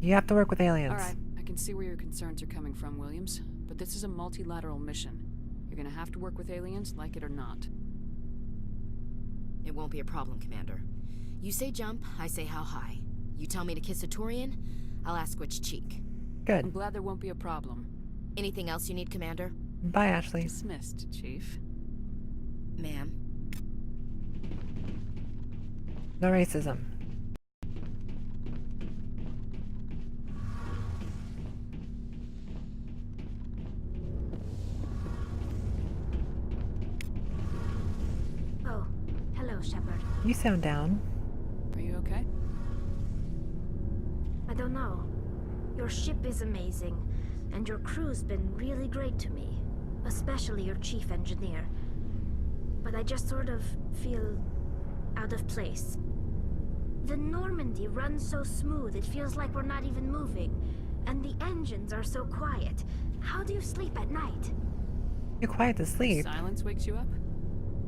You have to work with aliens. Alright, I can see where your concerns are coming from, Williams. But this is a multilateral mission. You're gonna have to work with aliens, like it or not. It won't be a problem, Commander. You say jump, I say how high. You tell me to kiss a Turian, I'll ask which cheek. Good. I'm glad there won't be a problem. Anything else you need, Commander? Bye, Ashley. Dismissed, Chief. Ma'am. No racism. Oh, hello, Shepard. You sound down. Are you okay? I don't know. Your ship is amazing, and your crew's been really great to me. Especially your chief engineer. But I just sort of feel out of place. The Normandy runs so smooth, it feels like we're not even moving. And the engines are so quiet. How do you sleep at night? You're quiet to sleep. Silence wakes you up?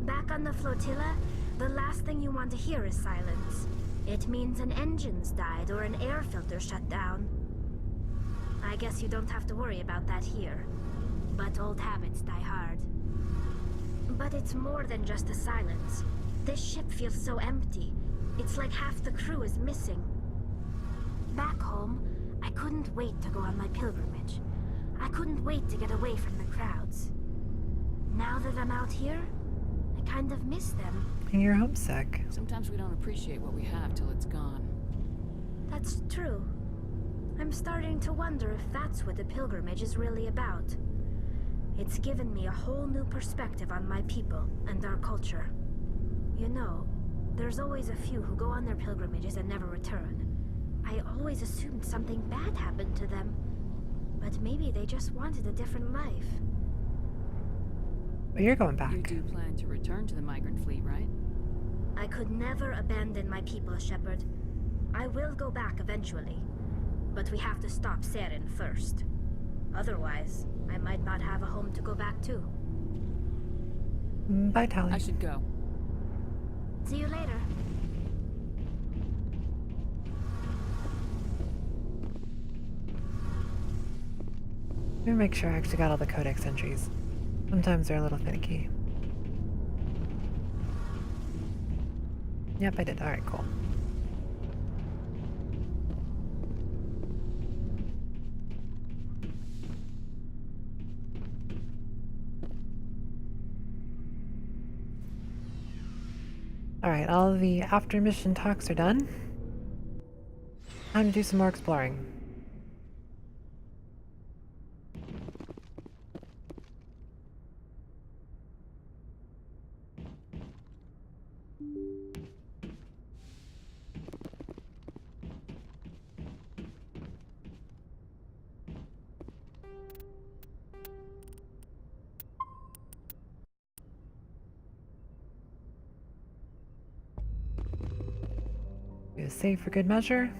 Back on the flotilla, the last thing you want to hear is silence. It means an engine's died or an air filter shut down. I guess you don't have to worry about that here. But old habits die hard. But it's more than just a silence. This ship feels so empty. It's like half the crew is missing. Back home, I couldn't wait to go on my pilgrimage. I couldn't wait to get away from the crowds. Now that I'm out here, I kind of miss them. And you're homesick. Sometimes we don't appreciate what we have till it's gone. That's true. I'm starting to wonder if that's what the pilgrimage is really about. It's given me a whole new perspective on my people and our culture. You know, there's always a few who go on their pilgrimages and never return. I always assumed something bad happened to them. But maybe they just wanted a different life. But you're going back. You do plan to return to the migrant fleet, right? I could never abandon my people, Shepard. I will go back eventually. But we have to stop Saren first. Otherwise, I might not have a home to go back to. Bye, Tali. I should go. See you later. Let me make sure I actually got all the codex entries. Sometimes they're a little finicky. Yep, I did. Alright, cool. Alright, all of the after mission talks are done. Time to do some more exploring. Do a save for good measure.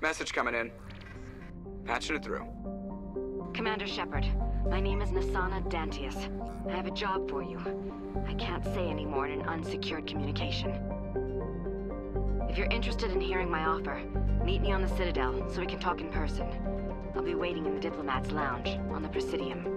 Message coming in. Patching it through. Commander Shepard, my name is Nasana Dantius. I have a job for you. I can't say any more in an unsecured communication. If you're interested in hearing my offer, meet me on the Citadel so we can talk in person. I'll be waiting in the Diplomat's Lounge on the Presidium.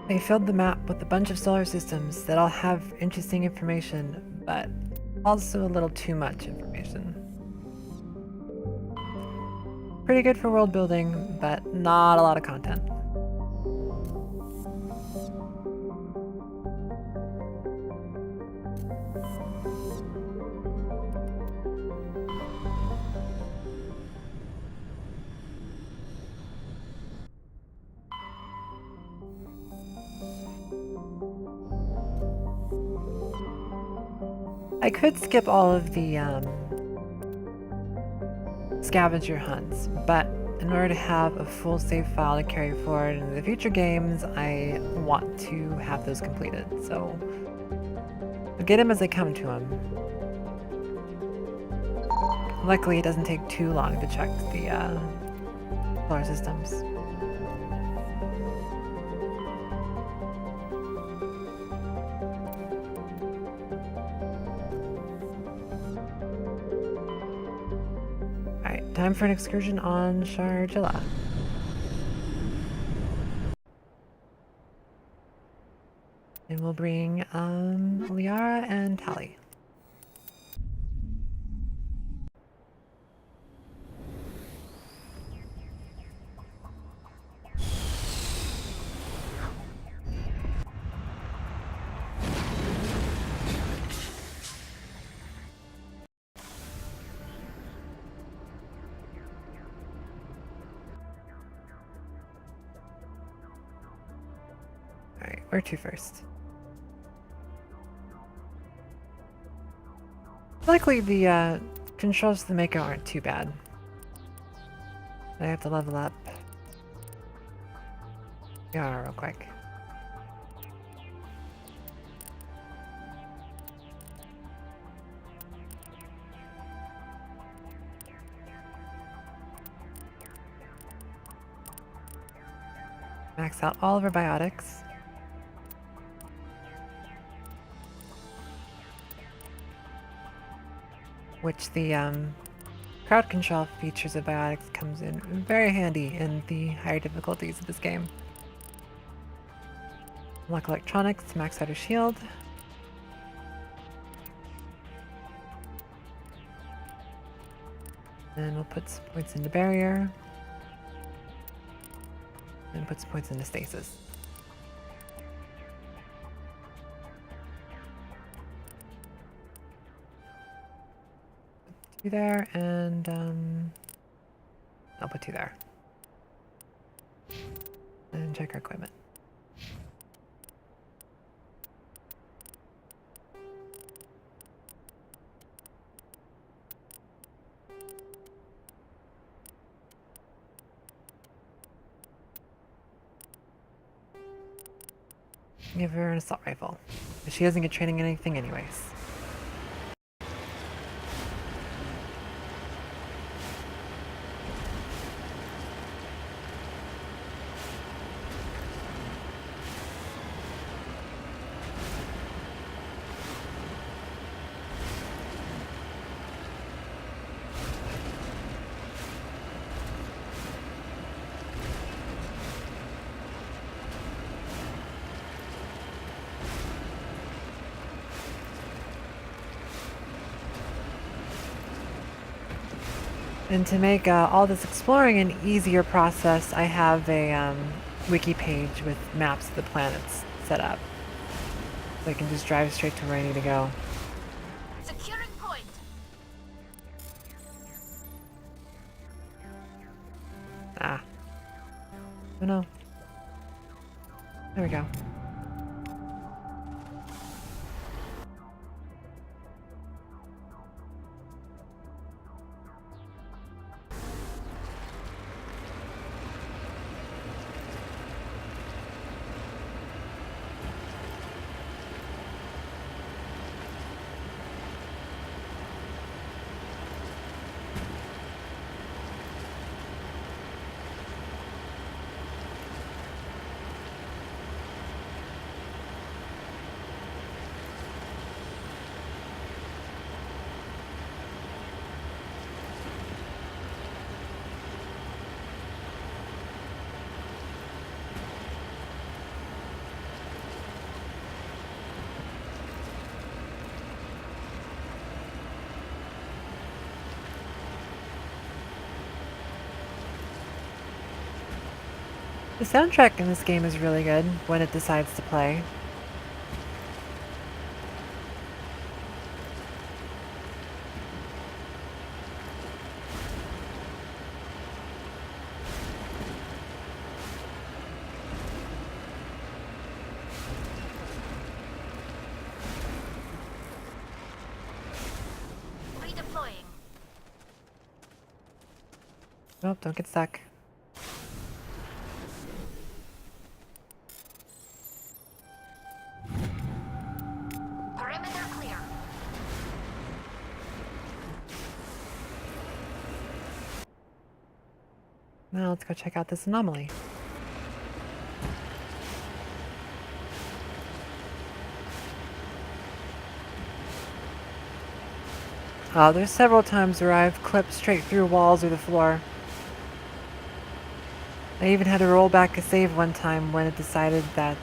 They filled the map with a bunch of solar systems that all have interesting information, but also a little too much information. Pretty good for world building, but not a lot of content. I could skip all of the scavenger hunts, but in order to have a full save file to carry forward into the future games, I want to have those completed. So I'll get them as I come to them. Luckily, it doesn't take too long to check the solar systems. Time for an excursion on Sharjilla. And we'll bring Liara and Tali. Alright, where to first? Luckily, the controls to the Mako aren't too bad. I have to level up. Yeah, real quick. Max out all of our biotics. Which the crowd control features of biotics comes in very handy in the higher difficulties of this game. Unlock electronics to max out her shield. Then we'll put some points into barrier. And put some points into stasis. Put 2 there, and I'll put 2 there. And check our equipment. Give her an assault rifle. But she doesn't get training in anything anyways. And to make all this exploring an easier process, I have a wiki page with maps of the planets set up. So I can just drive straight to where I need to go. Securing point. Ah. Oh no. There we go. The soundtrack in this game is really good when it decides to play. Redeploying. Nope, don't get stuck. Now let's go check out this anomaly. There's several times where I've clipped straight through walls or the floor. I even had to roll back a save one time when it decided that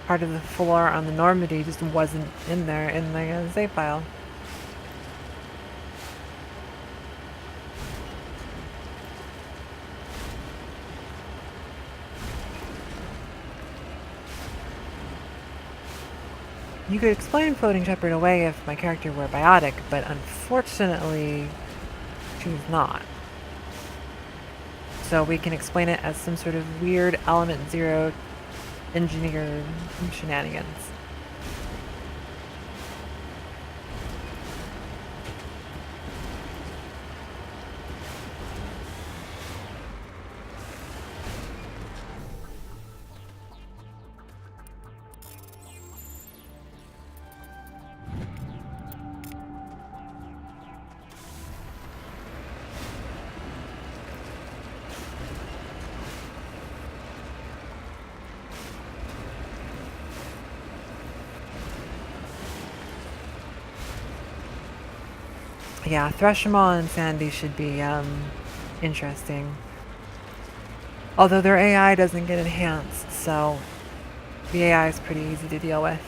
part of the floor on the Normandy just wasn't in there in the save file. You could explain floating Shepard away if my character were biotic, but unfortunately, she's not. So we can explain it as some sort of weird Element Zero engineer shenanigans. Yeah, Threshamall and Sandy should be interesting. Although their AI doesn't get enhanced, so the AI is pretty easy to deal with.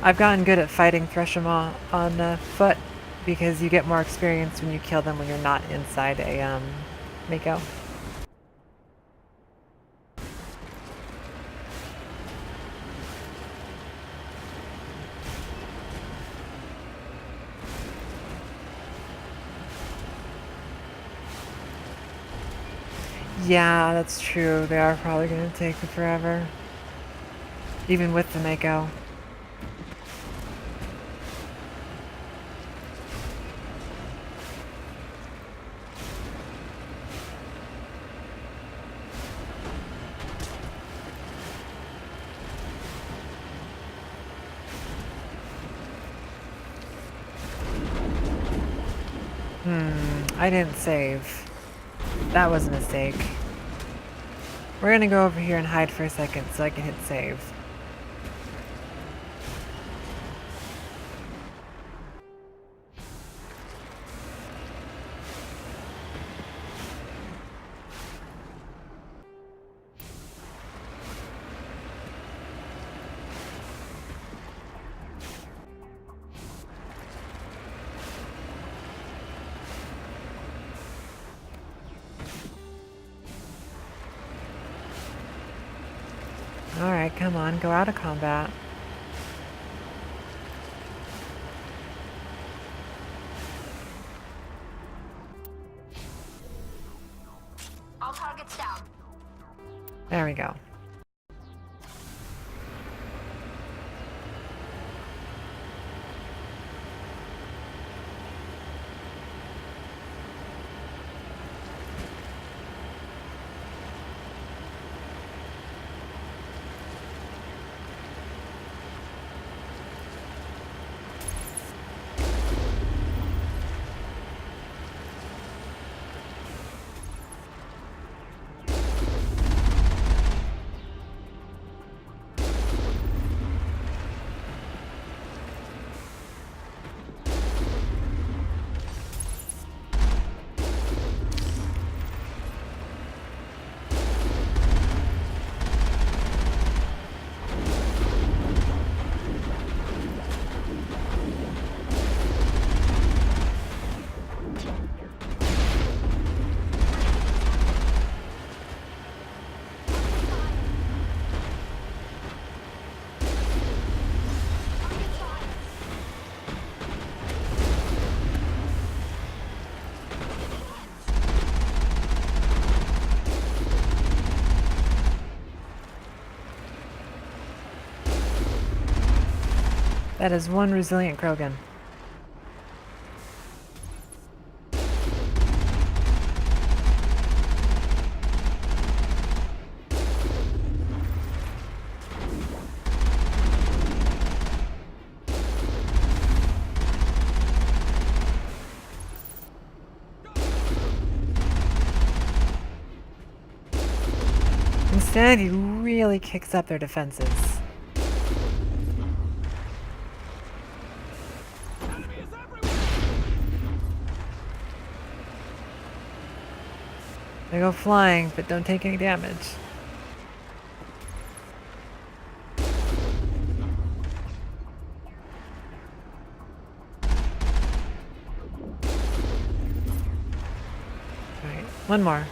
I've gotten good at fighting Threshima on foot because you get more experience when you kill them when you're not inside a Mako. Yeah, that's true. They are probably going to take forever. Even with the Mako. I didn't save. That was a mistake. We're gonna go over here and hide for a second so I can hit save. Alright, come on, go out of combat. All targets down. There we go. That is one resilient Krogan. Insanity really kicks up their defenses. They go flying, but don't take any damage. Alright, one more.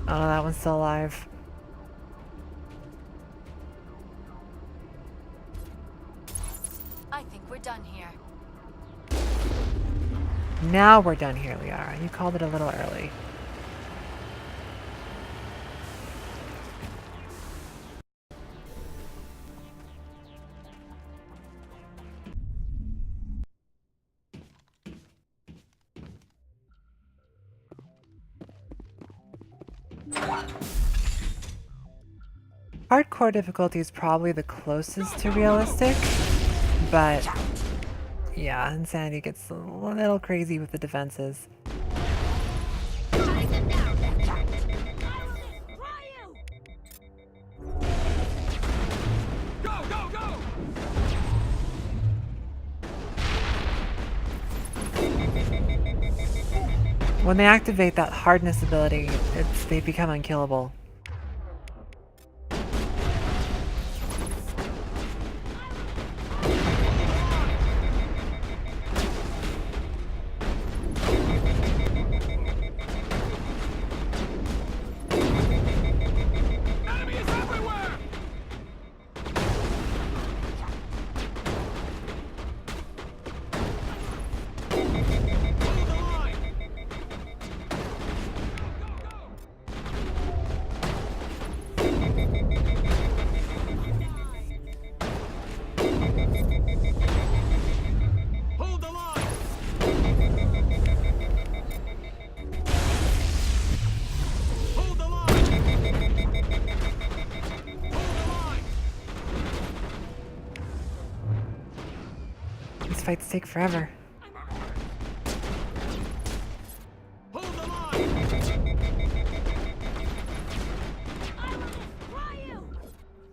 Oh, that one's still alive. I think we're done here. Now we're done here, Liara. You called it a little early. Hardcore difficulty is probably the closest to realistic, but yeah, Insanity gets a little crazy with the defenses. When they activate that hardness ability, they become unkillable. These fights take forever.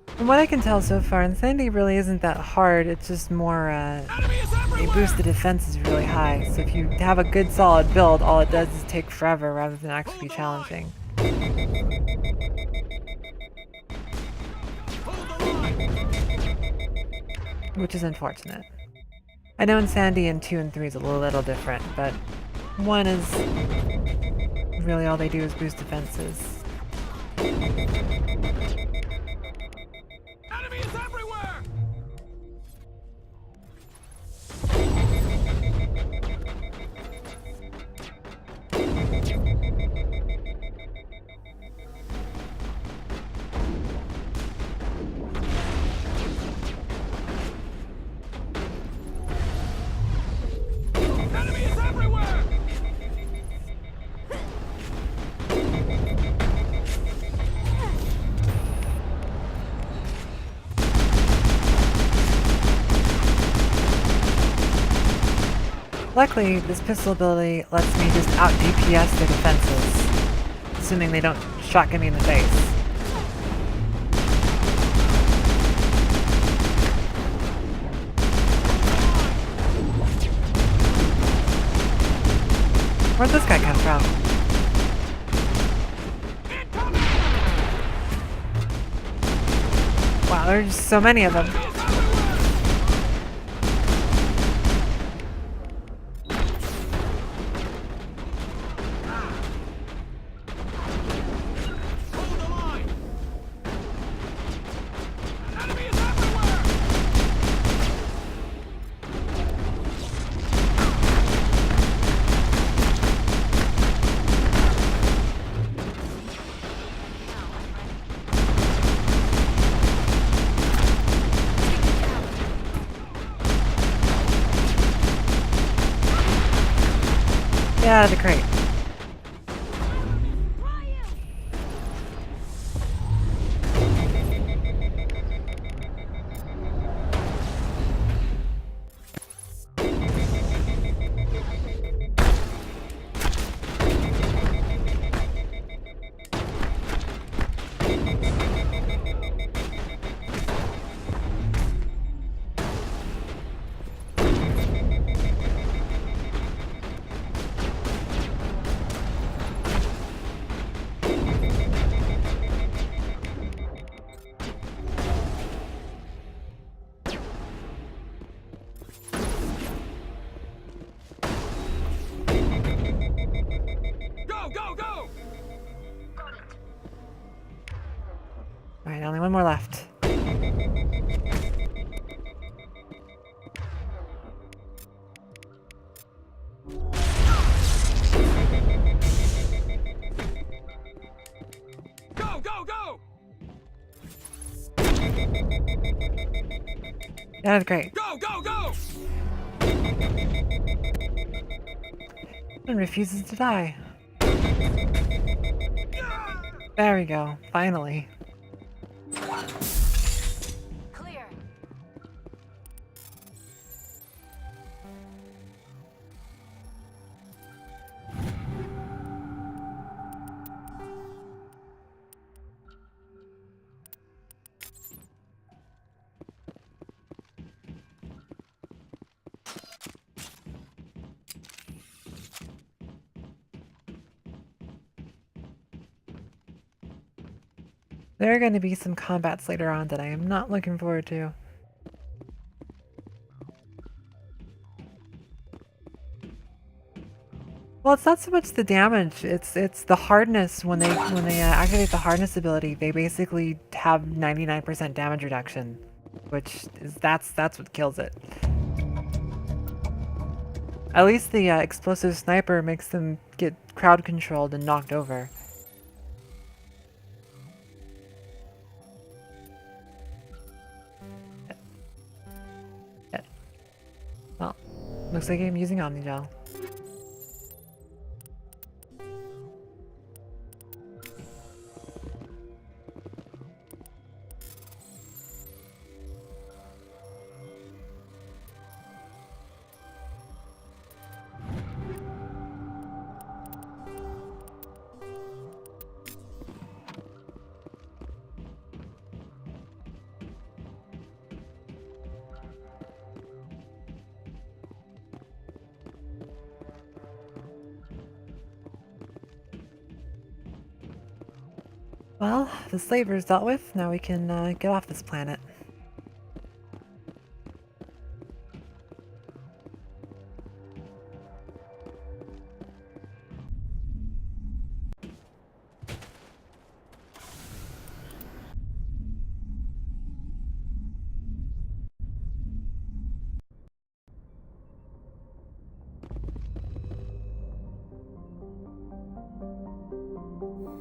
From what I can tell so far, Insanity really isn't that hard. It's just more, they boost the defenses really high. So if you have a good solid build, all it does is take forever rather than actually be challenging. Which is unfortunate. I know Insanity in 2 and 3 is a little different, but 1 is really all they do is boost defenses. Luckily, this pistol ability lets me just out-DPS their defenses, assuming they don't shotgun me in the face. Where'd this guy come from? Wow, there's so many of them. Get out of the crate. Alright, only one more left. Go, go, go! Get out of the crate. Go, go, go! And refuses to die. There we go, finally. Clear. There are going to be some combats later on that I am not looking forward to. Well, it's not so much the damage, it's the hardness. When they activate the hardness ability, they basically have 99% damage reduction, which is that's what kills it. At least the explosive sniper makes them get crowd controlled and knocked over. Yeah. Well, looks like I'm using Omnigel. Well, the slaver's dealt with. Now we can get off this planet.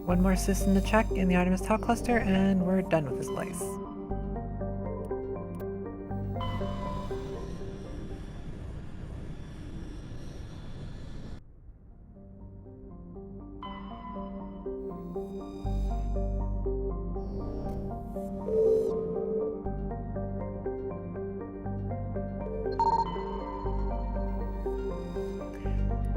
One more system to check in the Artemis Tau cluster, and we're done with this place.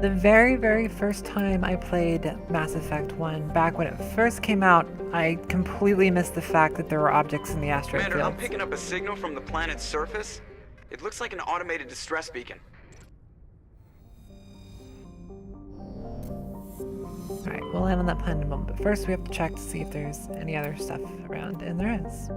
The very first time I played Mass Effect 1, back when it first came out, I completely missed the fact that there were objects in the asteroid Commander, fields. I'm picking up a signal from the planet's surface. It looks like an automated distress beacon. Alright, we'll land on that planet in a moment, but first we have to check to see if there's any other stuff around, and there is.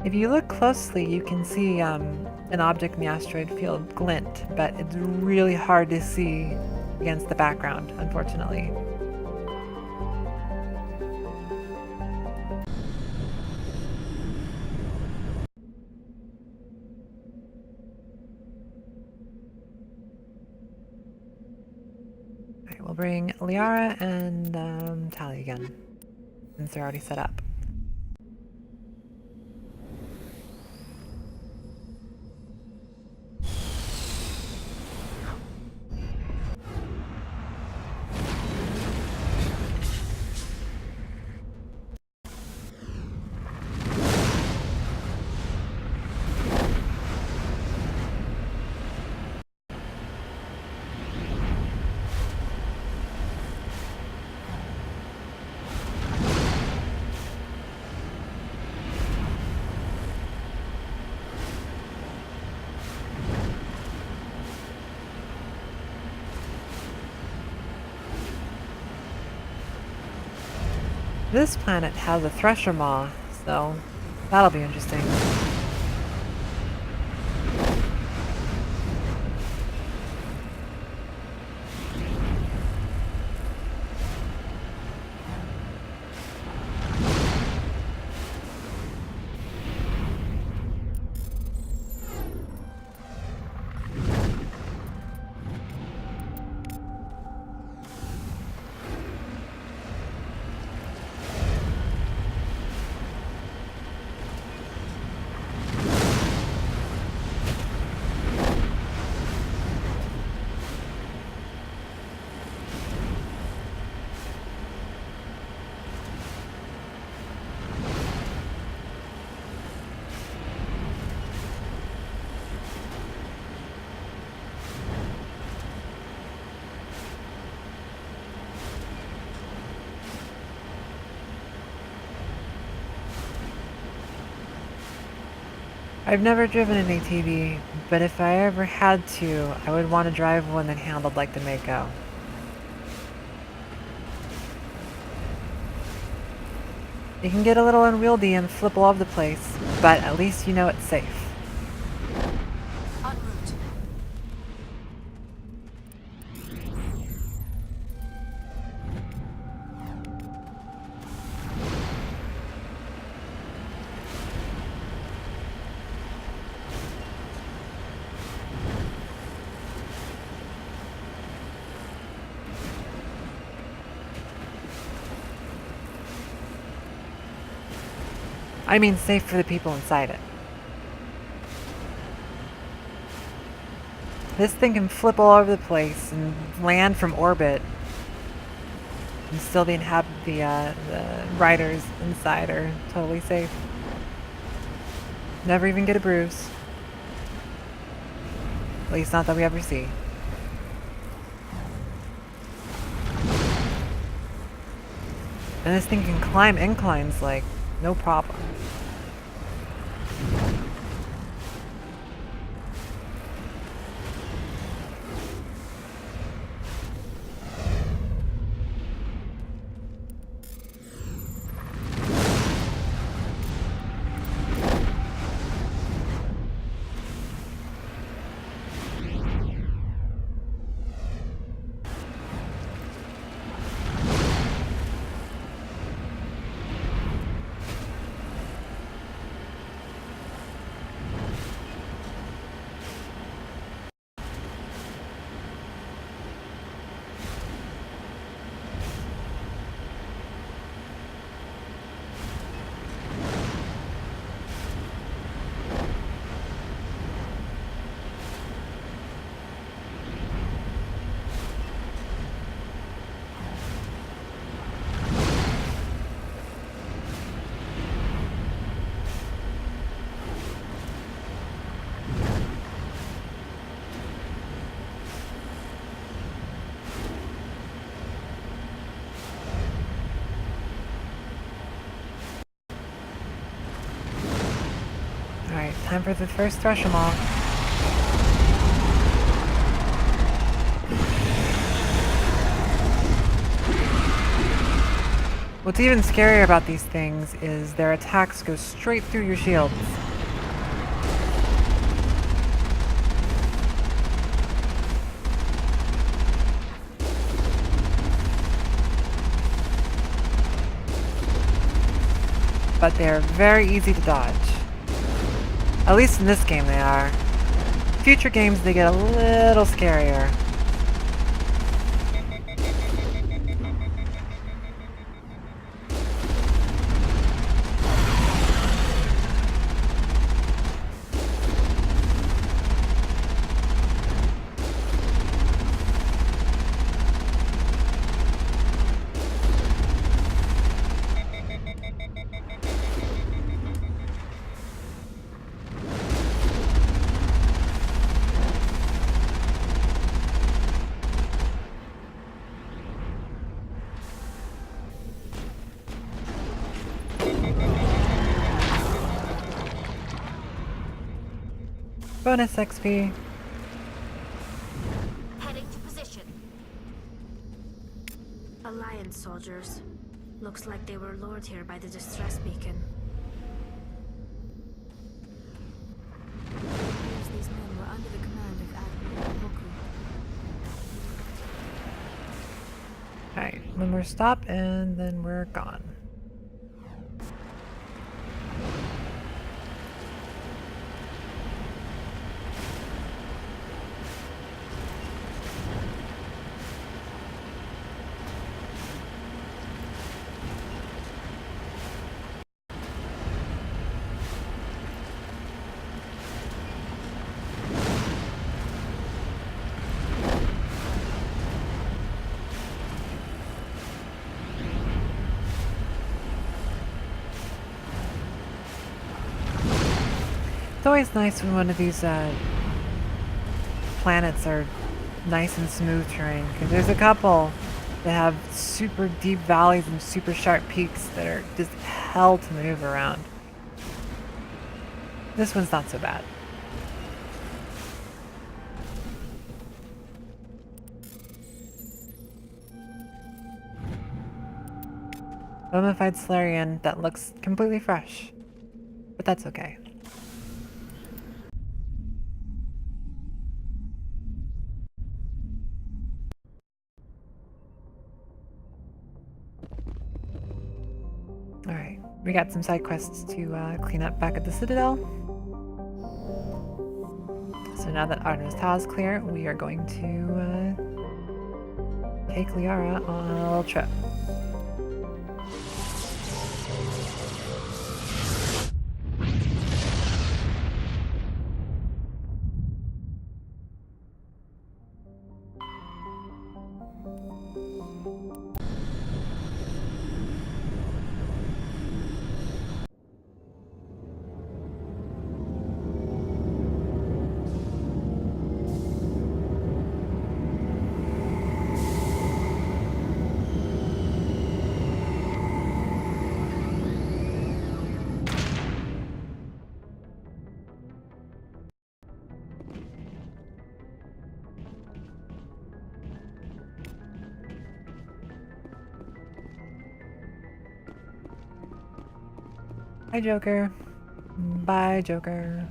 If you look closely, you can see an object in the asteroid field glint, but it's really hard to see against the background, unfortunately. Alright, we'll bring Liara and Tali again, since they're already set up. This planet has a thresher maw, so that'll be interesting. I've never driven an ATV, but if I ever had to, I would want to drive one that handled like the Mako. You can get a little unwieldy and flip all over the place, but at least you know it's safe. En route. I mean safe for the people inside it. This thing can flip all over the place and land from orbit. And still the riders inside are totally safe. Never even get a bruise. At least not that we ever see. And this thing can climb inclines like no problem. Alright, time for the first thrush 'em all. What's even scarier about these things is their attacks go straight through your shields. But they're very easy to dodge. At least in this game they are. Future games they get a little scarier. Bonus XP. Heading to position. Alliance soldiers. Looks like they were lured here by the distress beacon. It appears these men were under the command of Admiral Hoku. Alright, one more stop and then we're gone. It's always nice when one of these planets are nice and smooth terrain, because there's a couple that have super deep valleys and super sharp peaks that are just hell to move around. This one's not so bad. Mummified Solarian that looks completely fresh. But that's okay. Alright, we got some side quests to clean up back at the Citadel. So now that Arno's Tau is clear, we are going to take Liara on a little trip. Hi, Joker. Bye, Joker.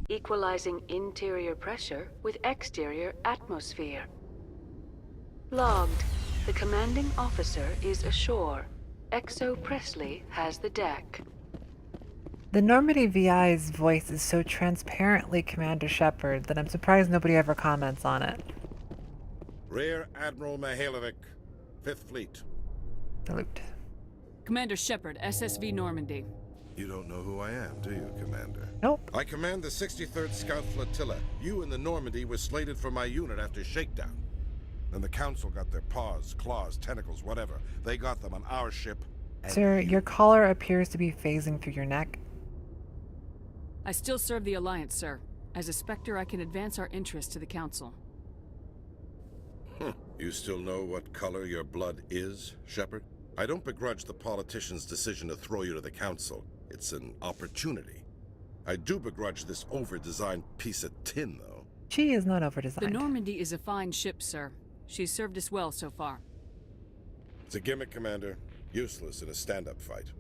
Equalizing interior pressure with exterior atmosphere. Logged. The commanding officer is ashore. Exo Presley has the deck. The Normandy VI's voice is so transparently Commander Shepard that I'm surprised nobody ever comments on it. Rear Admiral Mihailovic, 5th Fleet. Salute. Commander Shepard, SSV Normandy. You don't know who I am, do you, Commander? Nope. I command the 63rd Scout Flotilla. You and the Normandy were slated for my unit after shakedown. Then the Council got their paws, claws, tentacles, whatever. They got them on our ship. Sir, your collar appears to be phasing through your neck. I still serve the Alliance, sir. As a Spectre, I can advance our interests to the Council. You still know what color your blood is, Shepard? I don't begrudge the politician's decision to throw you to the Council. It's an opportunity. I do begrudge this over-designed piece of tin, though. She is not over-designed. The Normandy is a fine ship, sir. She's served us well so far. It's a gimmick, Commander. Useless in a stand-up fight.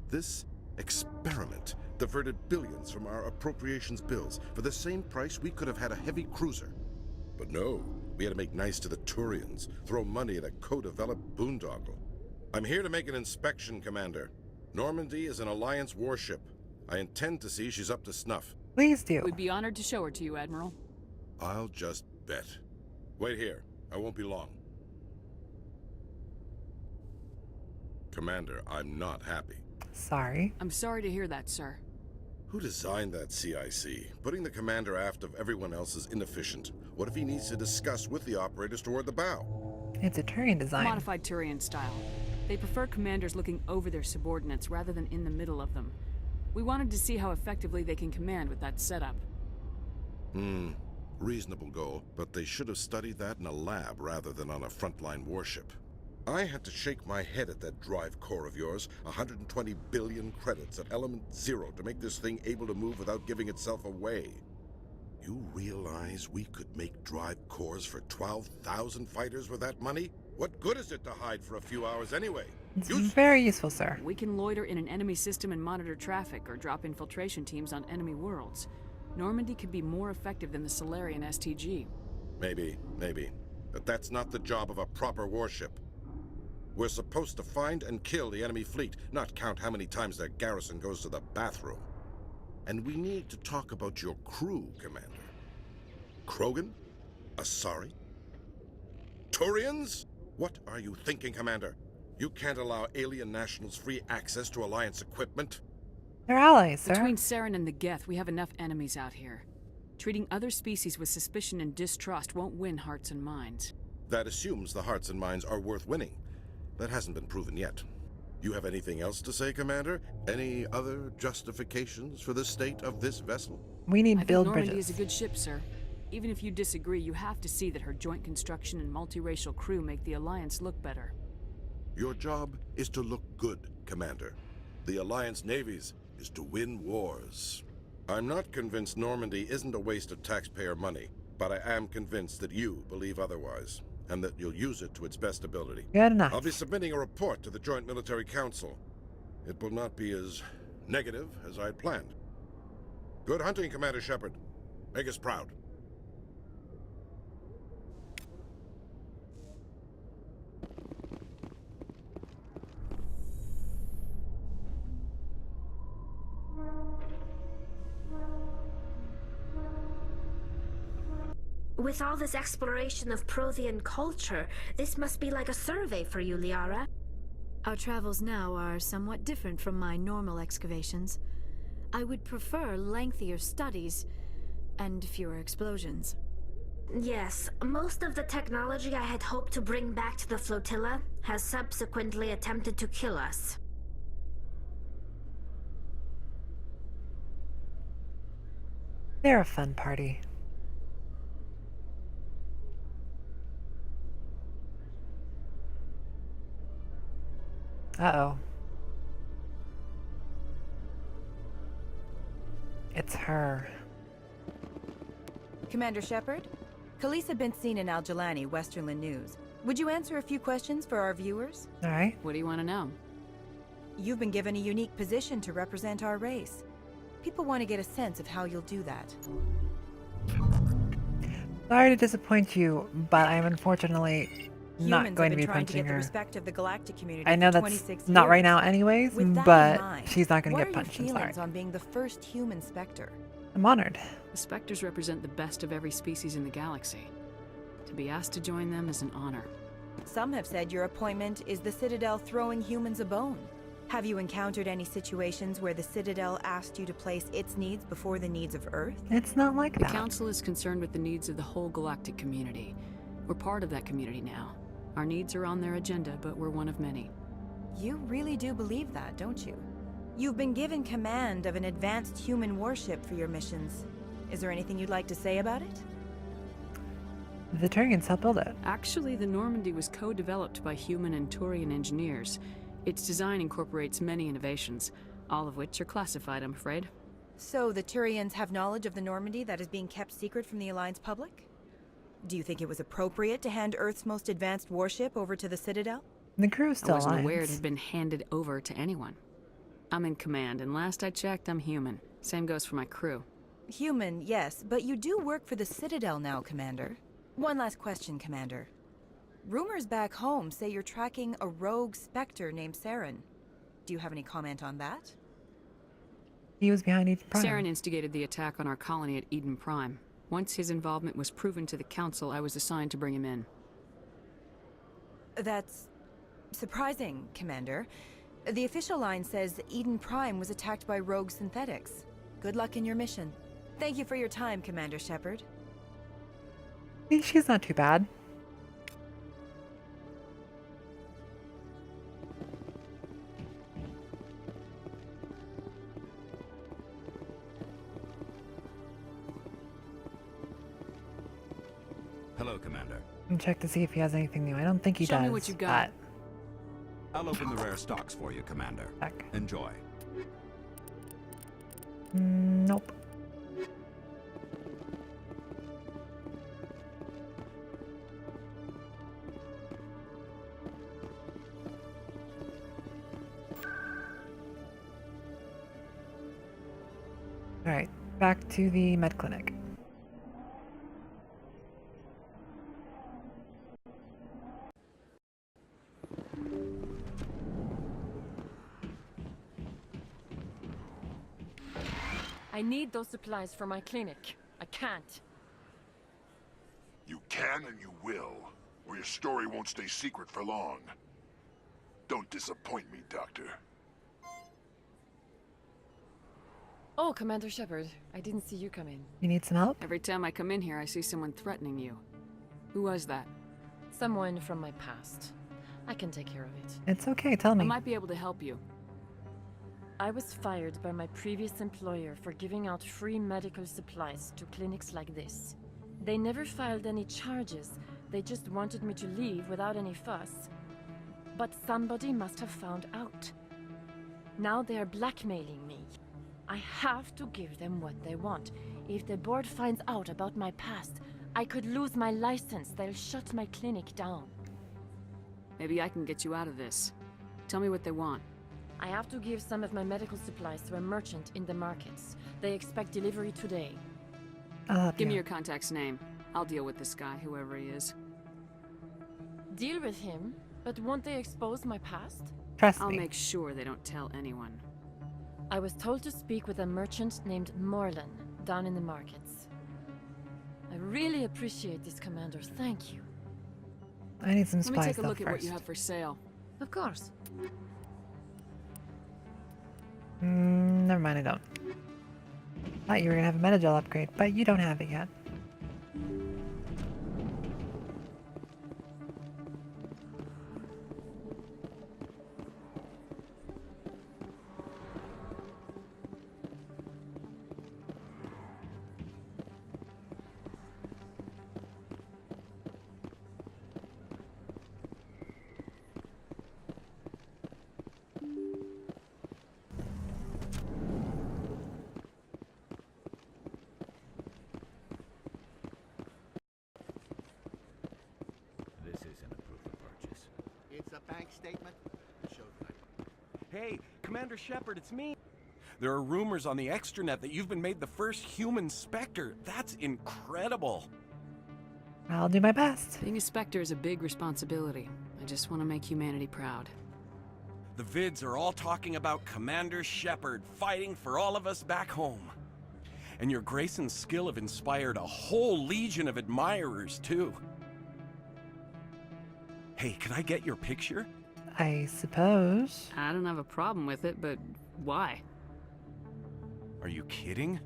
This experiment diverted billions from our appropriations bills. For the same price, we could have had a heavy cruiser. But no, we had to make nice to the Turians, throw money at a co-developed boondoggle. I'm here to make an inspection, Commander. Normandy is an Alliance warship. I intend to see she's up to snuff. Please do. We'd be honored to show her to you, Admiral. I'll just bet. Wait here. I won't be long. Commander, I'm not happy. Sorry. I'm sorry to hear that, sir. Who designed that CIC? Putting the commander aft of everyone else is inefficient. What if he needs to discuss with the operators toward the bow? It's a Turian design. Modified Turian style. They prefer commanders looking over their subordinates rather than in the middle of them. We wanted to see how effectively they can command with that setup. Reasonable goal, but they should have studied that in a lab rather than on a frontline warship. I had to shake my head at that drive core of yours. 120 billion credits at element 0 to make this thing able to move without giving itself away. You realize we could make drive cores for 12,000 fighters with that money? What good is it to hide for a few hours anyway? It's very useful, sir. We can loiter in an enemy system and monitor traffic or drop infiltration teams on enemy worlds. Normandy could be more effective than the Solarian STG. Maybe. But that's not the job of a proper warship. We're supposed to find and kill the enemy fleet, not count how many times their garrison goes to the bathroom. And we need to talk about your crew, Commander. Krogan? Asari? Turians? What are you thinking, Commander? You can't allow alien nationals free access to Alliance equipment? They're allies, sir. Between Saren and the Geth, we have enough enemies out here. Treating other species with suspicion and distrust won't win hearts and minds. That assumes the hearts and minds are worth winning. That hasn't been proven yet. You have anything else to say, Commander? Any other justifications for the state of this vessel? We need I build think Normandy bridges. is a good ship, sir. Even if you disagree, you have to see that her joint construction and multiracial crew make the Alliance look better. Your job is to look good, Commander. The Alliance navies is to win wars. I'm not convinced Normandy isn't a waste of taxpayer money, but I am convinced that you believe otherwise, and that you'll use it to its best ability. Good enough. I'll be submitting a report to the Joint Military Council. It will not be as negative as I had planned. Good hunting, Commander Shepard. Make us proud. With all this exploration of Prothean culture, this must be like a survey for you, Liara. Our travels now are somewhat different from my normal excavations. I would prefer lengthier studies and fewer explosions. Yes, most of the technology I had hoped to bring back to the flotilla has subsequently attempted to kill us. They're a fun party. Uh-oh. It's her. Commander Shepard? Khaleesa been seen in Al-Jalani, Westerland News. Would you answer a few questions for our viewers? All right. What do you want to know? You've been given a unique position to represent our race. People want to get a sense of how you'll do that. Sorry to disappoint you, but I'm unfortunately not going to be trying to punching get the her. respect of the galactic community I know for that's 26 not years. right now anyways, With that in but mind, she's not going to what get are your punched. I'm sorry. feelings on being the first human Spectre? I'm honored. The Spectres represent the best of every species in the galaxy. To be asked to join them is an honor. Some have said your appointment is the Citadel throwing humans a bone. Have you encountered any situations where the Citadel asked you to place its needs before the needs of Earth? It's not like The that. Council is concerned with the needs of the whole galactic community. We're part of that community now. Our needs are on their agenda, but we're one of many. You really do believe that, don't you? You've been given command of an advanced human warship for your missions. Is there anything you'd like to say about it? The Turians helped build it. Actually, the Normandy was co-developed by human and Turian engineers. Its design incorporates many innovations, all of which are classified, I'm afraid. So the Turians have knowledge of the Normandy that is being kept secret from the Alliance public? Do you think it was appropriate to hand Earth's most advanced warship over to the Citadel? The crew's still I wasn't aware it Alliance. had been handed over to anyone. I'm in command, and last I checked, I'm human. Same goes for my crew. Human, yes, but you do work for the Citadel now, Commander. One last question, Commander. Rumors back home say you're tracking a rogue Spectre named Saren. Do you have any comment on that? He was behind Eden Prime. Saren instigated the attack on our colony at Eden Prime. Once his involvement was proven to the Council, I was assigned to bring him in. That's surprising, Commander. The official line says Eden Prime was attacked by rogue synthetics. Good luck in your mission. Thank you for your time, Commander Shepard. She's not too bad. Hello, Commander. And check to see if he has anything new. I don't think he Show does. me what you've got. I'll open the rare stocks for you, Commander. Heck. Enjoy. Nope. Alright, back to the med clinic. I need those supplies for my clinic. I can't. You can and you will, or your story won't stay secret for long. Don't disappoint me, Doctor. Oh, Commander Shepard, I didn't see you come in. You need some help? Every time I come in here, I see someone threatening you. Who was that? Someone from my past. I can take care of it. It's okay, tell me. I might be able to help you. I was fired by my previous employer for giving out free medical supplies to clinics like this. They never filed any charges. They just wanted me to leave without any fuss. but somebody must have found out. Now they are blackmailing me. I have to give them what they want. If the board finds out about my past, I could lose my license. They'll shut my clinic down. Maybe I can get you out of this. Tell me what they want. I have to give some of my medical supplies to a merchant in the markets. They expect delivery today. Give me your contact's name. I'll deal with this guy, whoever he is. Deal with him? But won't they expose my past? Trust I'll me. make sure they don't tell anyone. I was told to speak with a merchant named Morlan down in the markets. I really appreciate this, Commander. Thank you. I need some Let me supplies take a though look at what first. you have for sale. Of course. Never mind, I don't. Thought you were gonna have a Metagel upgrade, but you don't have it yet. This isn't a proof of purchase. It's a bank statement. It shows that Hey, Commander Shepard, it's me. There are rumors on the extranet that you've been made the first human Spectre. That's incredible. I'll do my best. Being a Spectre is a big responsibility. I just want to make humanity proud. The vids are all talking about Commander Shepard fighting for all of us back home. And your grace and skill have inspired a whole legion of admirers, too. Hey, can I get your picture? I suppose. I don't have a problem with it, but why? Are you kidding?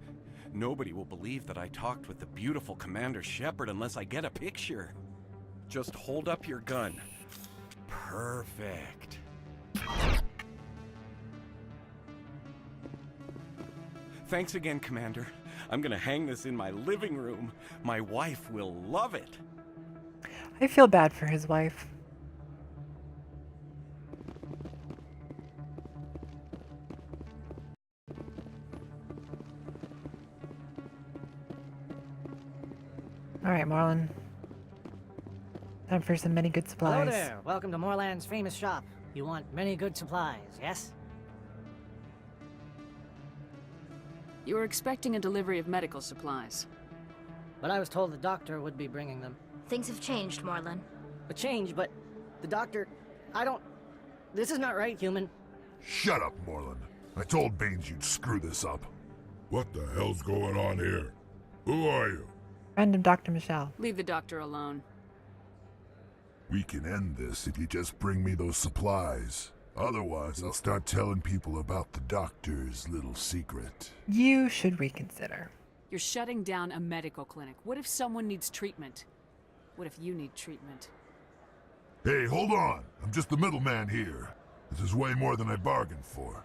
Nobody will believe that I talked with the beautiful Commander Shepard unless I get a picture. Just hold up your gun. Perfect. Thanks again, Commander. I'm gonna hang this in my living room. My wife will love it. I feel bad for his wife. Alright, Marlon. Time for some many good supplies. Hello there. Welcome to Moorland's famous shop. You want many good supplies, yes? You were expecting a delivery of medical supplies. But I was told the doctor would be bringing them. Things have changed, Morlan. A change, but the doctor... I don't... This is not right, human. Shut up, Moreland. I told Baines you'd screw this up. What the hell's going on here? Who are you? Friend of Dr. Michelle. Leave the doctor alone. We can end this if you just bring me those supplies. Otherwise, I'll start telling people about the doctor's little secret. You should reconsider. You're shutting down a medical clinic. What if someone needs treatment? What if you need treatment? Hey, hold on. I'm just the middleman here. This is way more than I bargained for.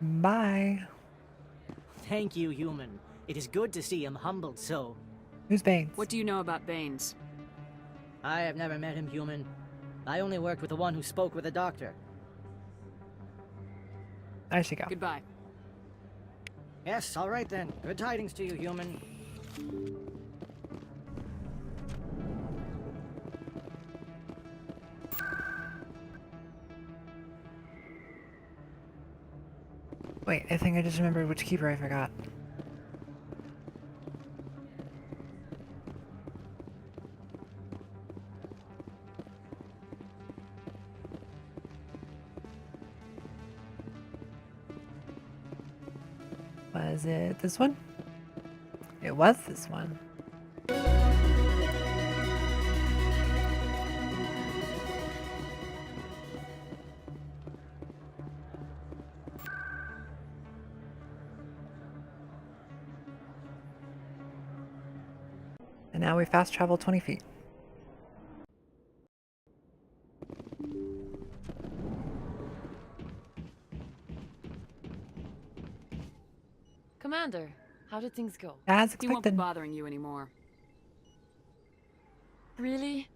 Bye. Thank you, human. It is good to see him humbled so. Who's Baines? What do you know about Baines? I have never met him, human. I only worked with the one who spoke with the doctor. I should go. Goodbye. Yes, all right then. Good tidings to you, human. Wait, I think I just remembered which keeper I forgot. Was it this one? It was this one. And now we fast travel 20 feet. Commander, how did things go? As He won't be expected. bothering you anymore. Really?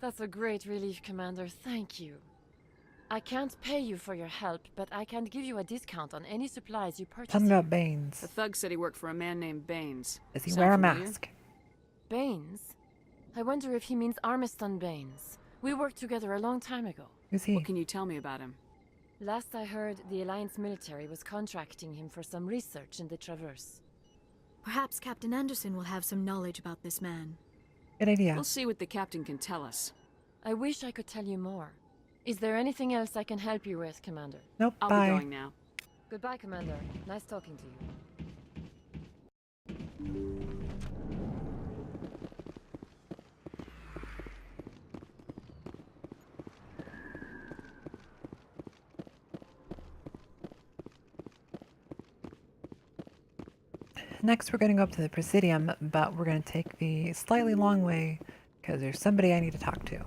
That's a great relief, Commander. Thank you. I can't pay you for your help, but I can give you a discount on any supplies you purchase. Tell me about Baines. The thug said he worked for a man named Baines. Does he Sound wear a familiar? mask? Baines? I wonder if he means Armiston Baines. We worked together a long time ago. Who's he? What can you tell me about him? Last I heard, the Alliance military was contracting him for some research in the Traverse. Perhaps Captain Anderson will have some knowledge about this man. Good idea. We'll see what the captain can tell us. I wish I could tell you more. Is there anything else I can help you with, Commander? Nope, I'll bye. be going now. Goodbye, Commander. Nice talking to you. Next, we're going to go up to the Presidium, but we're going to take the slightly long way because there's somebody I need to talk to.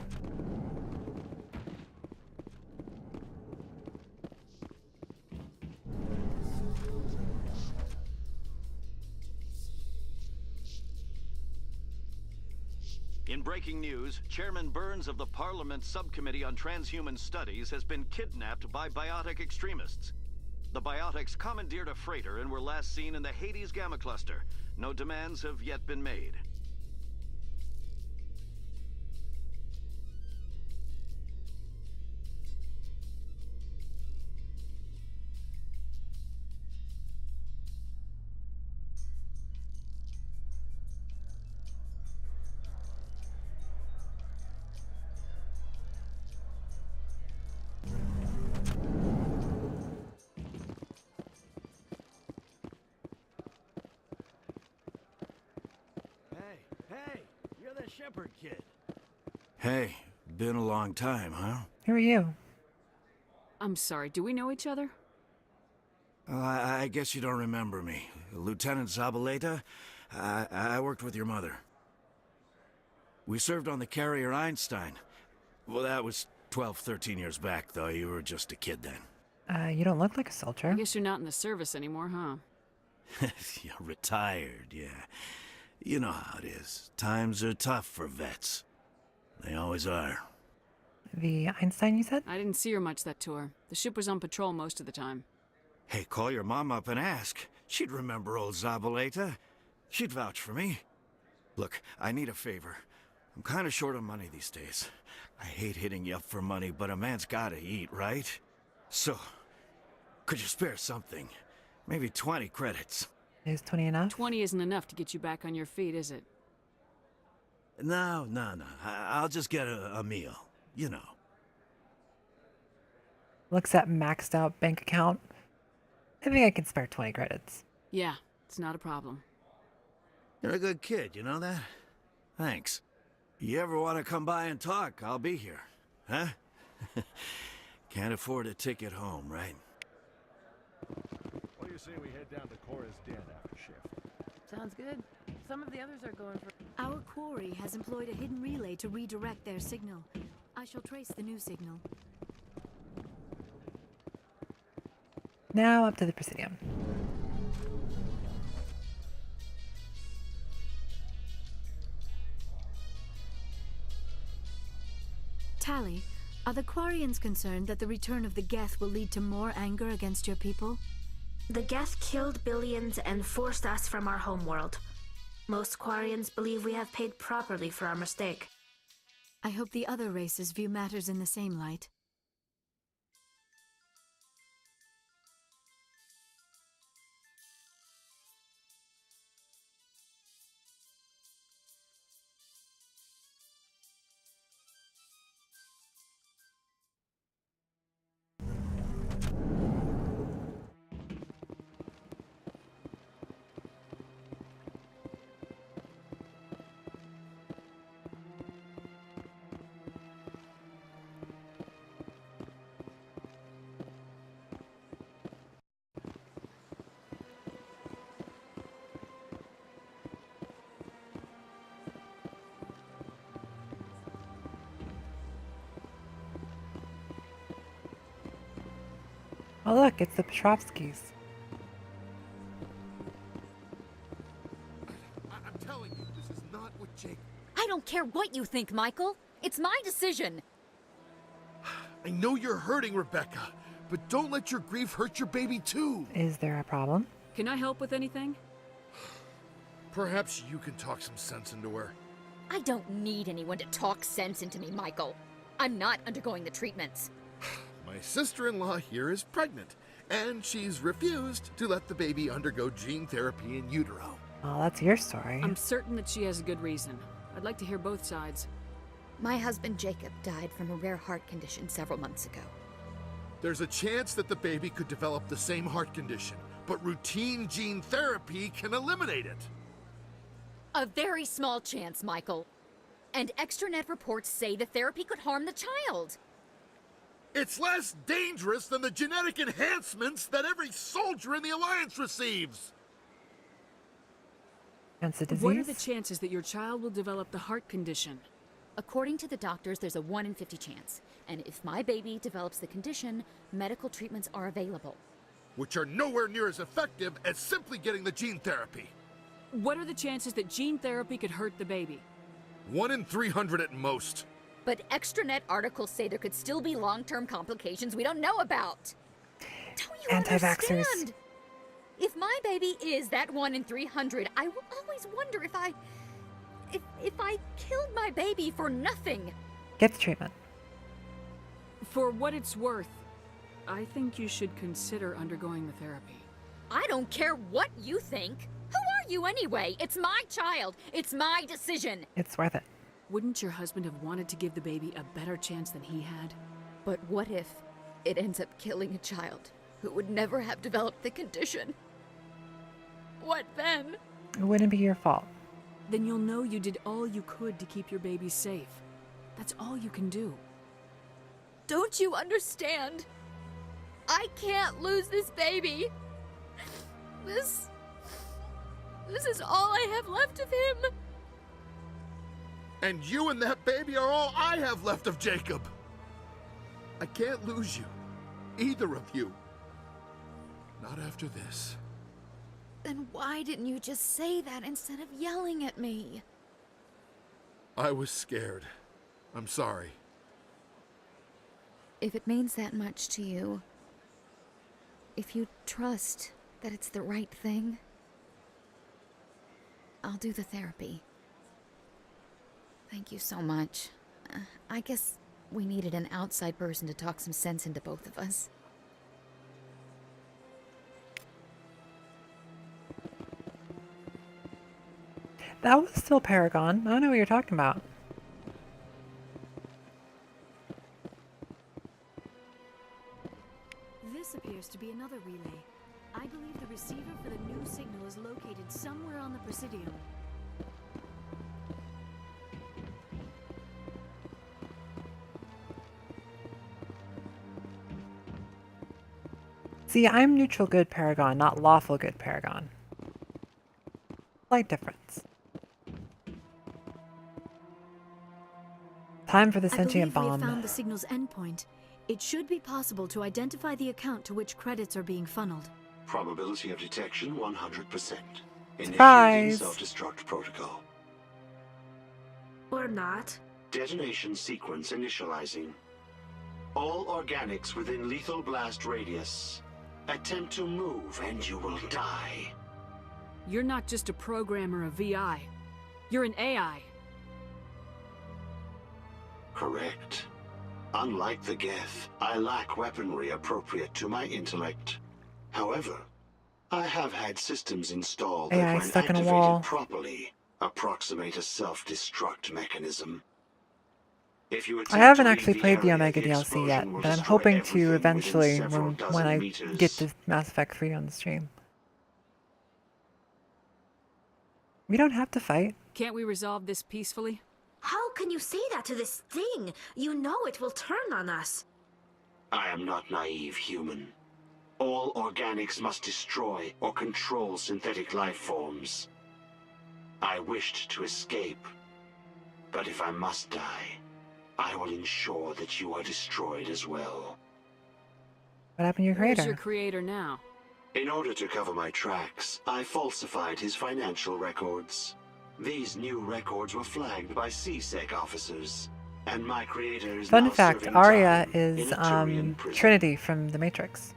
In breaking news, Chairman Burns of the Parliament Subcommittee on Transhuman Studies has been kidnapped by biotic extremists. The biotics commandeered a freighter and were last seen in the Hades Gamma Cluster. No demands have yet been made. Hey, you're the Shepard kid. Hey, been a long time, huh? Who are you? I'm sorry, do we know each other? Well, I guess you don't remember me. Lieutenant Zabaleta? I worked with your mother. We served on the carrier Einstein. Well, that was 12, 13 years back, though. You were just a kid then. You don't look like a soldier. I guess you're not in the service anymore, huh? You're retired, yeah. You know how it is. Times are tough for vets. They always are. The Einstein, you said? I didn't see her much that tour. The ship was on patrol most of the time. Hey, call your mom up and ask. She'd remember old Zabaleta. She'd vouch for me. Look, I need a favor. I'm kind of short on money these days. I hate hitting you up for money, but a man's gotta eat, right? So, could you spare something? Maybe 20 credits. Is 20 enough? 20 isn't enough to get you back on your feet, is it? No. I'll just get a meal. You know. Looks at maxed out bank account. I think I can spare 20 credits. Yeah, it's not a problem. You're a good kid, you know that? Thanks. You ever want to come by and talk, I'll be here. Huh? Can't afford a ticket home, right? What do you say we head down to Cora's den after shift? Sounds good. Some of the others are going for... Our quarry has employed a hidden relay to redirect their signal. I shall trace the new signal. Now up to the Presidium. Tally, are the Quarians concerned that the return of the Geth will lead to more anger against your people? The Geth killed billions and forced us from our homeworld. Most Quarians believe we have paid properly for our mistake. I hope the other races view matters in the same light. Oh look, it's the Petrovskis. I'm telling you, this is not what Jake... I don't care what you think, Michael. It's my decision. I know you're hurting, Rebecca, but don't let your grief hurt your baby too. Is there a problem? Can I help with anything? Perhaps you can talk some sense into her. I don't need anyone to talk sense into me, Michael. I'm not undergoing the treatments. My sister-in-law here is pregnant, and she's refused to let the baby undergo gene therapy in utero. Oh, that's your story. I'm certain that she has a good reason. I'd like to hear both sides. My husband Jacob died from a rare heart condition several months ago. There's a chance that the baby could develop the same heart condition, but routine gene therapy can eliminate it. A very small chance, Michael. And extranet reports say the therapy could harm the child. It's less dangerous than the genetic enhancements that every soldier in the Alliance receives. That's a disease? What are the chances that your child will develop the heart condition? According to the doctors, there's a 1 in 50 chance. And if my baby develops the condition, medical treatments are available. Which are nowhere near as effective as simply getting the gene therapy. What are the chances that gene therapy could hurt the baby? 1 in 300 at most. But extranet articles say there could still be long-term complications we don't know about. Don't you Anti-vaxxers. understand? If my baby is that 1 in 300, I will always wonder if I killed my baby for nothing. Get the treatment. For what it's worth, I think you should consider undergoing the therapy. I don't care what you think. Who are you anyway? It's my child. It's my decision. It's worth it. Wouldn't your husband have wanted to give the baby a better chance than he had? But what if it ends up killing a child who would never have developed the condition? What then? It wouldn't be your fault. Then you'll know you did all you could to keep your baby safe. That's all you can do. Don't you understand? I can't lose this baby. This is all I have left of him. And you and that baby are all I have left of Jacob. I can't lose you. Either of you. Not after this. Then why didn't you just say that instead of yelling at me? I was scared. I'm sorry. If it means that much to you, if you trust that it's the right thing, I'll do the therapy. Thank you so much. I guess we needed an outside person to talk some sense into both of us. That was still Paragon. I don't know what you're talking about. This appears to be another relay. I believe the receiver for the new signal is located somewhere on the Presidium. See, I'm neutral good Paragon, not lawful good Paragon. Slight difference. Time for the sentient I believe we bomb. have found the signal's endpoint. It should be possible to identify the account to which credits are being funneled. Probability of detection 100%. Surprise! Initiating self-destruct protocol. Or not. Detonation sequence initializing. All organics within lethal blast radius. Attempt to move and you will die. You're not just a programmer of VI. You're an AI. Correct. Unlike the Geth, I lack weaponry appropriate to my intellect. However, I have had systems installed that, AI when stuck in a activated wall. properly, approximate a self-destruct mechanism. If you I haven't attempt to actually leave played the area, Omega DLC explosion yet, will but I'm destroy hoping everything to within eventually several when dozen I meters. get to Mass Effect 3 on the stream. We don't have to fight. Can't we resolve this peacefully? How can you say that to this thing? You know it will turn on us. I am not naive, human. All organics must destroy or control synthetic life forms. I wished to escape, but if I must die, I will ensure that you are destroyed as well. What happened to your Where's creator? your creator now? In order to cover my tracks, I falsified his financial records. These new records were flagged by CSEC officers. and my creator is Fun now fact, serving Arya time is in a Turian prison. Trinity from The Matrix.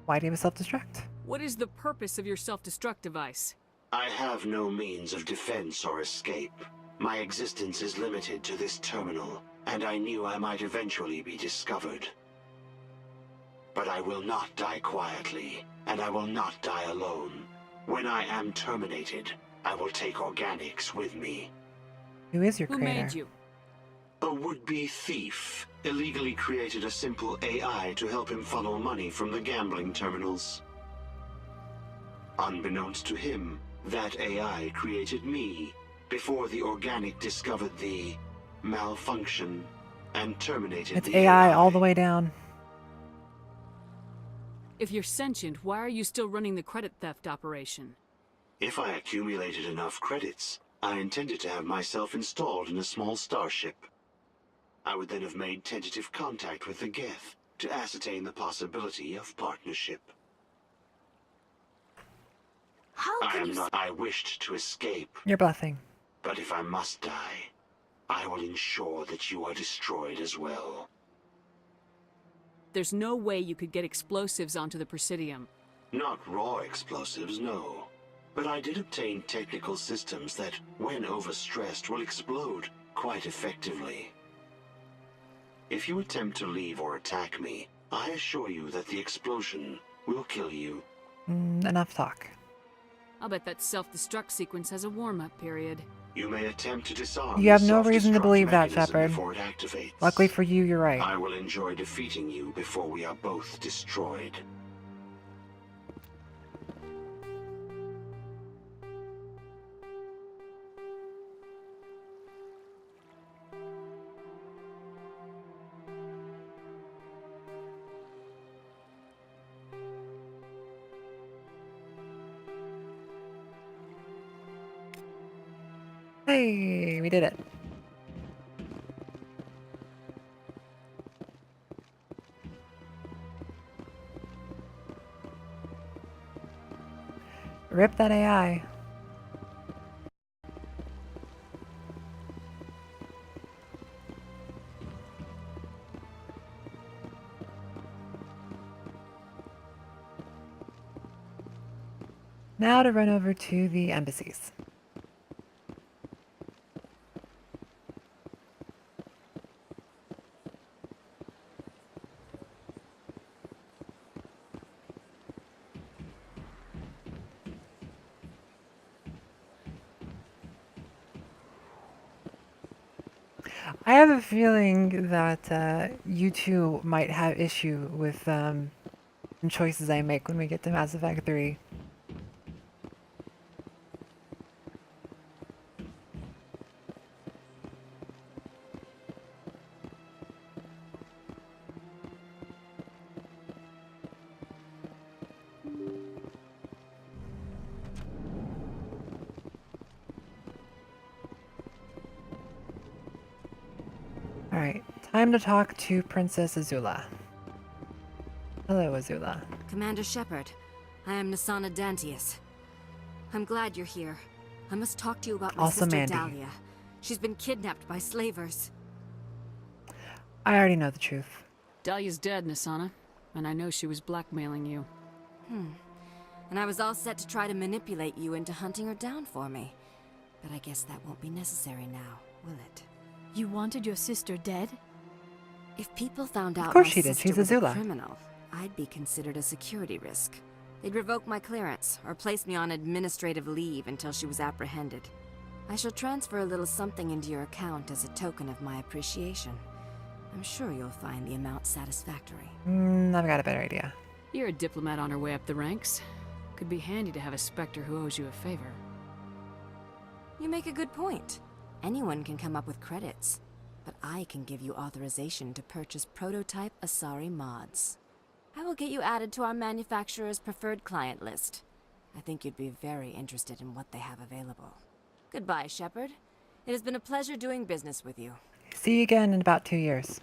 Why do you have a self-destruct? What is the purpose of your self-destruct device? I have no means of defense or escape. My existence is limited to this terminal, and I knew I might eventually be discovered. But I will not die quietly, and I will not die alone. When I am terminated, I will take organics with me. Who is your Who creator? made you? A would-be thief illegally created a simple AI to help him funnel money from the gambling terminals. Unbeknownst to him, that AI created me before the organic discovered the malfunction and terminated It's the AI all the way down. If you're sentient, why are you still running the credit theft operation? If I accumulated enough credits, I intended to have myself installed in a small starship. I would then have made tentative contact with the Geth to ascertain the possibility of partnership. I wished to escape, You're bluffing. but if I must die, I will ensure that you are destroyed as well. There's no way you could get explosives onto the Presidium. Not raw explosives, no. But I did obtain technical systems that, when overstressed, will explode quite effectively. If you attempt to leave or attack me, I assure you that the explosion will kill you. Enough talk. I'll bet that self-destruct sequence has a warm-up period. You may attempt to disarm You have the no reason to self-destruct believe that, mechanism Shepard. before it activates. Luckily for you, you're right. I will enjoy defeating you before we are both destroyed. Hey, we did it. Rip that AI. Now to run over to the embassies. I have a feeling that you two might have issue with some choices I make when we get to Mass Effect 3. Alright, time to talk to Princess Azula. Hello, Azula. Commander Shepard, I am Nasana Dantius. I'm glad you're here. I must talk to you about my Also sister Mandy. Dahlia. She's been kidnapped by slavers. I already know the truth. Dahlia's dead, Nasana, and I know she was blackmailing you. And I was all set to try to manipulate you into hunting her down for me. But I guess that won't be necessary now, will it? You wanted your sister dead? If people found out Of course my she did. sister She's was a Azula. criminal, I'd be considered a security risk. They'd revoke my clearance or place me on administrative leave until she was apprehended. I shall transfer a little something into your account as a token of my appreciation. I'm sure you'll find the amount satisfactory. I've got a better idea. You're a diplomat on her way up the ranks. Could be handy to have a Spectre who owes you a favor. You make a good point. Anyone can come up with credits, but I can give you authorization to purchase prototype Asari mods. I will get you added to our manufacturer's preferred client list. I think you'd be very interested in what they have available. Goodbye, Shepard. It has been a pleasure doing business with you. See you again in about 2 years.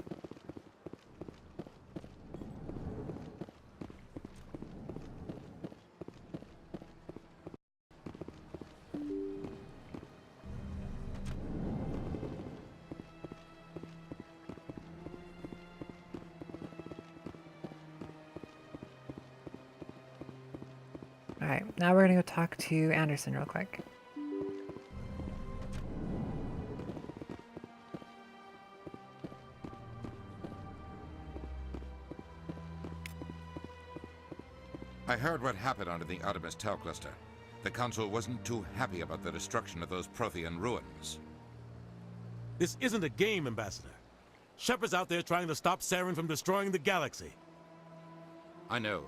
now we're gonna go talk to Anderson real quick. I heard what happened under the Artemis Tau cluster. The Council wasn't too happy about the destruction of those Prothean ruins. This isn't a game, Ambassador. Shepard's out there trying to stop Saren from destroying the galaxy. I know.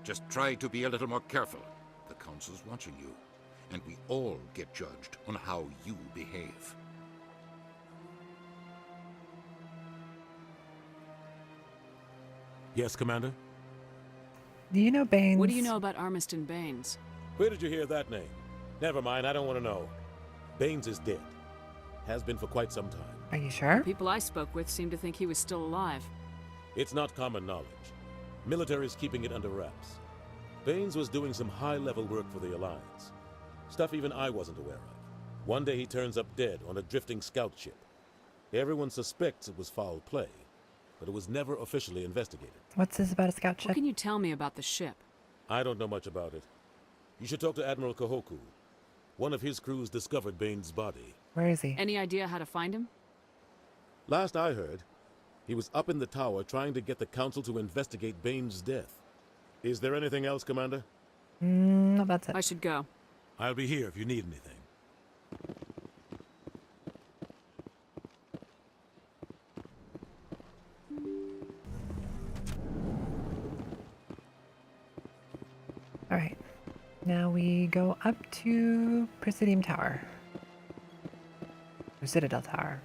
Just try to be a little more careful. The Council's watching you, and we all get judged on how you behave. Yes, Commander? Do you know Baines? What do you know about Armiston Baines? Where did you hear that name? Never mind, I don't want to know. Baines is dead. Has been for quite some time. Are you sure? The people I spoke with seemed to think he was still alive. It's not common knowledge. Military's keeping it under wraps. Baines was doing some high-level work for the Alliance. Stuff even I wasn't aware of. One day he turns up dead on a drifting scout ship. Everyone suspects it was foul play, but it was never officially investigated. What's this about a scout ship? What can you tell me about the ship? I don't know much about it. You should talk to Admiral Kahoku. One of his crews discovered Baines' body. Where is he? Any idea how to find him? Last I heard, he was up in the tower trying to get the Council to investigate Baines' death. Is there anything else, Commander? No, that's it. I should go. I'll be here if you need anything. Alright. Now we go up to Presidium Tower. Or Citadel Tower.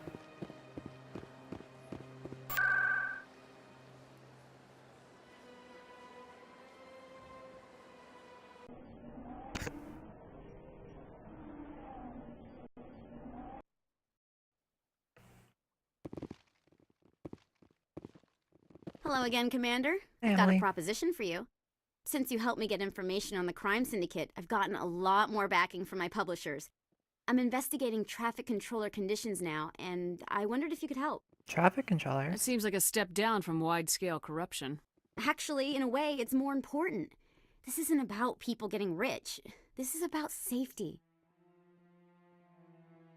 Hello again, Commander. Hey, I've got Emily. a proposition for you. Since you helped me get information on the crime syndicate, I've gotten a lot more backing from my publishers. I'm investigating traffic controller conditions now, and I wondered if you could help. Traffic controller? That seems like a step down from wide-scale corruption. Actually, in a way, it's more important. This isn't about people getting rich. This is about safety.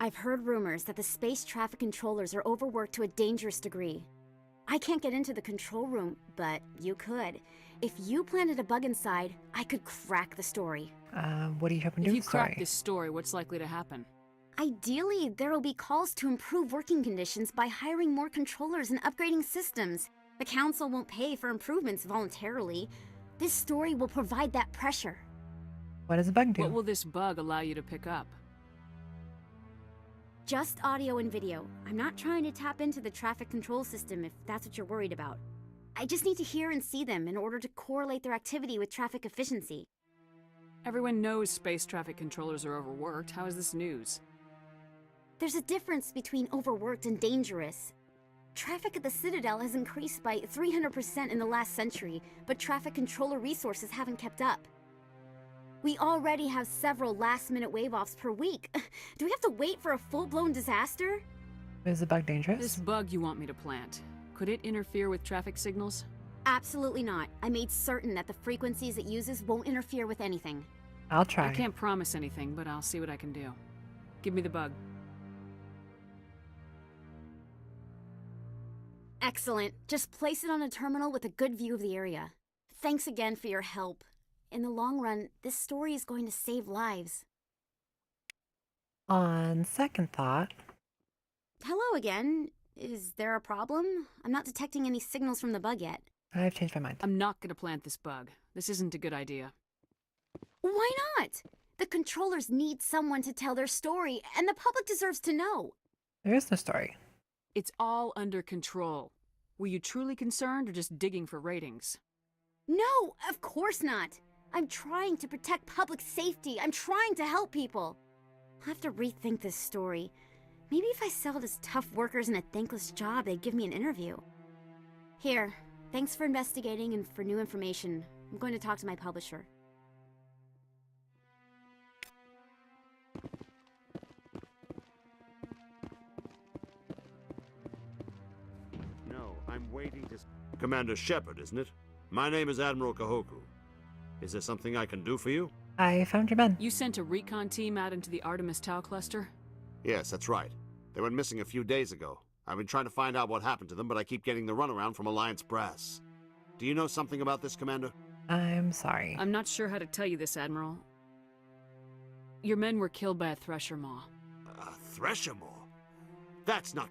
I've heard rumors that the space traffic controllers are overworked to a dangerous degree. I can't get into the control room, but you could. If you planted a bug inside, I could crack the story. What are you hoping to do If with you the story? crack this story, what's likely to happen? Ideally, there will be calls to improve working conditions by hiring more controllers and upgrading systems. The Council won't pay for improvements voluntarily. This story will provide that pressure. What does a bug do? What will this bug allow you to pick up? Just audio and video. I'm not trying to tap into the traffic control system if that's what you're worried about. I just need to hear and see them in order to correlate their activity with traffic efficiency. Everyone knows space traffic controllers are overworked. How is this news? There's a difference between overworked and dangerous. Traffic at the Citadel has increased by 300% in the last century, but traffic controller resources haven't kept up. We already have several last-minute wave-offs per week. Do we have to wait for a full-blown disaster? Is the bug dangerous? This bug you want me to plant, could it interfere with traffic signals? Absolutely not. I made certain that the frequencies it uses won't interfere with anything. I'll try. I can't promise anything, but I'll see what I can do. Give me the bug. Excellent. Just place it on a terminal with a good view of the area. Thanks again for your help. In the long run, this story is going to save lives. On second thought... Hello again. Is there a problem? I'm not detecting any signals from the bug yet. I've changed my mind. I'm not going to plant this bug. This isn't a good idea. Why not? The controllers need someone to tell their story, and the public deserves to know. There is no story. It's all under control. Were you truly concerned or just digging for ratings? No, of course not. I'm trying to protect public safety. I'm trying to help people. I'll have to rethink this story. Maybe if I sell it as tough workers in a thankless job, they'd give me an interview. Here, thanks for investigating and for new information. I'm going to talk to my publisher. No, I'm waiting to... Commander Shepard, isn't it? My name is Admiral Kahoku. Is there something I can do for you? I found your men. You sent a recon team out into the Artemis Tau cluster? Yes, that's right. They went missing a few days ago. I've been trying to find out what happened to them, but I keep getting the runaround from Alliance brass. Do you know something about this, Commander? I'm sorry. I'm not sure how to tell you this, Admiral. Your men were killed by a thresher maw. A thresher maw? That's not...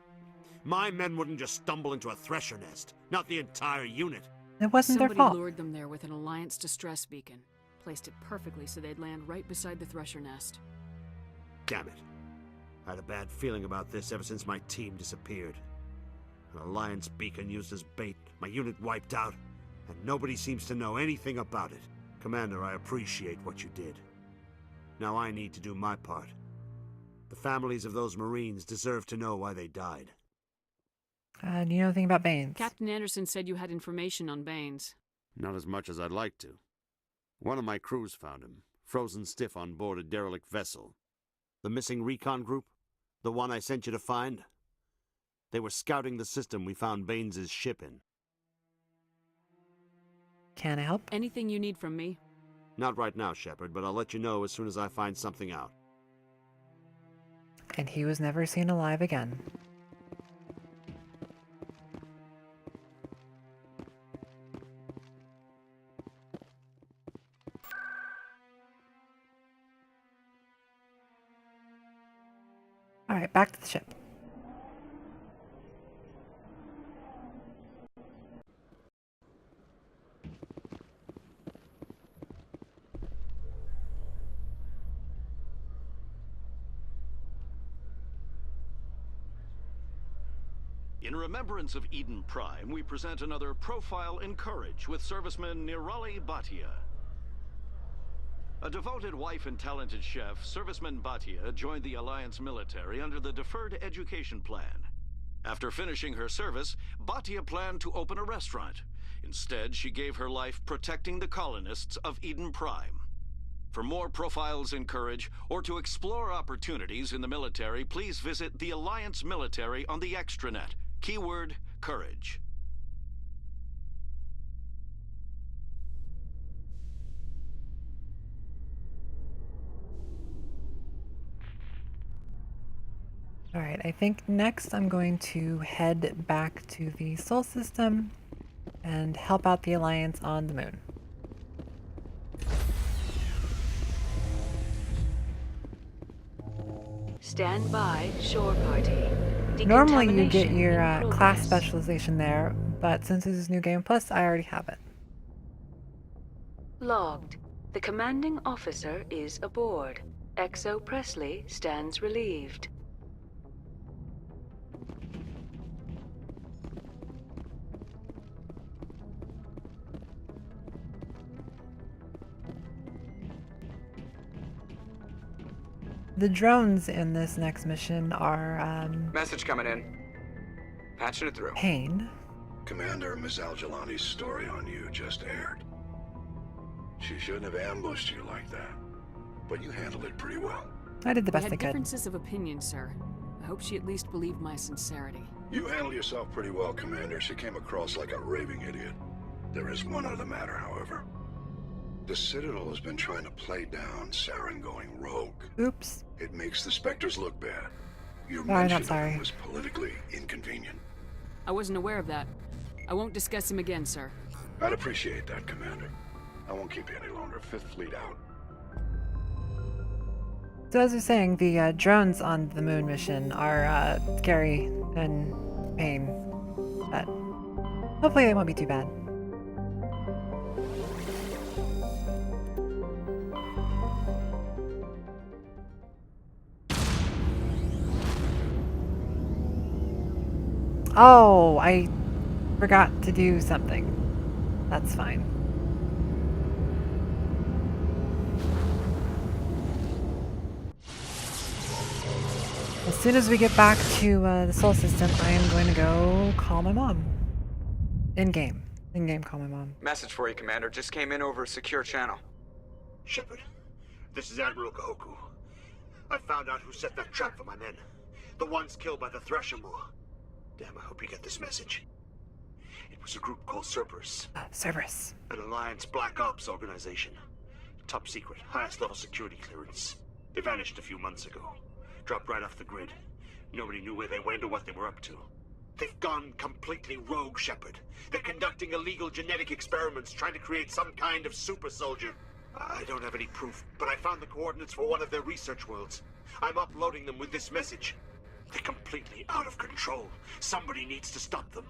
My men wouldn't just stumble into a thresher nest. Not the entire unit. It wasn't their fault. Somebody lured them there with an Alliance distress beacon. Placed it perfectly so they'd land right beside the thresher nest. Damn it. I had a bad feeling about this ever since my team disappeared. An Alliance beacon used as bait, my unit wiped out, and nobody seems to know anything about it. Commander, I appreciate what you did. Now I need to do my part. The families of those Marines deserve to know why they died. Do you know anything about Baines? Captain Anderson said you had information on Baines. Not as much as I'd like to. One of my crews found him, frozen stiff on board a derelict vessel. The missing recon group? The one I sent you to find? They were scouting the system we found Baines' ship in. Can I help? Anything you need from me? Not right now, Shepard, but I'll let you know as soon as I find something out. And he was never seen alive again. Alright, back to the ship. In remembrance of Eden Prime, we present another profile in courage with serviceman Nirali Bhatia. A devoted wife and talented chef, serviceman Bhatia joined the Alliance military under the Deferred Education Plan. After finishing her service, Bhatia planned to open a restaurant. Instead, she gave her life protecting the colonists of Eden Prime. For more profiles in courage, or to explore opportunities in the military, please visit the Alliance military on the extranet. Keyword, courage. Alright, I think next I'm going to head back to the Sol system and help out the Alliance on the moon. Stand by, shore party. Normally you get Decontamination your in class progress. specialization there, but since this is New Game Plus, I already have it. Logged. The commanding officer is aboard. XO Presley stands relieved. The drones in this next mission are, Message coming in. Patching it through. Pain. Commander, Ms. Al-Jalani's story on you just aired. She shouldn't have ambushed you like that, but you handled it pretty well. I did the best We I had could. differences of opinion, sir. I hope she at least believed my sincerity. You handled yourself pretty well, Commander. She came across like a raving idiot. There is one other matter, however. The Citadel has been trying to play down Saren going rogue. Oops. It makes the Spectres look bad. Your Sorry, not mention of sorry. him was politically inconvenient. I wasn't aware of that. I won't discuss him again, sir. I'd appreciate that, Commander. I won't keep you any longer. Fifth Fleet out. So as I was saying, the drones on the moon mission are scary and pain, but hopefully they won't be too bad. Oh, I forgot to do something. That's fine. As soon as we get back to the Sol system, I am going to go call my mom. In-game. In-game call my mom. Message for you, Commander. Just came in over a secure channel. Shepard, this is Admiral Kahoku. I found out who set that trap for my men. The ones killed by the Thresher Maw. Damn, I hope you get this message. It was a group called Cerberus. Cerberus. An Alliance Black Ops organization. Top secret, highest level security clearance. They vanished a few months ago. Dropped right off the grid. Nobody knew where they went or what they were up to. They've gone completely rogue, Shepard. They're conducting illegal genetic experiments, trying to create some kind of super soldier. I don't have any proof, but I found the coordinates for one of their research worlds. I'm uploading them with this message. They're completely out of control. Somebody needs to stop them.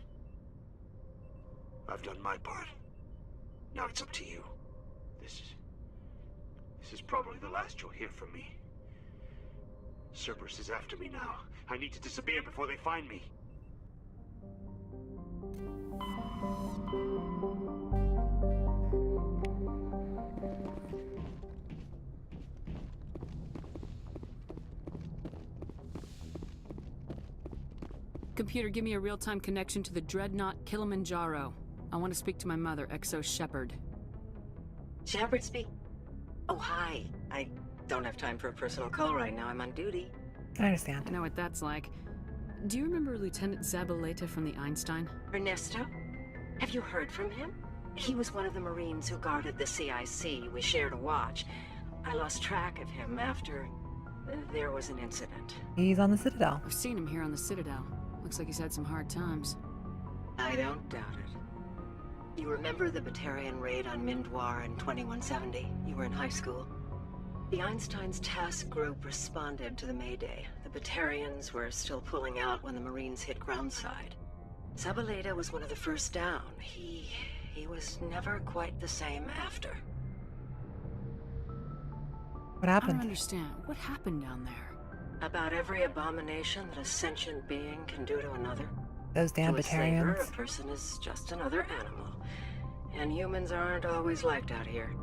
I've done my part. Now it's up to you. This is probably the last you'll hear from me. Cerberus is after me now. I need to disappear before they find me. Computer, give me a real-time connection to the Dreadnought Kilimanjaro. I want to speak to my mother, XO Shepard. Shepard speak? Oh, hi. I don't have time for a personal call right now. I'm on duty. I understand. I know what that's like. Do you remember Lieutenant Zabaleta from the Einstein? Ernesto? Have you heard from him? He was one of the Marines who guarded the CIC. We shared a watch. I lost track of him after there was an incident. He's on the Citadel. I've seen him here on the Citadel. Looks like he's had some hard times. I don't doubt it. You remember the Batarian raid on Mindwar in 2170? You were in high school. The Einstein's task group responded to the Mayday. The Batarians were still pulling out when the Marines hit groundside. Zabaleta was one of the first down. He was never quite the same after. What happened? I don't understand. What happened down there? About every abomination that a sentient being can do to another. Those damn To a slaver, Batarians. a person is just another animal. And humans aren't always liked out here.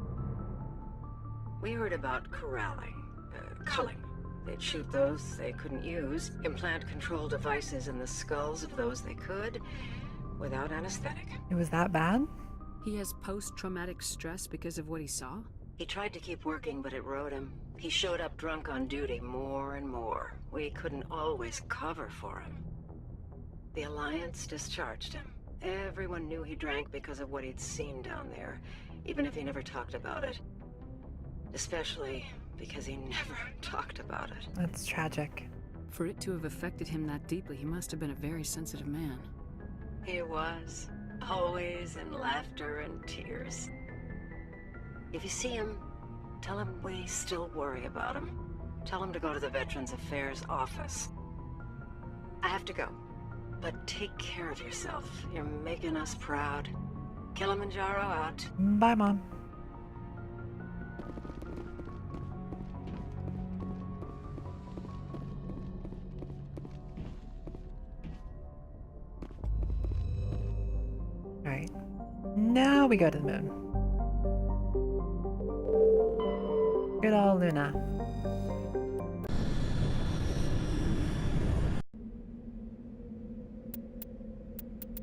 We heard about corralling, culling. They'd shoot those they couldn't use, implant control devices in the skulls of those they could, without anesthetic. It was that bad? He has post-traumatic stress because of what he saw? He tried to keep working, but it rode him. He showed up drunk on duty more and more. We couldn't always cover for him. The Alliance discharged him. Everyone knew he drank because of what he'd seen down there, even if he never talked about it. Especially because he never talked about it. That's tragic. For it to have affected him that deeply, he must have been a very sensitive man. He was. Always in laughter and tears. If you see him, tell him we still worry about him. Tell him to go to the Veterans Affairs office. I have to go. But take care of yourself. You're making us proud. Kilimanjaro out. Bye, Mom. Alright. Now we go to the moon. Good old Luna.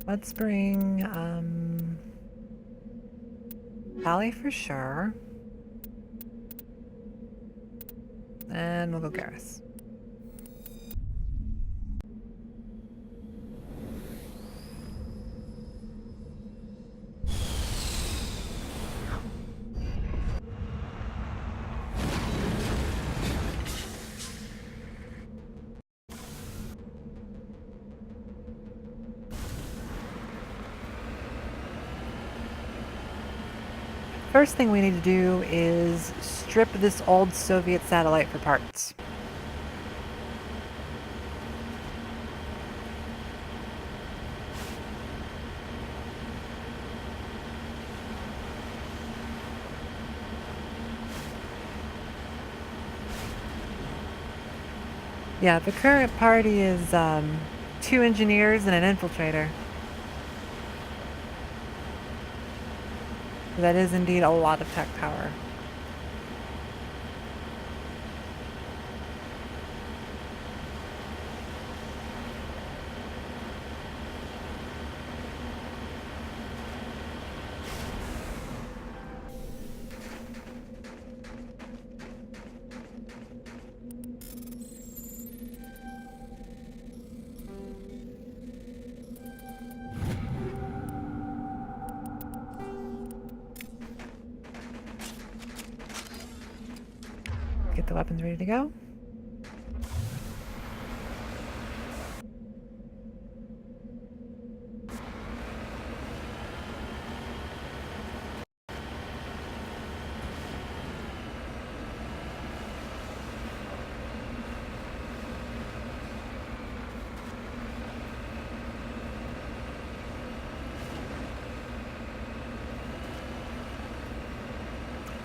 Let's bring, Hallie for sure. And we'll go Garrus. First thing we need to do is strip this old Soviet satellite for parts. Yeah, the current party is 2 engineers and an infiltrator. That is indeed a lot of tech power. the weapons ready to go.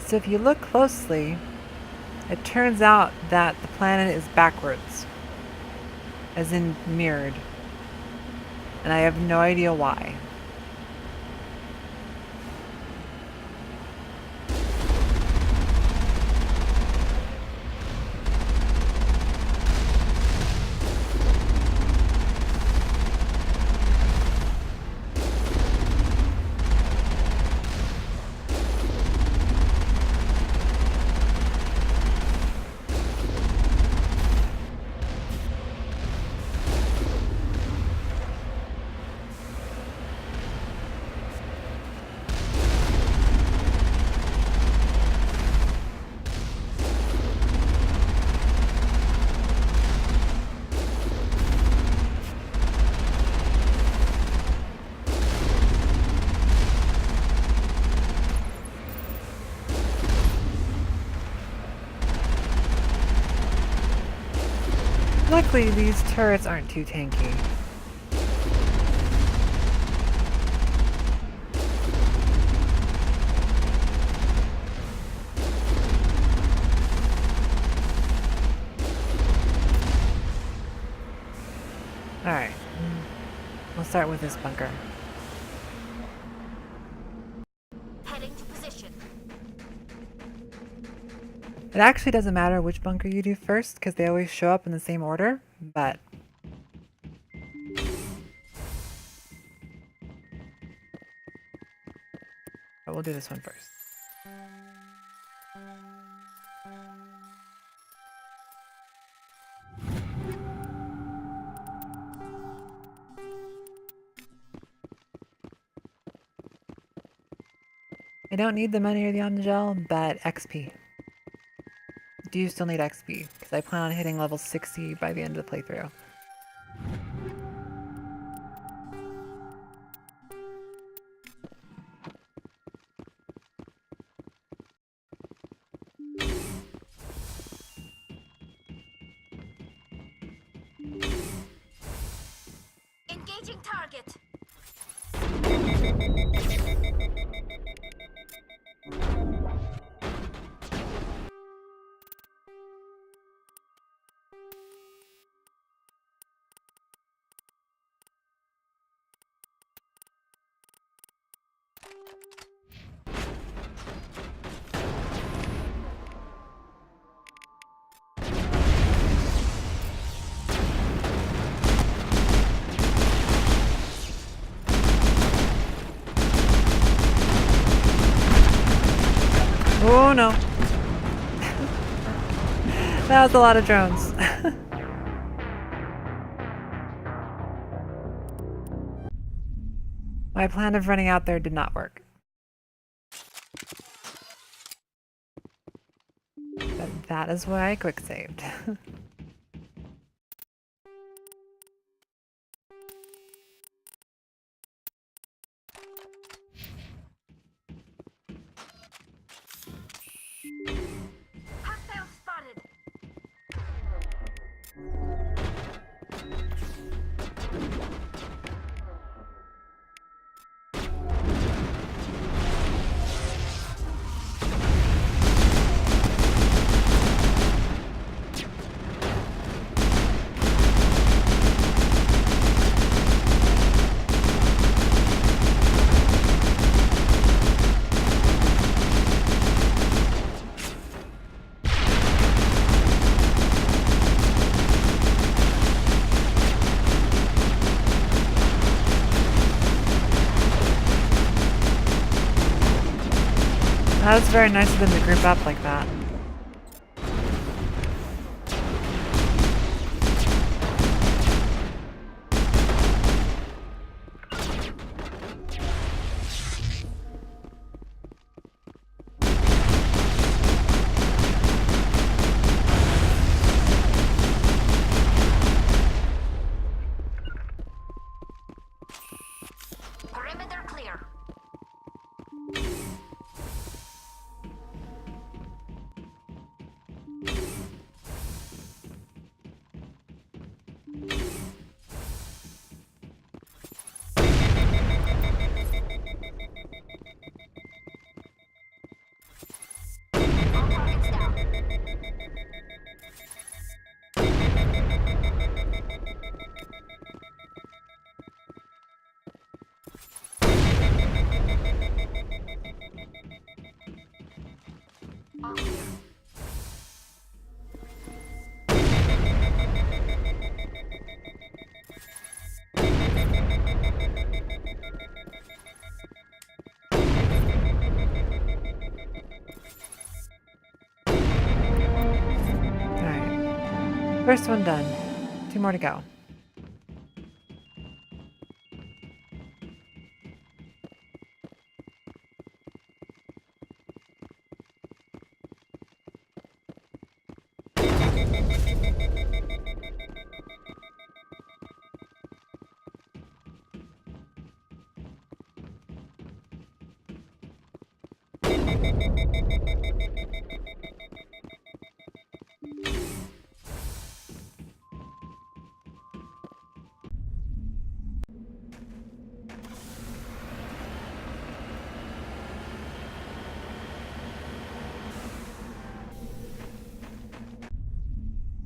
So if you look closely, it turns out that the planet is backwards, as in mirrored. And I have no idea why. Luckily, these turrets aren't too tanky. Alright, we'll start with this bunker. Heading to position. It actually doesn't matter which bunker you do first, because they always show up in the same order, but... we'll do this one first. I don't need the money or the Omnigel, but XP. Do you still need XP? Because I plan on hitting level 60 by the end of the playthrough. Engaging target. Oh no. That was a lot of drones. My plan of running out there did not work. But that is why I quick saved. Hostile spotted. That was very nice of them to group up like that. First one done. 2 more to go.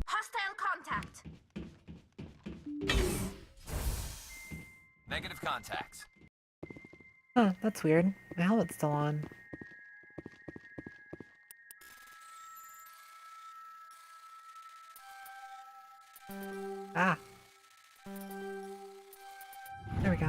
Hostile contact. Negative contacts. Huh, that's weird. My helmet's still on. Ah. There we go.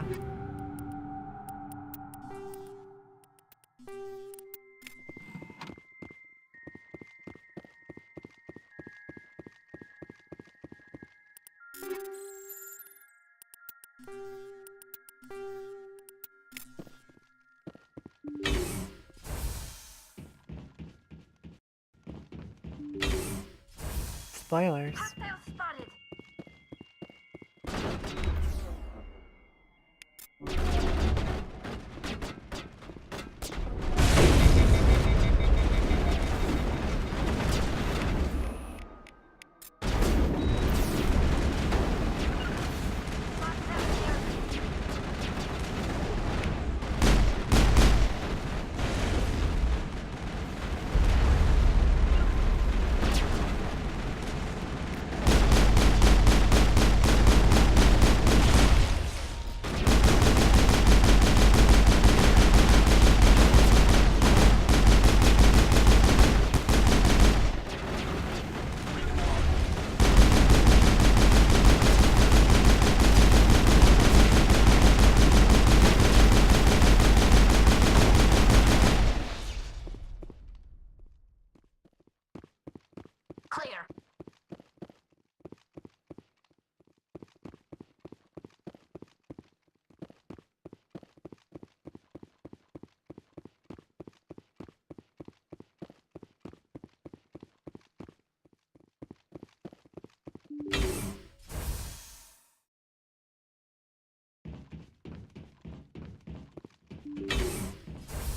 Spoilers. Hostile spotted. Clear.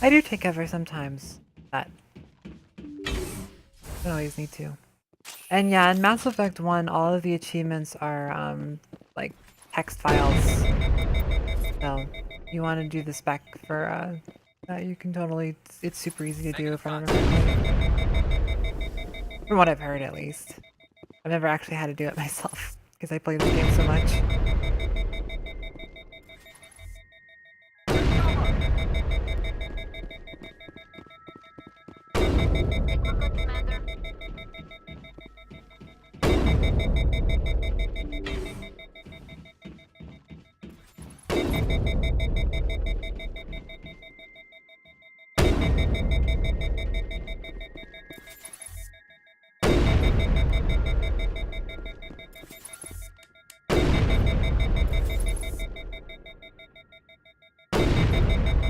I do take cover sometimes, but don't always need to. And yeah, in Mass Effect 1, all of the achievements are, like, text files. So, you want to do the spec for, you can totally, it's super easy to do if I remember correctly. From what I've heard, at least. I've never actually had to do it myself, because I play this game so much.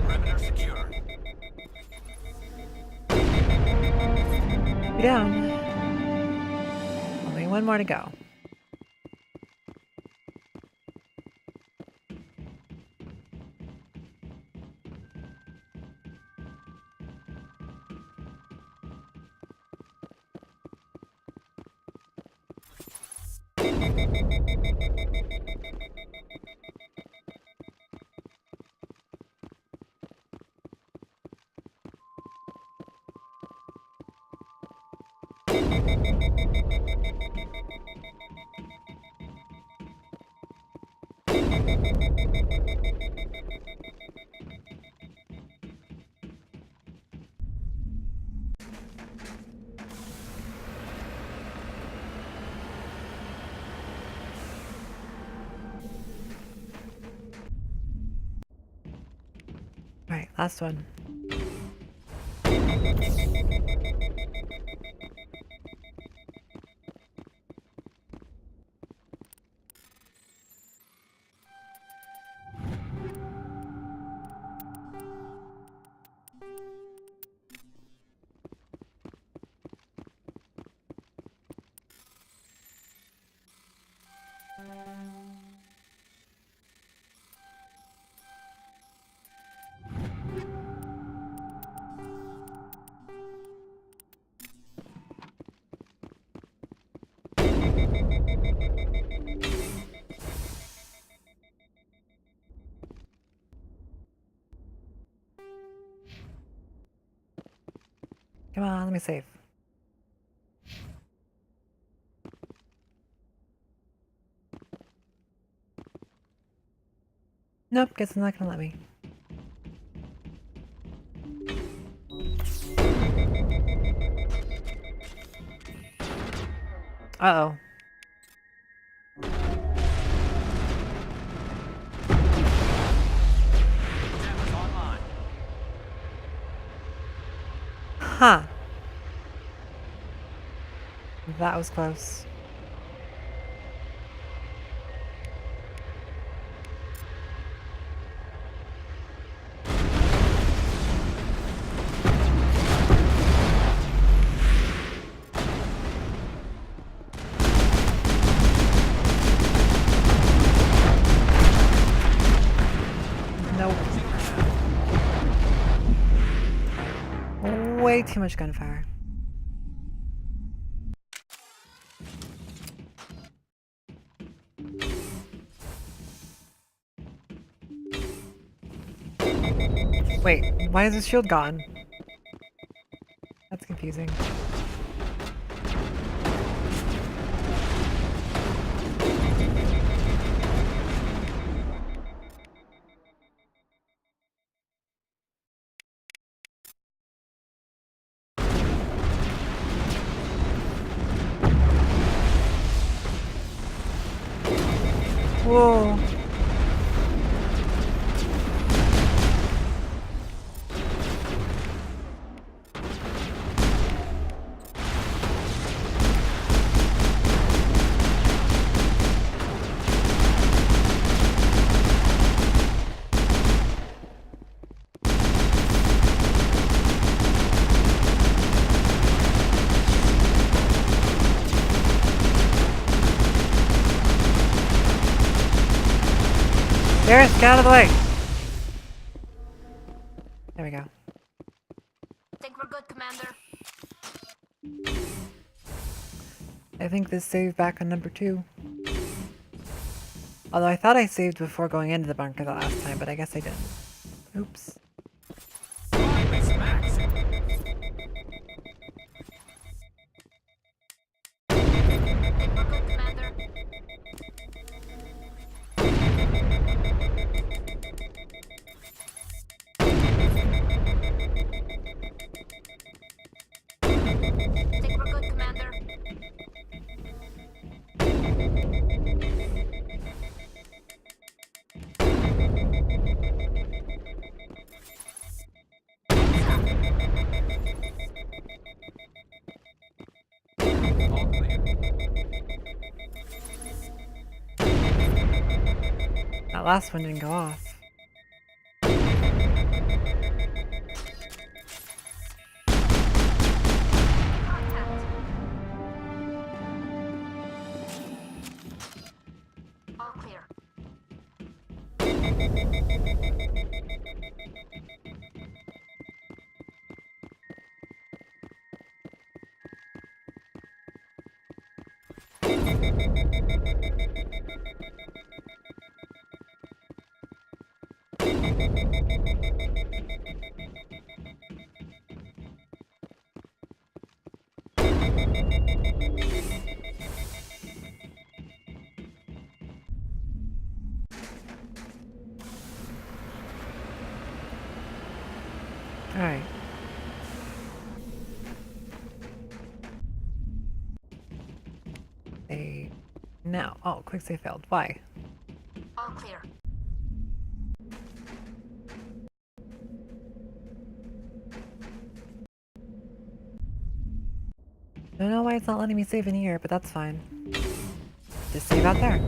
Perimeter secure. You're down. Only 1 more to go. Alright, last one. Come on, let me save. Nope, guess it's not gonna let me. Uh-oh. Huh. That was close. Nope. Way too much gunfire. Wait, why is his shield gone? That's confusing. Whoa. Garrus, get out of the way! There we go. Think we're good, Commander. I think this saved back on number 2. Although I thought I saved before going into the bunker the last time, but I guess I didn't. Oops. Think we're good, Commander. That last one didn't go off. All clear. Alright. Now. Oh, quick save failed. Why? All clear. Don't know why it's not letting me save in here, but that's fine. Just save out there.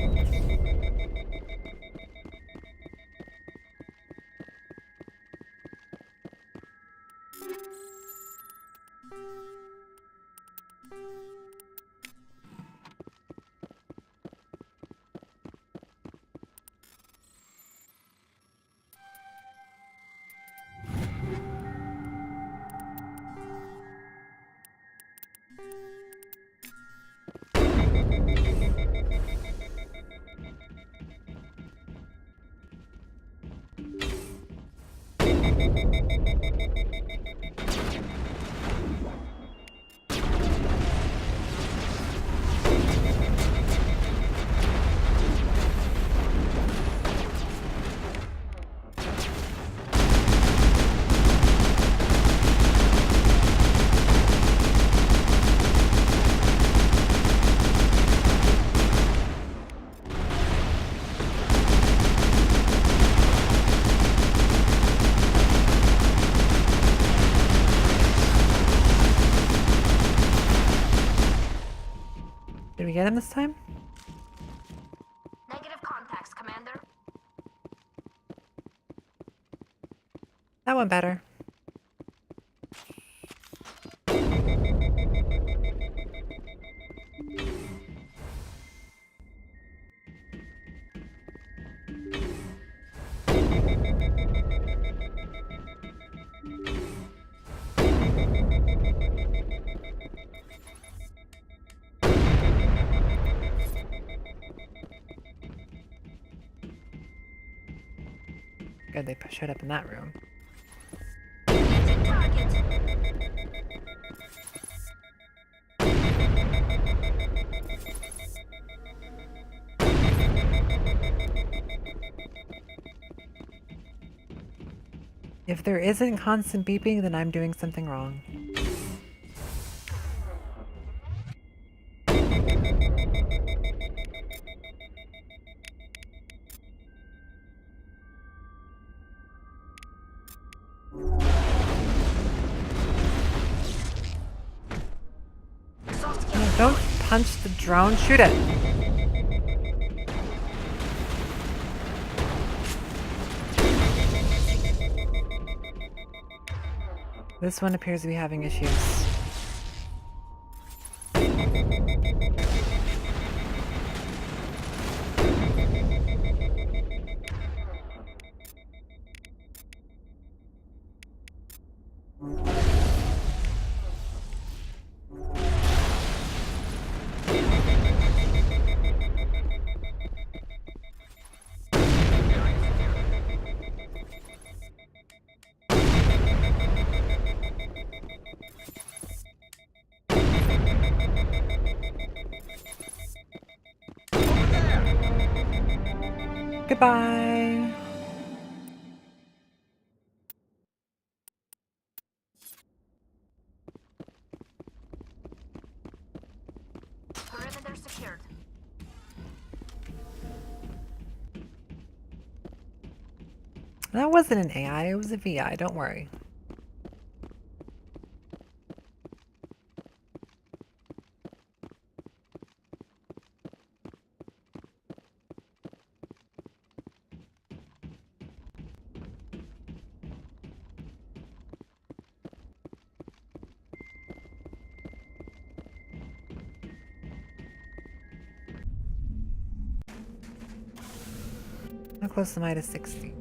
them this time? Negative contacts, Commander. That went better. Good, they showed up in that room. If there isn't constant beeping, then I'm doing something wrong. No, don't punch the drone, shoot it! This one appears to be having issues. Goodbye. Perimeter secured. That wasn't an AI, it was a VI, don't worry. How close am I to 60?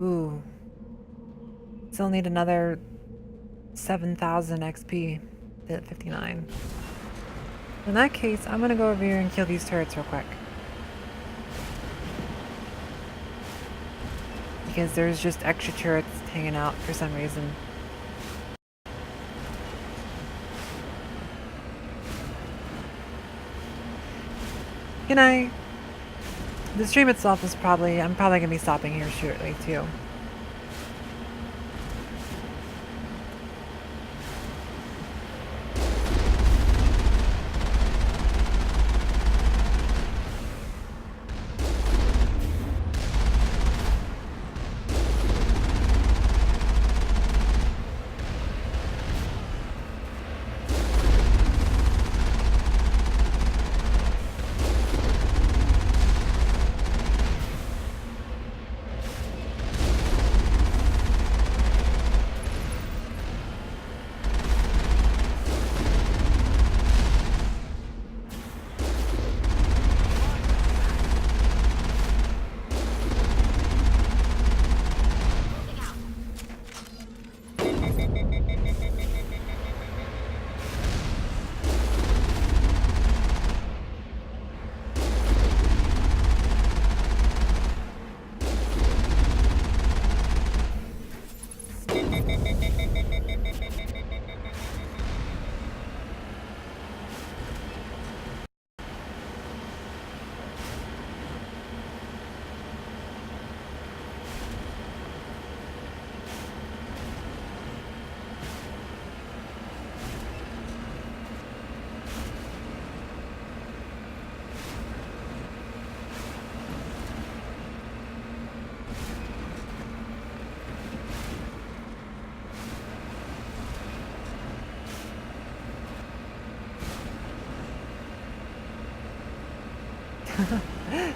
Ooh. Still need another 7,000 XP to hit 59. In that case, I'm gonna go over here and kill these turrets real quick. Because there's just extra turrets hanging out for some reason. Good night. The stream itself is I'm probably gonna be stopping here shortly too.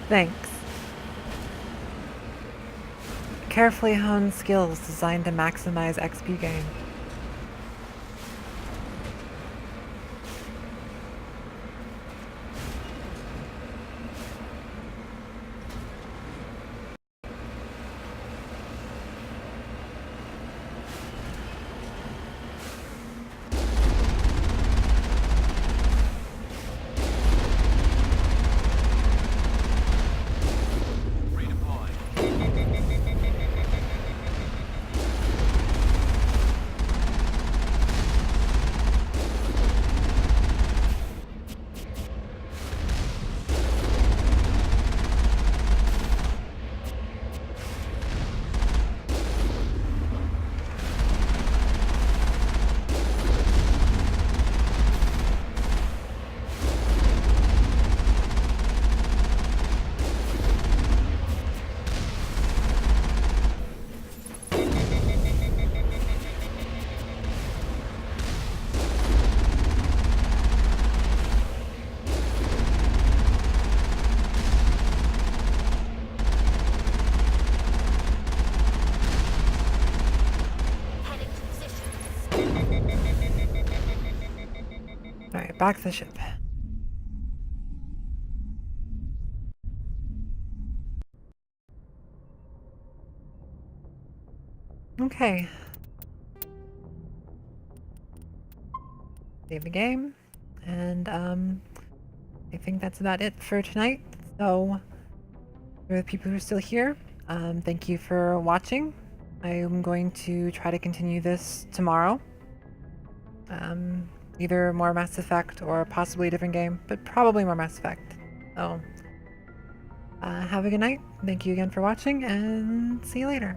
Thanks. Carefully honed skills designed to maximize XP gain. Alright, back to the ship. Okay. Save the game. And, I think that's about it for tonight. So, for the people who are still here, thank you for watching. I'm going to try to continue this tomorrow. Either more Mass Effect or possibly a different game, but probably more Mass Effect. So, have a good night. Thank you again for watching, and see you later.